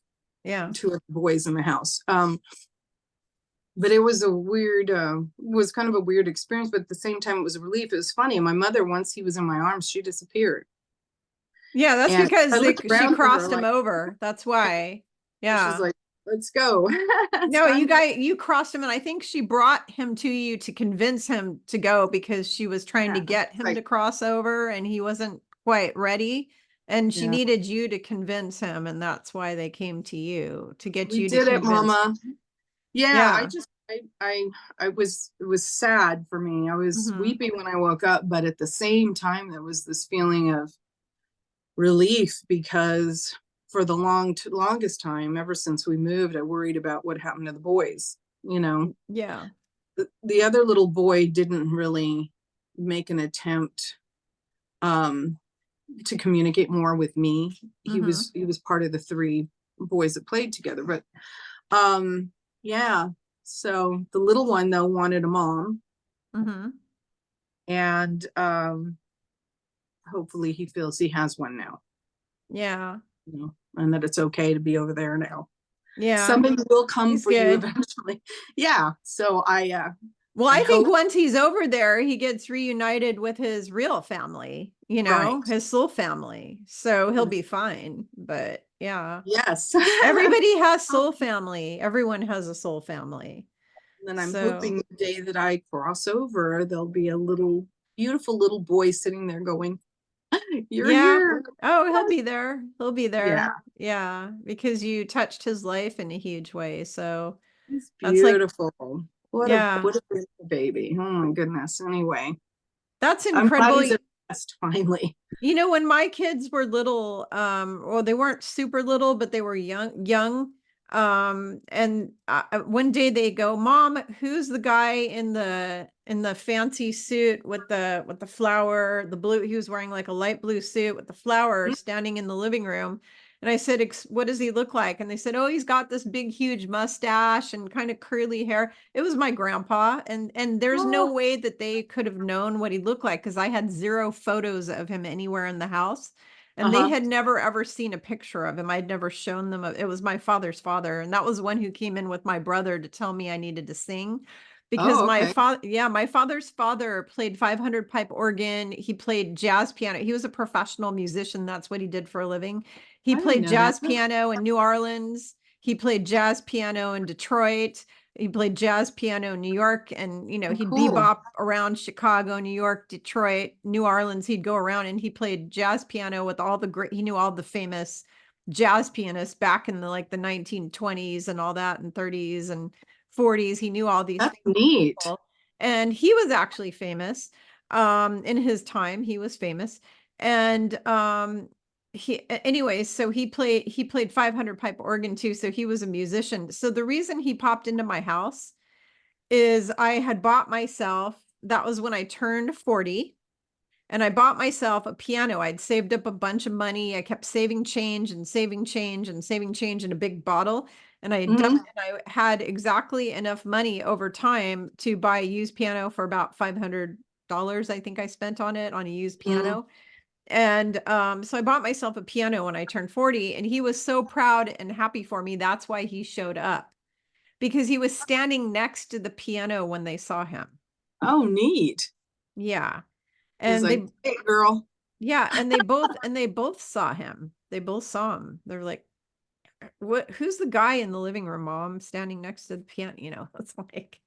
A: Yeah.
B: 2 other boys in the house. But it was was kind of a weird experience, but at the same time, it was a relief. It was funny. My mother, once he was in my arms, she disappeared.
A: Yeah. That's
B: And I
A: because
B: looked
A: she
B: around for her
A: crossed him
B: like,
A: over. That's why.
B: she's
A: Yeah.
B: like, let's go. It's
A: No,
B: time to
A: you crossed him, and I think she brought him to you to convince him to go because she was trying to
B: yeah.
A: get him
B: Like,
A: to cross over and he wasn't quite ready. And she
B: yeah,
A: needed you to convince him, and that's why they came to you to get
B: we
A: you to
B: did it,
A: convince.
B: Mama. Yeah,
A: Yeah.
B: I was, it was sad for me. I was
A: Hmm.
B: weepy when I woke up, but at the same time, there was this feeling of relief because for the longest time, ever since we moved, I worried about what happened to the boys,
A: Yeah.
B: the other little boy didn't really make an attempt um to communicate more with me. He was part of the three boys that played together, but yeah. So the little one though wanted a mom,
A: Mm-hmm.
B: and hopefully he feels he has one now,
A: Yeah.
B: you know, and that it's okay to be over there now.
A: Yeah.
B: Somebody will come
A: He's
B: for you
A: good.
B: eventually. Yeah. So
A: Well,
B: I
A: I think
B: hope.
A: once he's over there, he gets reunited with his real family,
B: Right.
A: his soul family. So he'll be fine. But yeah,
B: Yes.
A: everybody has soul family. Everyone has a soul family.
B: And I'm
A: So
B: hoping the day that I cross over, there'll be a little beautiful little boy sitting there going, "You're
A: yeah.
B: here."
A: Oh, he'll be there. He'll be
B: Yeah,
A: there. Yeah. Because you touched his life in a huge way. So
B: he's
A: that's like,
B: beautiful.
A: yeah,
B: What a beautiful baby. Oh my goodness. Anyway,
A: that's
B: I'm glad
A: incredible.
B: he's at rest finally.
A: When my kids were little, well, they weren't super little, but they were young. And one day they go, "Mom, who's the guy in the fancy suit with the flower, the blue? He was wearing like a light blue suit with the flower, standing in the living room." And I said, "What does he look like?" And they said, "Oh, he's got this big, huge mustache and kind of curly hair." It was my grandpa, and there's no
B: Oh,
A: way that they could have known what he looked like because I had zero photos of him anywhere in the house, and they
B: uh-huh.
A: had never ever seen a picture of him. I'd never shown them. It was my father's father, and that was one who came in with my brother to tell me I needed to sing. Because
B: Oh, okay.
A: my father's father played 500 pipe organ. He played jazz piano. He was a professional musician. That's what he did for a living. He
B: I didn't
A: played
B: know that.
A: jazz piano in New Orleans. He played jazz piano in Detroit. He played jazz piano in New York, and
B: Oh,
A: he'd
B: cool.
A: bebop around Chicago, New York, Detroit, New Orleans. He'd go around and he played jazz piano with all the great, he knew all the famous jazz pianists back in the 1920s and all that, and 30s and 40s. He knew all these
B: That's
A: famous
B: neat.
A: people, and he was actually famous. In his time, he was famous. And so he played 500 pipe organ too, so he was a musician. So the reason he popped into my house is I had bought myself, that was when I turned 40, and I bought myself a piano. I'd saved up a bunch of money. I kept saving change and saving change and saving change in a big bottle, and
B: Hmm.
A: I had exactly enough money over time to buy a used piano for about $500. I think I spent on it, on a used
B: Hmm.
A: piano. And so I bought myself a piano when I turned 40, and he was so proud and happy for me. That's why he showed up, because he was standing next to the piano when they saw him.
B: Oh, neat.
A: Yeah.
B: He's
A: And
B: like, "Hey, girl."
A: they both saw him. They both saw him. They're like, who's the guy in the living room, Mom, standing next to the piano? It's like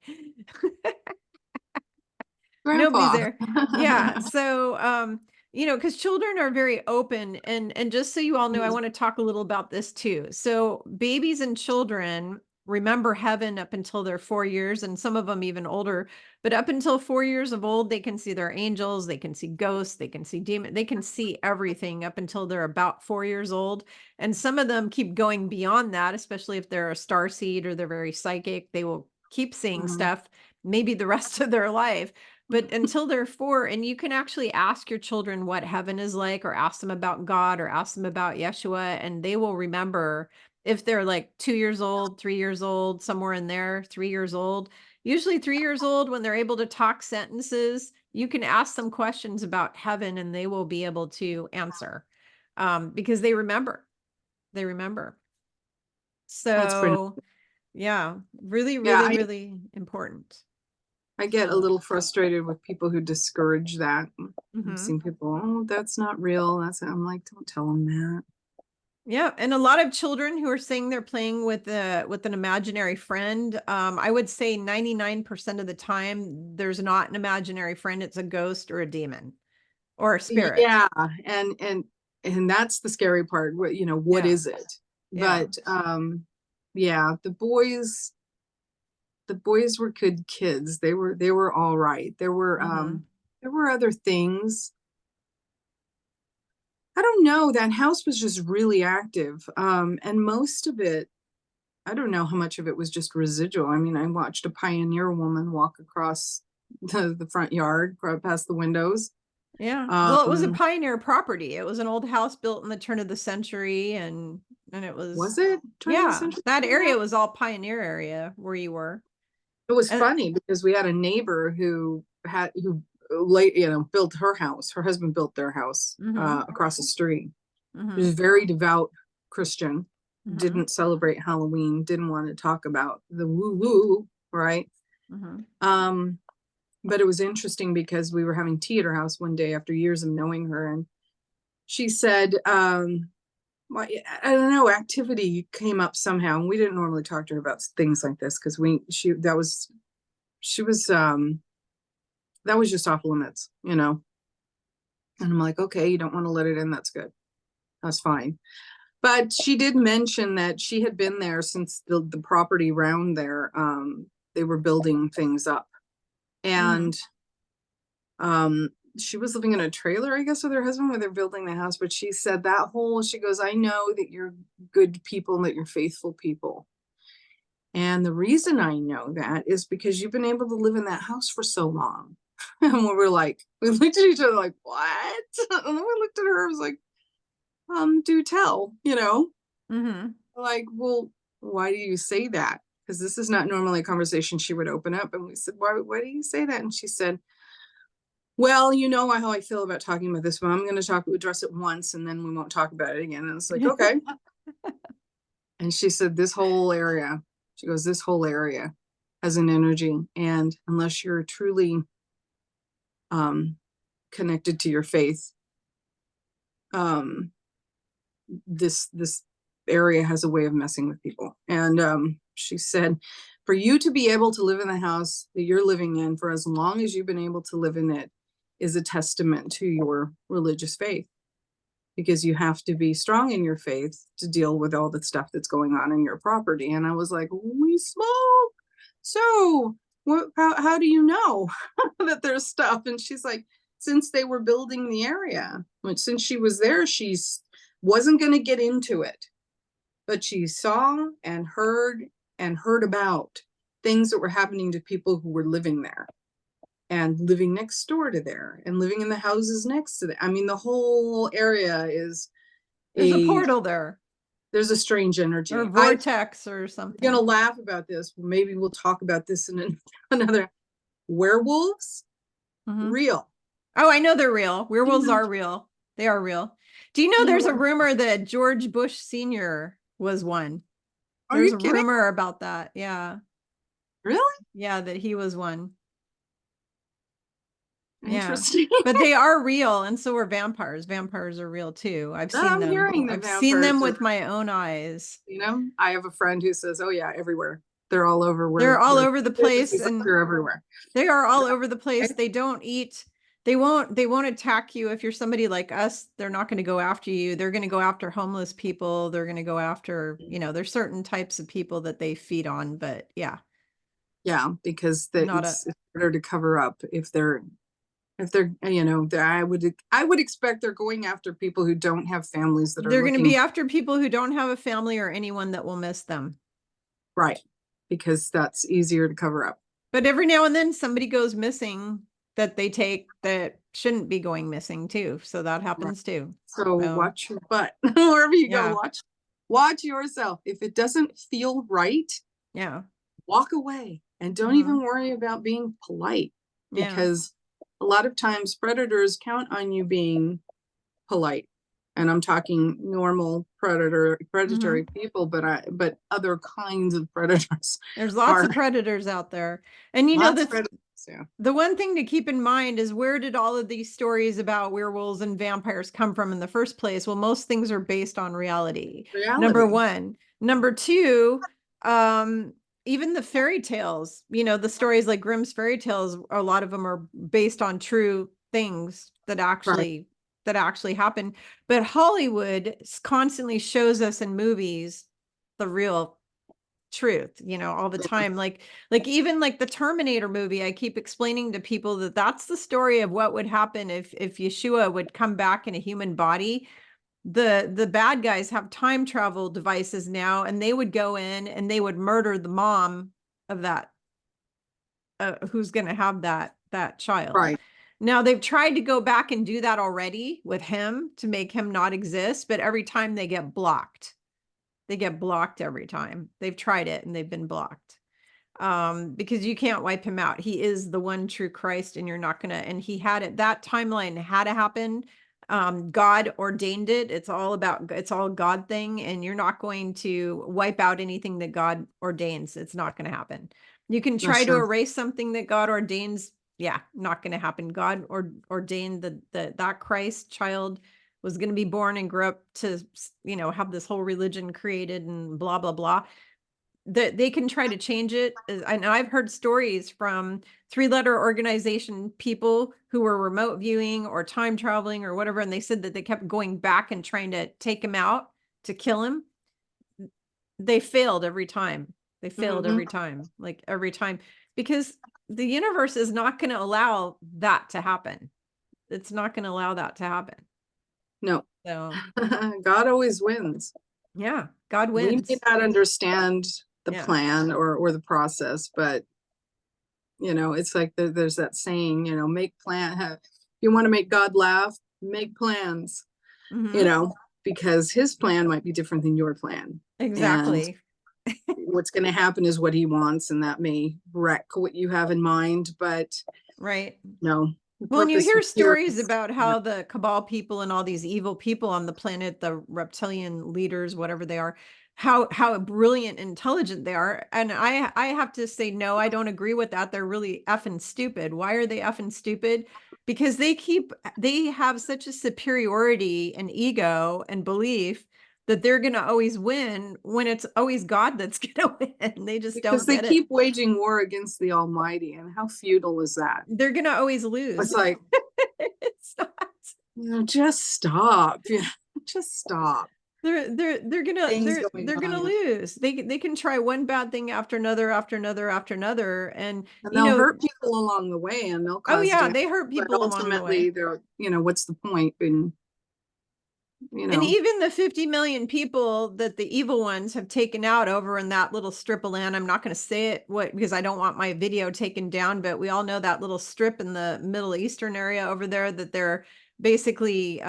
A: nobody's
B: Grandpa.
A: there. Yeah. So, because children are very open, and just so you all know, I want to talk a little about this too. So babies and children remember heaven up until they're 4 years, and some of them even older. But up until 4 years of old, they can see their angels, they can see ghosts, they can see demons, they can see everything up until they're about 4 years old. And some of them keep going beyond that, especially if they're a star seed or they're very psychic. They will keep seeing
B: Mhm.
A: stuff maybe the rest of their life, but until they're 4. And you can actually ask your children what heaven is like, or ask them about God, or ask them about Yeshua, and they will remember. If they're like 2 years old, 3 years old, somewhere in there, 3 years old, usually 3 years old, when they're able to talk sentences, you can ask them questions about heaven and they will be able to answer, because they remember.
B: That's pretty.
A: So yeah, really,
B: Yeah,
A: really, really important.
B: I get a
A: So
B: little frustrated with people who discourage that. I've
A: mhm.
B: seen people, "Oh, that's not real." I'm like, don't tell them that.
A: Yeah, and a lot of children who are saying they're playing with an imaginary friend, I would say 99% of the time there's not an imaginary friend, it's a ghost or a demon or a spirit.
B: Yeah, and and that's the scary part. What
A: Yeah.
B: is it?
A: Yeah.
B: But yeah, the boys were good kids. They were all right.
A: Hmm.
B: There were other things. I don't know. That house was just really active. And most of it I don't know how much of it was just residual. I mean, I watched a pioneer woman walk across the front yard, past the windows.
A: Yeah. Well, it was a
B: Um,
A: pioneer property. It was an old house built in the turn of the century, and it was,
B: was it turn of the
A: yeah,
B: century?
A: that area was all pioneer area where you were.
B: It was
A: And
B: funny because we had a neighbor who late, built her house. Her husband built their house
A: mhm,
B: across the street. He was
A: mhm,
B: very devout Christian,
A: mhm,
B: didn't celebrate Halloween, didn't want to talk about the woo woo, right?
A: mhm.
B: Um, but it was interesting because we were having tea at her house one day after years of knowing her, and she said, well, I don't know, activity came up somehow, and we didn't normally talk to her about things like this because she was that was just off limits, And I'm like, okay, you don't want to let it in. That's good. That's fine. But she did mention that she had been there since the property around there, they were building things up.
A: Mhm.
B: And um, she was living in a trailer, I guess, with her husband when they're building the house. But she said she goes, I know that you're good people and that you're faithful people. And the reason I know that is because you've been able to live in that house for so long. And we were like, we looked at each other like, what? And then we looked at her, I was like, do tell,
A: Mhm.
B: like, well, why do you say that? Because this is not normally a conversation she would open up. And we said, why do you say that? And she said, well, you know how I feel about talking about this, but I'm going to address it once and then we won't talk about it again. And it's like, okay. And she said, this whole area has an energy. And unless you're truly um, connected to your faith, um, this area has a way of messing with people. And she said, for you to be able to live in the house that you're living in for as long as you've been able to live in it is a testament to your religious faith, because you have to be strong in your faith to deal with all the stuff that's going on in your property. And I was like, we smoke. So how do you know that there's stuff? And she's like, since they were building the area, since she was there, she's wasn't going to get into it, but she saw and heard about things that were happening to people who were living there and living next door to there and living in the houses next to them. I mean, the whole area is
A: There's a portal there,
B: there's a strange
A: or a
B: energy. I'm
A: vortex or
B: gonna
A: something.
B: laugh about this. Maybe we'll talk about this in another. Werewolves,
A: Mhm.
B: real.
A: Oh, I know they're real. Werewolves are real. They are real. Do you know
B: You
A: there's a
B: know,
A: rumor that George Bush Sr. was one?
B: are
A: There's
B: you
A: a
B: kidding?
A: rumor about that. Yeah.
B: Really
A: Yeah, that he was one. Yeah.
B: interesting.
A: But they are real, and so are vampires. Vampires are real too. I've seen
B: I'm
A: them.
B: hearing the
A: I've seen them
B: vampires are.
A: with my own eyes.
B: I have a friend who says, "Oh yeah, everywhere. They're all over
A: They're
B: where
A: all
B: where
A: over the place, and
B: they're everywhere."
A: they are all over the
B: Right?
A: place. They don't eat. They won't attack you if you're somebody like us. They're not going to go after you. They're going to go after homeless people. They're going to go after, there's certain types of people that they feed on, but yeah,
B: Yeah, because
A: not a
B: it's harder to cover up if they're I would expect they're going after people who don't have families that are
A: they're going to
B: looking
A: be after people who don't have a family or anyone that will miss them.
B: right, because that's easier to cover up.
A: But every now and then somebody goes missing that they take that shouldn't be going missing too. So that
B: Right.
A: happens too.
B: So
A: So
B: watch your butt wherever you go.
A: yeah,
B: Watch yourself. If it doesn't feel right,
A: yeah,
B: walk away and don't even
A: mhm,
B: worry about being polite,
A: yeah.
B: because a lot of times predators count on you being polite. And I'm talking normal predatory
A: Mhm.
B: people, but other kinds of predators
A: There's lots
B: are
A: of predators out there. And
B: lots of predators. Yeah.
A: the one thing to keep in mind is, where did all of these stories about werewolves and vampires come from in the first place? Well, most things are based on reality. Number
B: Reality.
A: one. Number two, um, even the fairy tales, the stories like Grimm's fairy tales, a lot of them are based on true things
B: Right.
A: that actually happen. But Hollywood constantly shows us in movies the real truth, all the time. Like even like the Terminator movie, I keep explaining to people that that's the story of what would happen if Yeshua would come back in a human body. the bad guys have time travel devices now, and they would go in and they would murder the mom of that who's going to have that child.
B: Right.
A: Now they've tried to go back and do that already with him to make him not exist, but every time they get blocked. They get blocked every time. They've tried it and they've been blocked. Because you can't wipe him out. He is the one true Christ, and you're not gonna, and he had it, that timeline had to happen. God ordained it. It's all God thing, and you're not going to wipe out anything that God ordains. It's not going to happen. You can try
B: That's
A: to
B: true.
A: erase something that God ordains. Yeah, not going to happen. God ordained that Christ child was going to be born and grow up to, have this whole religion created and blah, blah, blah. That they can try to change it. And I've heard stories from 3-letter organization people who were remote viewing or time traveling or whatever, and they said that they kept going back and trying to take him out to kill him. They failed every time. Like every time, because the universe is not going to allow that to happen. It's not going to allow that to happen.
B: No.
A: So
B: God always wins.
A: yeah, God
B: We
A: wins.
B: may not understand the
A: Yeah.
B: plan or the process, but it's like there's that saying, make if you want to make God laugh, make plans,
A: Mhm.
B: because his plan might be different than your plan.
A: Exactly.
B: And what's going to happen is what he wants, and that may wreck what you have in mind, but
A: Right.
B: no.
A: Well, and you hear
B: Here
A: stories
B: is,
A: about how the cabal people and all these evil people on the planet, the reptilian leaders, whatever they are, how brilliant, intelligent they are. And I have to say, no, I don't agree with that. They're really effing stupid. Why are they effing stupid? Because they have such a superiority and ego and belief that they're going to always win when it's always God that's going to win. They just
B: because
A: don't
B: they
A: get it.
B: keep waging war against the Almighty, and how futile is that?
A: They're going to always lose.
B: It's like,
A: It's not.
B: just stop. Yeah, just stop.
A: They're
B: Things going
A: gonna
B: on,
A: lose. They can try one bad thing after another, after another, after another, and
B: and they'll hurt people along the way, and they'll
A: oh
B: cause
A: yeah,
B: damage.
A: they hurt
B: But
A: people along the
B: ultimately,
A: way.
B: they're, what's the point? And
A: And even the 50 million people that the evil ones have taken out over in that little strip of land, I'm not going to say it because I don't want my video taken down, but we all know that little strip in the Middle Eastern area over there that they're basically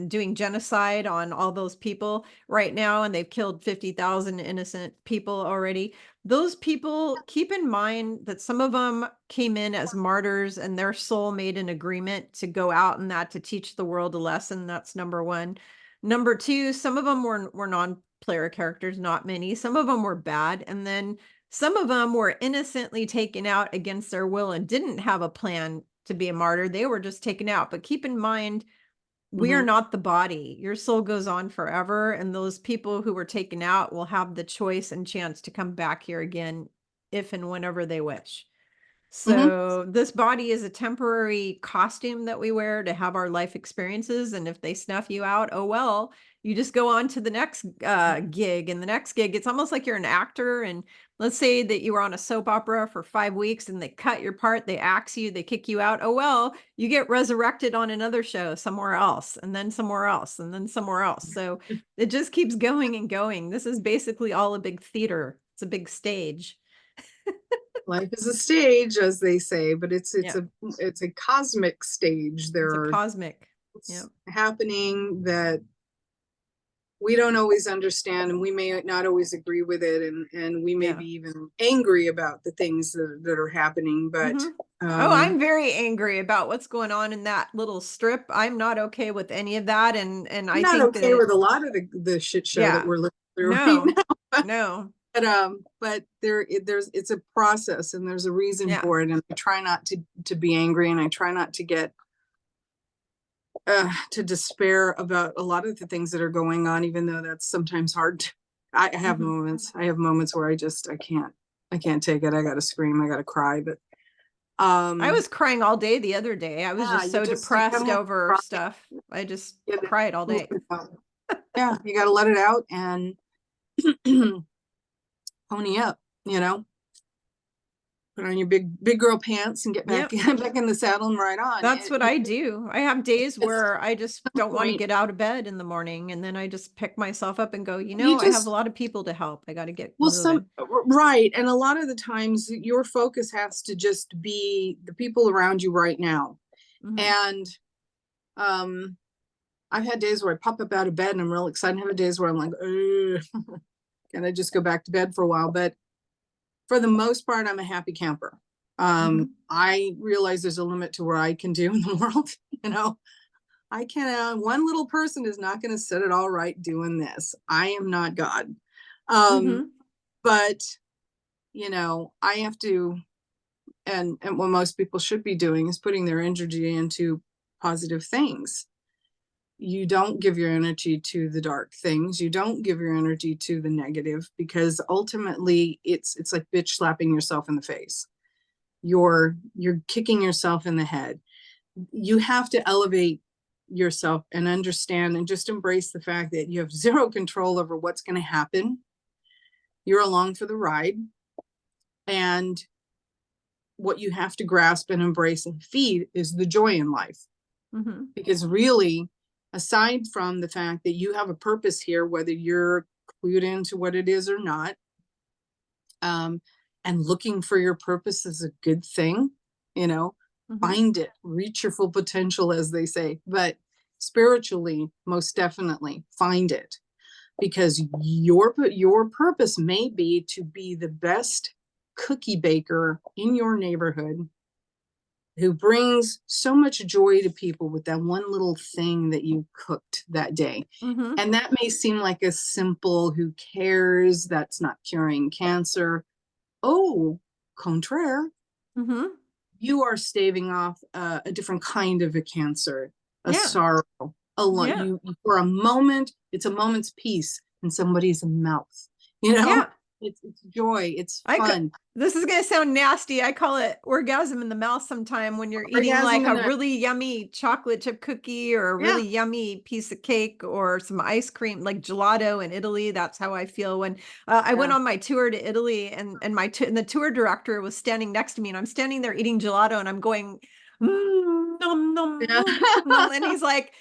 A: doing genocide on all those people right now, and they've killed 50,000 innocent people already. Those people, keep in mind that some of them came in as martyrs and their soul made an agreement to go out and that to teach the world a lesson. That's number one. Number two, some of them were non-player characters, not many. Some of them were bad. And then some of them were innocently taken out against their will and didn't have a plan to be a martyr. They were just taken out. But keep in mind, we are not the body. Your soul goes on forever. And those people who were taken out will have the choice and chance to come back here again if and whenever they wish. So this body is a temporary costume that we wear to have our life experiences. And if they snuff you out, oh, well, you just go on to the next gig. And the next gig, it's almost like you're an actor. And let's say that you were on a soap opera for 5 weeks and they cut your part, they axe you, they kick you out. Oh, well, you get resurrected on another show somewhere else, and then somewhere else, and then somewhere else. So it just keeps going and going. This is basically all a big theater. It's a big stage.
B: Life is a stage, as they say, but it's
A: Yeah.
B: a cosmic stage. There
A: It's a
B: are
A: cosmic.
B: things happening that we don't always understand, and we may not always agree with it, and we may
A: Yeah.
B: be even angry about the things that are happening. But
A: Oh, I'm very angry about what's going on in that little strip. I'm not okay with any of that, and
B: I'm
A: I
B: not
A: think
B: okay
A: that
B: with a lot of the shit show that
A: yeah,
B: we're living through right
A: no,
B: now.
A: no,
B: But it's a process, and there's a reason
A: yeah,
B: for it, and I try not to be angry, and I try not to get to despair about a lot of the things that are going on, even though that's sometimes hard to, I have moments where I can't take it. I gotta scream, I gotta cry. But
A: I was crying all day the other day. I was
B: yeah,
A: just so
B: you
A: depressed
B: kind of
A: over stuff. I just cried all day.
B: yeah, you gotta let it out and pony up, you know. put on your big girl pants and get back,
A: Yep.
B: back in the saddle and ride on.
A: That's what I do. I have days
B: At
A: where I just
B: some
A: don't want to
B: point,
A: get out of bed in the morning, and then I just pick myself up and go,
B: you
A: I have a
B: just,
A: lot of people to help. I got to get
B: well,
A: moving.
B: right. And a lot of the times your focus has to just be the people around you right now.
A: Mhm.
B: And I've had days where I pop up out of bed and I'm real excited. I have days where I'm like, can I just go back to bed for a while? But for the most part, I'm a happy camper.
A: Mhm.
B: I realize there's a limit to what I can do in the world. You know, I can, one little person is not going to set it all right doing this. I am not God. Um,
A: Mhm.
B: but, I have to, and what most people should be doing is putting their energy into positive things. You don't give your energy to the dark things. You don't give your energy to the negative, because ultimately it's like bitch slapping yourself in the face. You're kicking yourself in the head. You have to elevate yourself and understand and just embrace the fact that you have zero control over what's going to happen. You're along for the ride. And what you have to grasp and embrace and feed is the joy in life.
A: Mhm.
B: Because really, aside from the fact that you have a purpose here, whether you're clued into what it is or not, and looking for your purpose is a good thing,
A: Mhm.
B: find it, reach your full potential, as they say. But spiritually, most definitely find it, because your purpose may be to be the best cookie baker in your neighborhood, who brings so much joy to people with that one little thing that you cooked that day.
A: Mhm.
B: And that may seem like a simple, who cares? That's not curing cancer. Oh, contraire,
A: Mhm.
B: you are staving off a different kind of a cancer, a
A: Yeah.
B: sorrow, a lot.
A: Yeah.
B: For a moment, it's a moment's peace in somebody's mouth. You know,
A: Yeah.
B: it's joy, it's
A: I could,
B: fun.
A: this is gonna sound nasty. I call it orgasm in the mouth sometime when you're eating
B: Orgasm
A: like
B: in
A: a
B: the,
A: really yummy chocolate chip cookie or a
B: yeah,
A: really yummy piece of cake or some ice cream, like gelato in Italy. That's how I feel when I went
B: yeah,
A: on my tour to Italy, and and the tour director was standing next to me, and I'm standing there eating gelato and I'm going, nom, nom,
B: yeah.
A: nom. And he's like,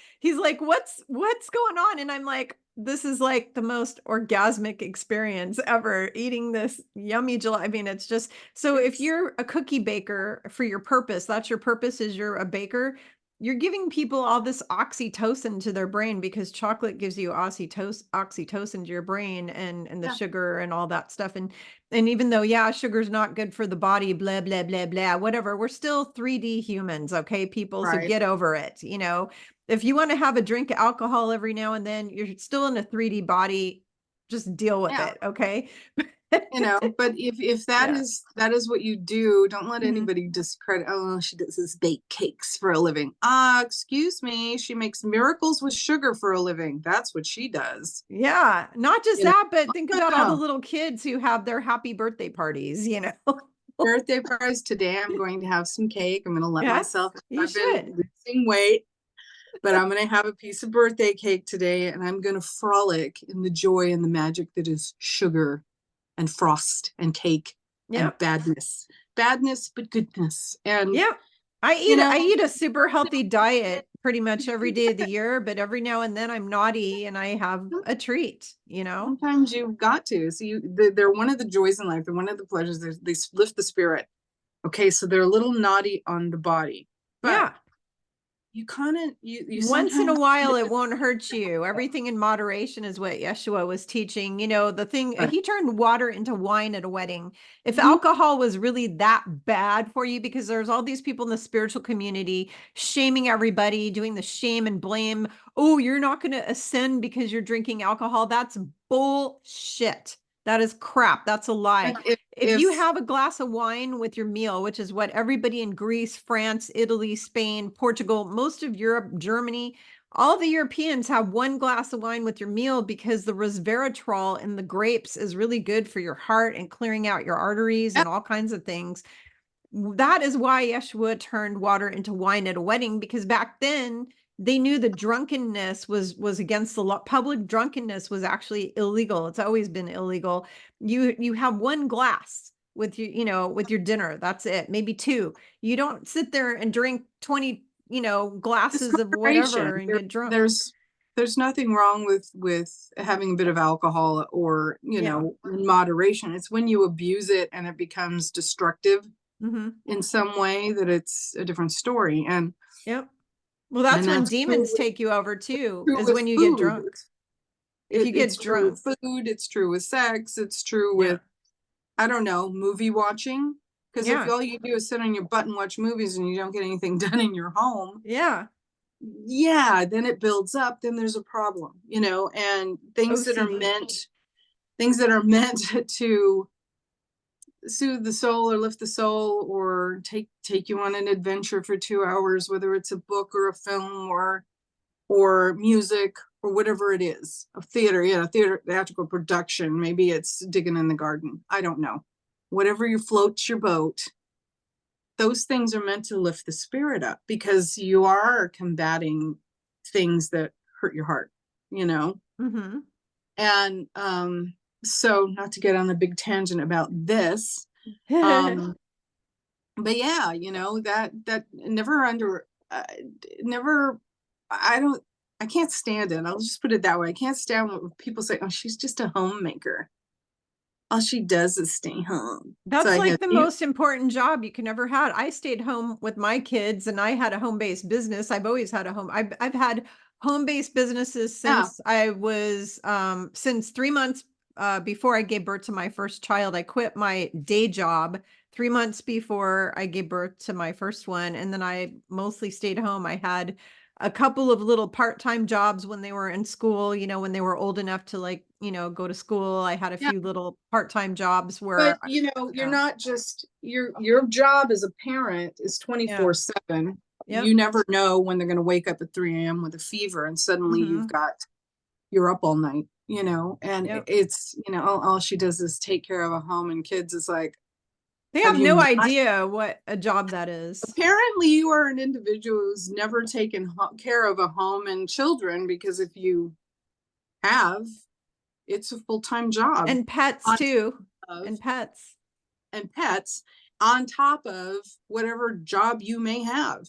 A: what's going on? And I'm like, this is like the most orgasmic experience ever, eating this yummy gelato. I mean, it's just, so if
B: It's,
A: you're a cookie baker for your purpose, that's your purpose, is you're a baker, you're giving people all this oxytocin to their brain, because chocolate gives you oxytocin to your brain, and the
B: yeah,
A: sugar and all that stuff. And even though, yeah, sugar's not good for the body, blah, blah, blah, blah, whatever, we're still 3D humans, okay, people? So
B: right.
A: get over it. If you want to have a drink of alcohol every now and then, you're still in a 3D body, just deal with
B: Yeah.
A: it, okay?
B: But if
A: Yeah.
B: that is what you do, don't let
A: Mhm.
B: anybody discredit, oh, she does this bake cakes for a living. Excuse me, she makes miracles with sugar for a living. That's what she does.
A: Yeah, not just
B: You know,
A: that, but think about all the
B: no.
A: little kids who have their happy birthday parties.
B: Birthday prize today, I'm going to have some cake. I'm going to let
A: Yes,
B: myself,
A: you
B: I've been
A: should.
B: losing weight, but I'm going to have a piece of birthday cake today, and I'm going to frolic in the joy and the magic that is sugar and frost and cake and
A: Yep.
B: badness, but goodness. And,
A: Yep. I
B: you
A: eat
B: know,
A: I eat a super healthy diet pretty much every day of the year, but every now and then I'm naughty and I have a treat.
B: sometimes you've got to. So they're one of the joys in life. They're one of the pleasures. They lift the spirit. Okay, so they're a little naughty on the body, but
A: Yeah.
B: you kind of, you
A: Once in a
B: sometimes,
A: while, it won't hurt you. Everything in moderation is what Yeshua was teaching. The thing,
B: right.
A: he turned water into wine at a wedding. If
B: Mhm.
A: alcohol was really that bad for you, because there's all these people in the spiritual community shaming everybody, doing the shame and blame. Oh, you're not going to ascend because you're drinking alcohol. That's bullshit. That is crap. That's a lie.
B: And if,
A: If you
B: if
A: have a glass of wine with your meal, which is what everybody in Greece, France, Italy, Spain, Portugal, most of Europe, Germany, all the Europeans have one glass of wine with your meal, because the resveratrol in the grapes is really good for your heart and clearing out your arteries
B: yeah,
A: and all kinds of things. That is why Yeshua turned water into wine at a wedding, because back then they knew the drunkenness was against the law. Public drunkenness was actually illegal. It's always been illegal. You have one glass. with you, with your dinner. That's it. Maybe two. You don't sit there and drink 20,
B: It's
A: glasses of
B: moderation.
A: whatever and get drunk.
B: There's nothing wrong with having a bit of alcohol or,
A: Yeah.
B: moderation. It's when you abuse it and it becomes destructive
A: Mm-hmm.
B: in some way that it's a different story.
A: Yep. Well, that's when
B: That's true
A: demons take you over too,
B: true
A: is
B: with
A: when you get
B: food.
A: drunk. If you
B: It's
A: get
B: true
A: drunk.
B: with food, it's true with sex, it's true
A: Yeah.
B: with, I don't know, movie watching. Because if
A: Yeah.
B: all you do is sit on your butt and watch movies and you don't get anything done in your home,
A: Yeah.
B: yeah, then it builds up, then there's a problem, and
A: OCD.
B: things that are meant to soothe the soul or lift the soul or take you on an adventure for 2 hours, whether it's a book or a film or music or whatever it is, a theatrical production. Maybe it's digging in the garden. I don't know. Whatever you floats your boat, those things are meant to lift the spirit up because you are combating things that hurt your heart, you know?
A: Mm-hmm.
B: And so not to get on a big tangent about this, um, but yeah, that never, I don't, I can't stand it. I'll just put it that way. I can't stand when people say, oh, she's just a homemaker. All she does is stay home. So
A: That's
B: I
A: like
B: had
A: the
B: you,
A: most important job you can ever had. I stayed home with my kids and I had a home-based business. I've always had a home. I've had home-based businesses
B: yeah,
A: since I was since 3 months before I gave birth to my first child. I quit my day job 3 months before I gave birth to my first one, and then I mostly stayed home. I had a couple of little part-time jobs when they were in school, when they were old enough to like, go to school. I had a
B: yeah.
A: few little part-time jobs
B: But
A: where
B: you're
A: yeah.
B: not just your job as a parent is
A: Yeah.
B: 24/7.
A: Yep.
B: You never know when they're going to wake up at 3 a.m. with a fever and suddenly
A: Mhm.
B: you're up all night, and
A: Yep.
B: it's, all she does is take care of a home and kids. Is like,
A: They
B: have
A: have
B: you
A: no
B: not?
A: idea what a job that is.
B: Apparently, you are an individual who's never taken care of a home and children because if you have, it's a full-time job
A: And pets
B: on
A: too.
B: top of
A: And pets.
B: and pets on top of whatever job you may have.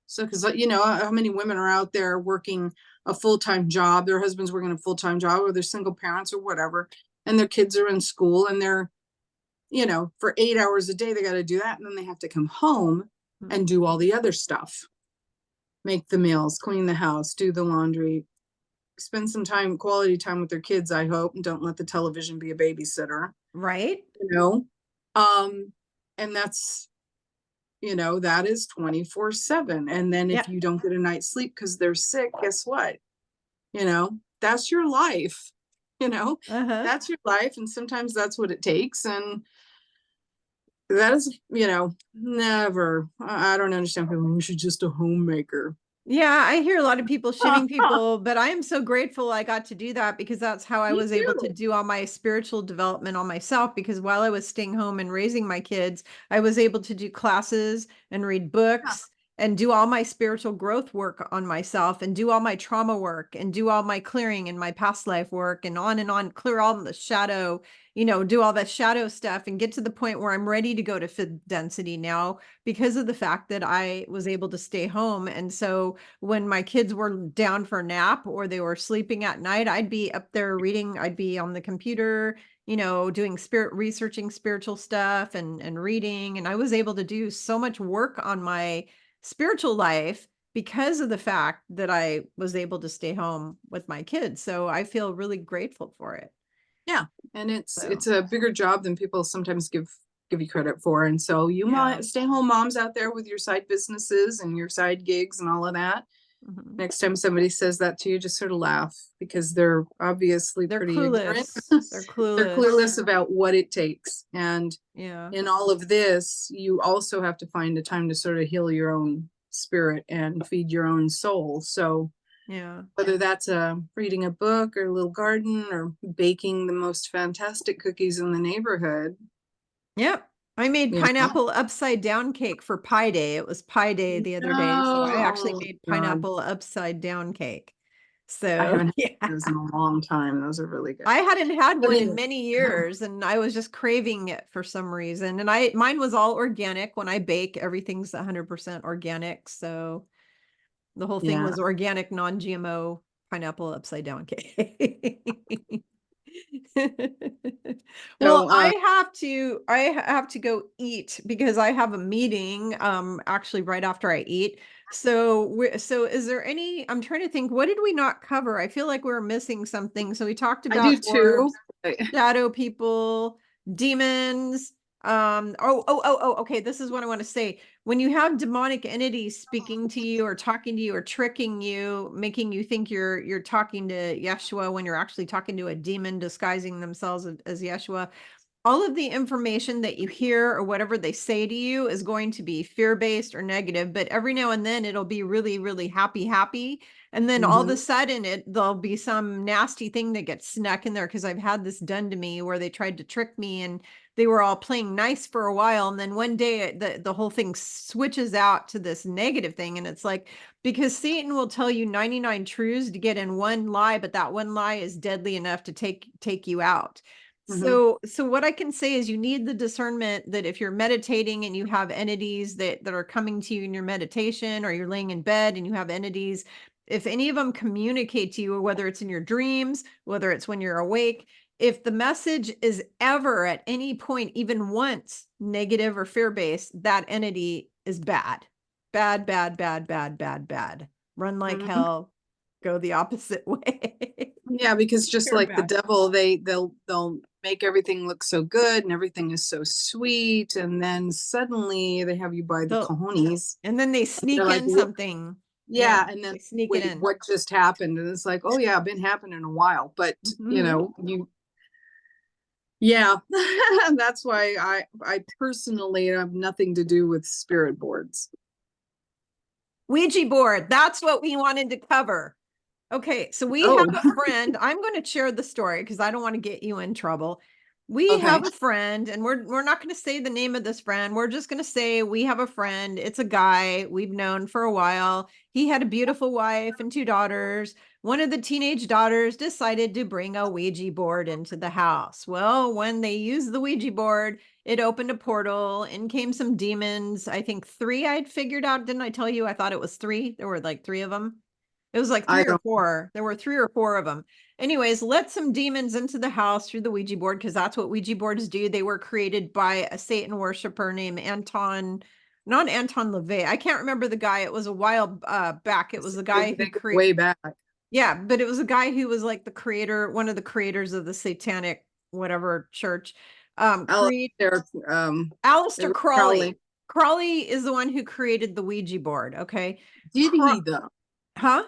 B: So, because how many women are out there working a full-time job, their husband's working a full-time job, or they're single parents or whatever, and their kids are in school and they're, for 8 hours a day, they got to do that. And then they have to come home
A: Mm.
B: and do all the other stuff, make the meals, clean the house, do the laundry, spend some quality time with their kids, I hope, and don't let the television be a babysitter,
A: Right?
B: you know? Um, and that is 24/7. And then
A: Yeah.
B: if you don't get a night's sleep because they're sick, guess what? That's your life, you know,
A: Uh-huh.
B: that's your life. And sometimes that's what it takes. And that is, never, I don't understand people, "Oh, she's just a homemaker."
A: Yeah, I hear a lot of people shitting people, but I am so grateful I got to do that because that's how I
B: Me
A: was able to
B: too.
A: do all my spiritual development on myself. Because while I was staying home and raising my kids, I was able to do classes and read
B: Yeah.
A: books and do all my spiritual growth work on myself and do all my trauma work and do all my clearing and my past life work and on, clear all the shadow, do all the shadow stuff and get to the point where I'm ready to go to fifth density now because of the fact that I was able to stay home. And so when my kids were down for a nap or they were sleeping at night, I'd be up there reading, I'd be on the computer, doing researching spiritual stuff and reading. And I was able to do so much work on my spiritual life because of the fact that I was able to stay home with my kids. So I feel really grateful for it.
B: Yeah. And it's
A: So,
B: a bigger job than people sometimes give you credit for. And so you
A: yeah.
B: might stay home moms out there with your side businesses and your side gigs and all of that.
A: Mhm.
B: Next time somebody says that to you, just sort of laugh because they're obviously
A: They're
B: pretty ignorant.
A: clueless. They're
B: They're
A: clueless.
B: clueless about what it takes. And
A: Yeah.
B: in all of this, you also have to find a time to sort of heal your own spirit and feed your own soul. So
A: Yeah.
B: whether that's reading a book or a little garden or baking the most fantastic cookies in the neighborhood,
A: Yep. I made
B: you know.
A: pineapple upside down cake for Pi Day. It was Pi Day the other day, so I
B: No,
A: actually
B: oh
A: made
B: my God.
A: pineapple upside down cake.
B: I
A: So
B: haven't had
A: yeah.
B: those in a long time. Those are really good.
A: I hadn't had
B: I
A: one in
B: mean,
A: many years and I was just craving it for some reason. And mine was all organic. When I bake, everything's 100% organic. So the whole thing
B: yeah.
A: was organic, non-GMO pineapple upside down cake. Well,
B: So,
A: I have to go eat because I have a meeting actually right after I eat. So is there I'm trying to think, what did we not cover? I feel like we were missing something. So we talked
B: I do
A: about
B: too.
A: orbs, shadow people, demons. Okay. This is what I want to say. When you have demonic entities speaking to you or talking to you or tricking you, making you think you're talking to Yeshua when you're actually talking to a demon disguising themselves as Yeshua, all of the information that you hear or whatever they say to you is going to be fear-based or negative, but every now and then it'll be really, really happy. And then all of a
B: Mhm.
A: sudden there'll be some nasty thing that gets snuck in there. Cause I've had this done to me where they tried to trick me and they were all playing nice for a while. And then one day the whole thing switches out to this negative thing. And it's like, because Satan will tell you 99 truths to get in one lie, but that one lie is deadly enough to take you out.
B: Mhm.
A: So what I can say is you need the discernment that if you're meditating and you have entities that are coming to you in your meditation, or you're laying in bed and you have entities, if any of them communicate to you, or whether it's in your dreams, whether it's when you're awake, if the message is ever at any point, even once, negative or fear-based, that entity is bad. Bad, bad, bad, bad, bad, bad. Run like
B: Mhm.
A: hell, go the opposite way.
B: Yeah, because just
A: They're
B: like the
A: bad.
B: devil, they'll make everything look so good and everything is so sweet, and then suddenly they have you by the
A: They'll
B: cojones.
A: And then they
B: They're
A: sneak
B: like,
A: in something.
B: yeah,
A: Yeah,
B: and then
A: they sneak it
B: wait,
A: in.
B: what just happened? And it's like, oh yeah, been happening a while, but
A: Mhm.
B: yeah, that's why I personally have nothing to do with spirit boards.
A: Ouija board, that's what we wanted to cover. Okay, so we have
B: Oh,
A: a friend. I'm going to share the story because I don't want to get you in trouble. We
B: okay.
A: have a friend, and we're not going to say the name of this friend. We're just going to say we have a friend. It's a guy we've known for a while. He had a beautiful wife and two daughters. One of the teenage daughters decided to bring a Ouija board into the house. Well, when they used the Ouija board, it opened a portal. In came some demons. I think three I'd figured out. Didn't I tell you? I thought it was three. There were like three of them. It was like
B: I
A: three or
B: don't.
A: four. There were three or four of them. Anyways, let some demons into the house through the Ouija board because that's what Ouija boards do. They were created by a Satan worshiper named not Anton LaVey. I can't remember the guy. It was a while back. It was the guy
B: They
A: who
B: go way back.
A: yeah, but it was a guy who was like the creator, one of the creators of the satanic whatever church. Create
B: Alistair,
A: Aleister
B: Crowley.
A: Crowley. Crowley is the one who created the Ouija board. Okay.
B: Did he though?
A: Huh?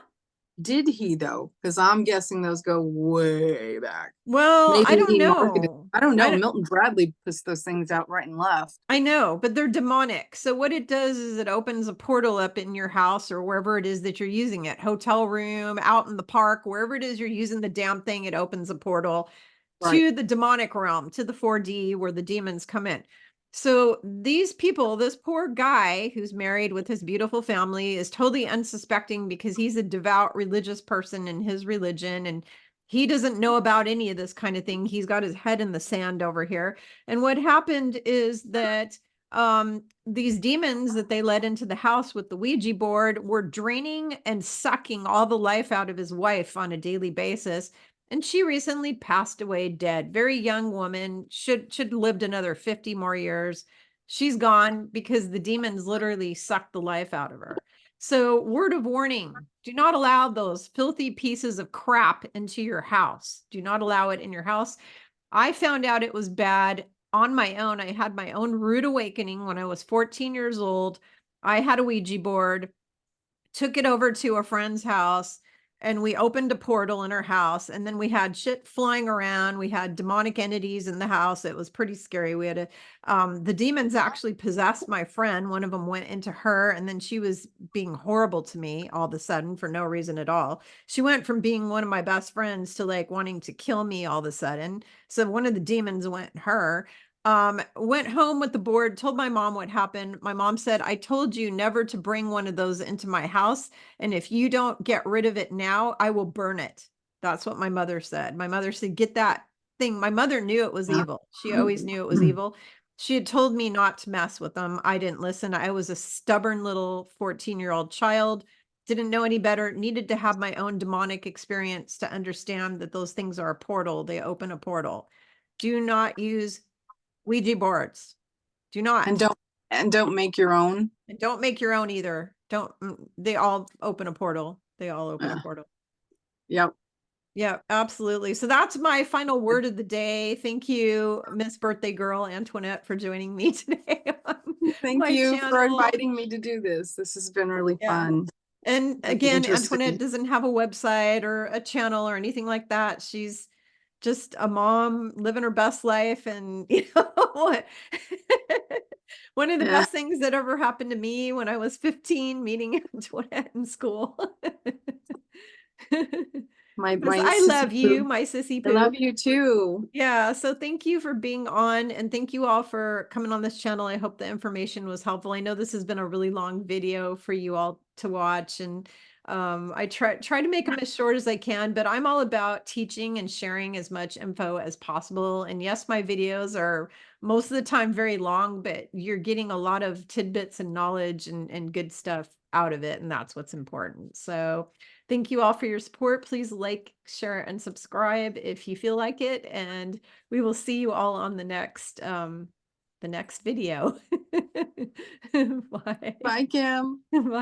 B: Did he though? Because I'm guessing those go way back.
A: Well, I
B: Maybe
A: don't
B: he marketed.
A: know.
B: I don't
A: I
B: know.
A: don't,
B: Milton Bradley puts those things out right and left.
A: I know, but they're demonic. So what it does is it opens a portal up in your house or wherever it is that you're using it, hotel room, out in the park, wherever it is you're using the damn thing, it opens a portal
B: Right.
A: to the demonic realm, to the 4D where the demons come in. So these people, this poor guy who's married with his beautiful family is totally unsuspecting because he's a devout religious person in his religion and he doesn't know about any of this kind of thing. He's got his head in the sand over here. And what happened is that these demons that they let into the house with the Ouija board were draining and sucking all the life out of his wife on a daily basis. And she recently passed away dead. Very young woman, should lived another 50 more years. She's gone because the demons literally sucked the life out of her. So, word of warning, do not allow those filthy pieces of crap into your house. Do not allow it in your house. I found out it was bad on my own. I had my own rude awakening when I was 14 years old. I had a Ouija board, took it over to a friend's house, and we opened a portal in her house, and then we had shit flying around. We had demonic entities in the house. It was pretty scary. We had the demons actually possessed my friend. One of them went into her, and then she was being horrible to me all of a sudden for no reason at all. She went from being one of my best friends to like wanting to kill me all of a sudden. So one of the demons went in her. Went home with the board, told my mom what happened. My mom said, I told you never to bring one of those into my house. And if you don't get rid of it now, I will burn it. That's what my mother said. My mother said, get that thing. My mother knew it was
B: Yeah.
A: evil. She always knew it was evil. She had told me not to mess with them. I didn't listen. I was a stubborn little 14-year-old child, didn't know any better, needed to have my own demonic experience to understand that those things are a portal. They open a portal. Do not use Ouija boards. Do
B: And
A: not.
B: don't make your own.
A: And don't make your own either. Don't, they all open a portal. They all open a
B: Uh,
A: portal.
B: yep.
A: Yeah, absolutely. So that's my final word of the day. Thank you, Miss Birthday Girl Antoinette, for joining me today on
B: Thank
A: my
B: you for
A: channel.
B: inviting me to do this. This has been really
A: Yeah.
B: fun.
A: And
B: And
A: again,
B: interesting.
A: Antoinette doesn't have a website or a channel or anything like that. She's just a mom living her best life. And you know what? One of the
B: Yeah.
A: best things that ever happened to me when I was 15, meeting Antoinette in school.
B: My
A: Because I
B: sissy
A: love you,
B: poo.
A: my sissy
B: I love
A: poo.
B: you too.
A: Yeah, so thank you for being on, and thank you all for coming on this channel. I hope the information was helpful. I know this has been a really long video for you all to watch, and I try to make them as short as I can, but I'm all about teaching and sharing as much info as possible. And yes, my videos are most of the time very long, but you're getting a lot of tidbits and knowledge and good stuff out of it, and that's what's important. So thank you all for your support. Please like, share, and subscribe if you feel like it. And we will see you all on the next video. Bye.
B: Bye, Kim.
A: Bye.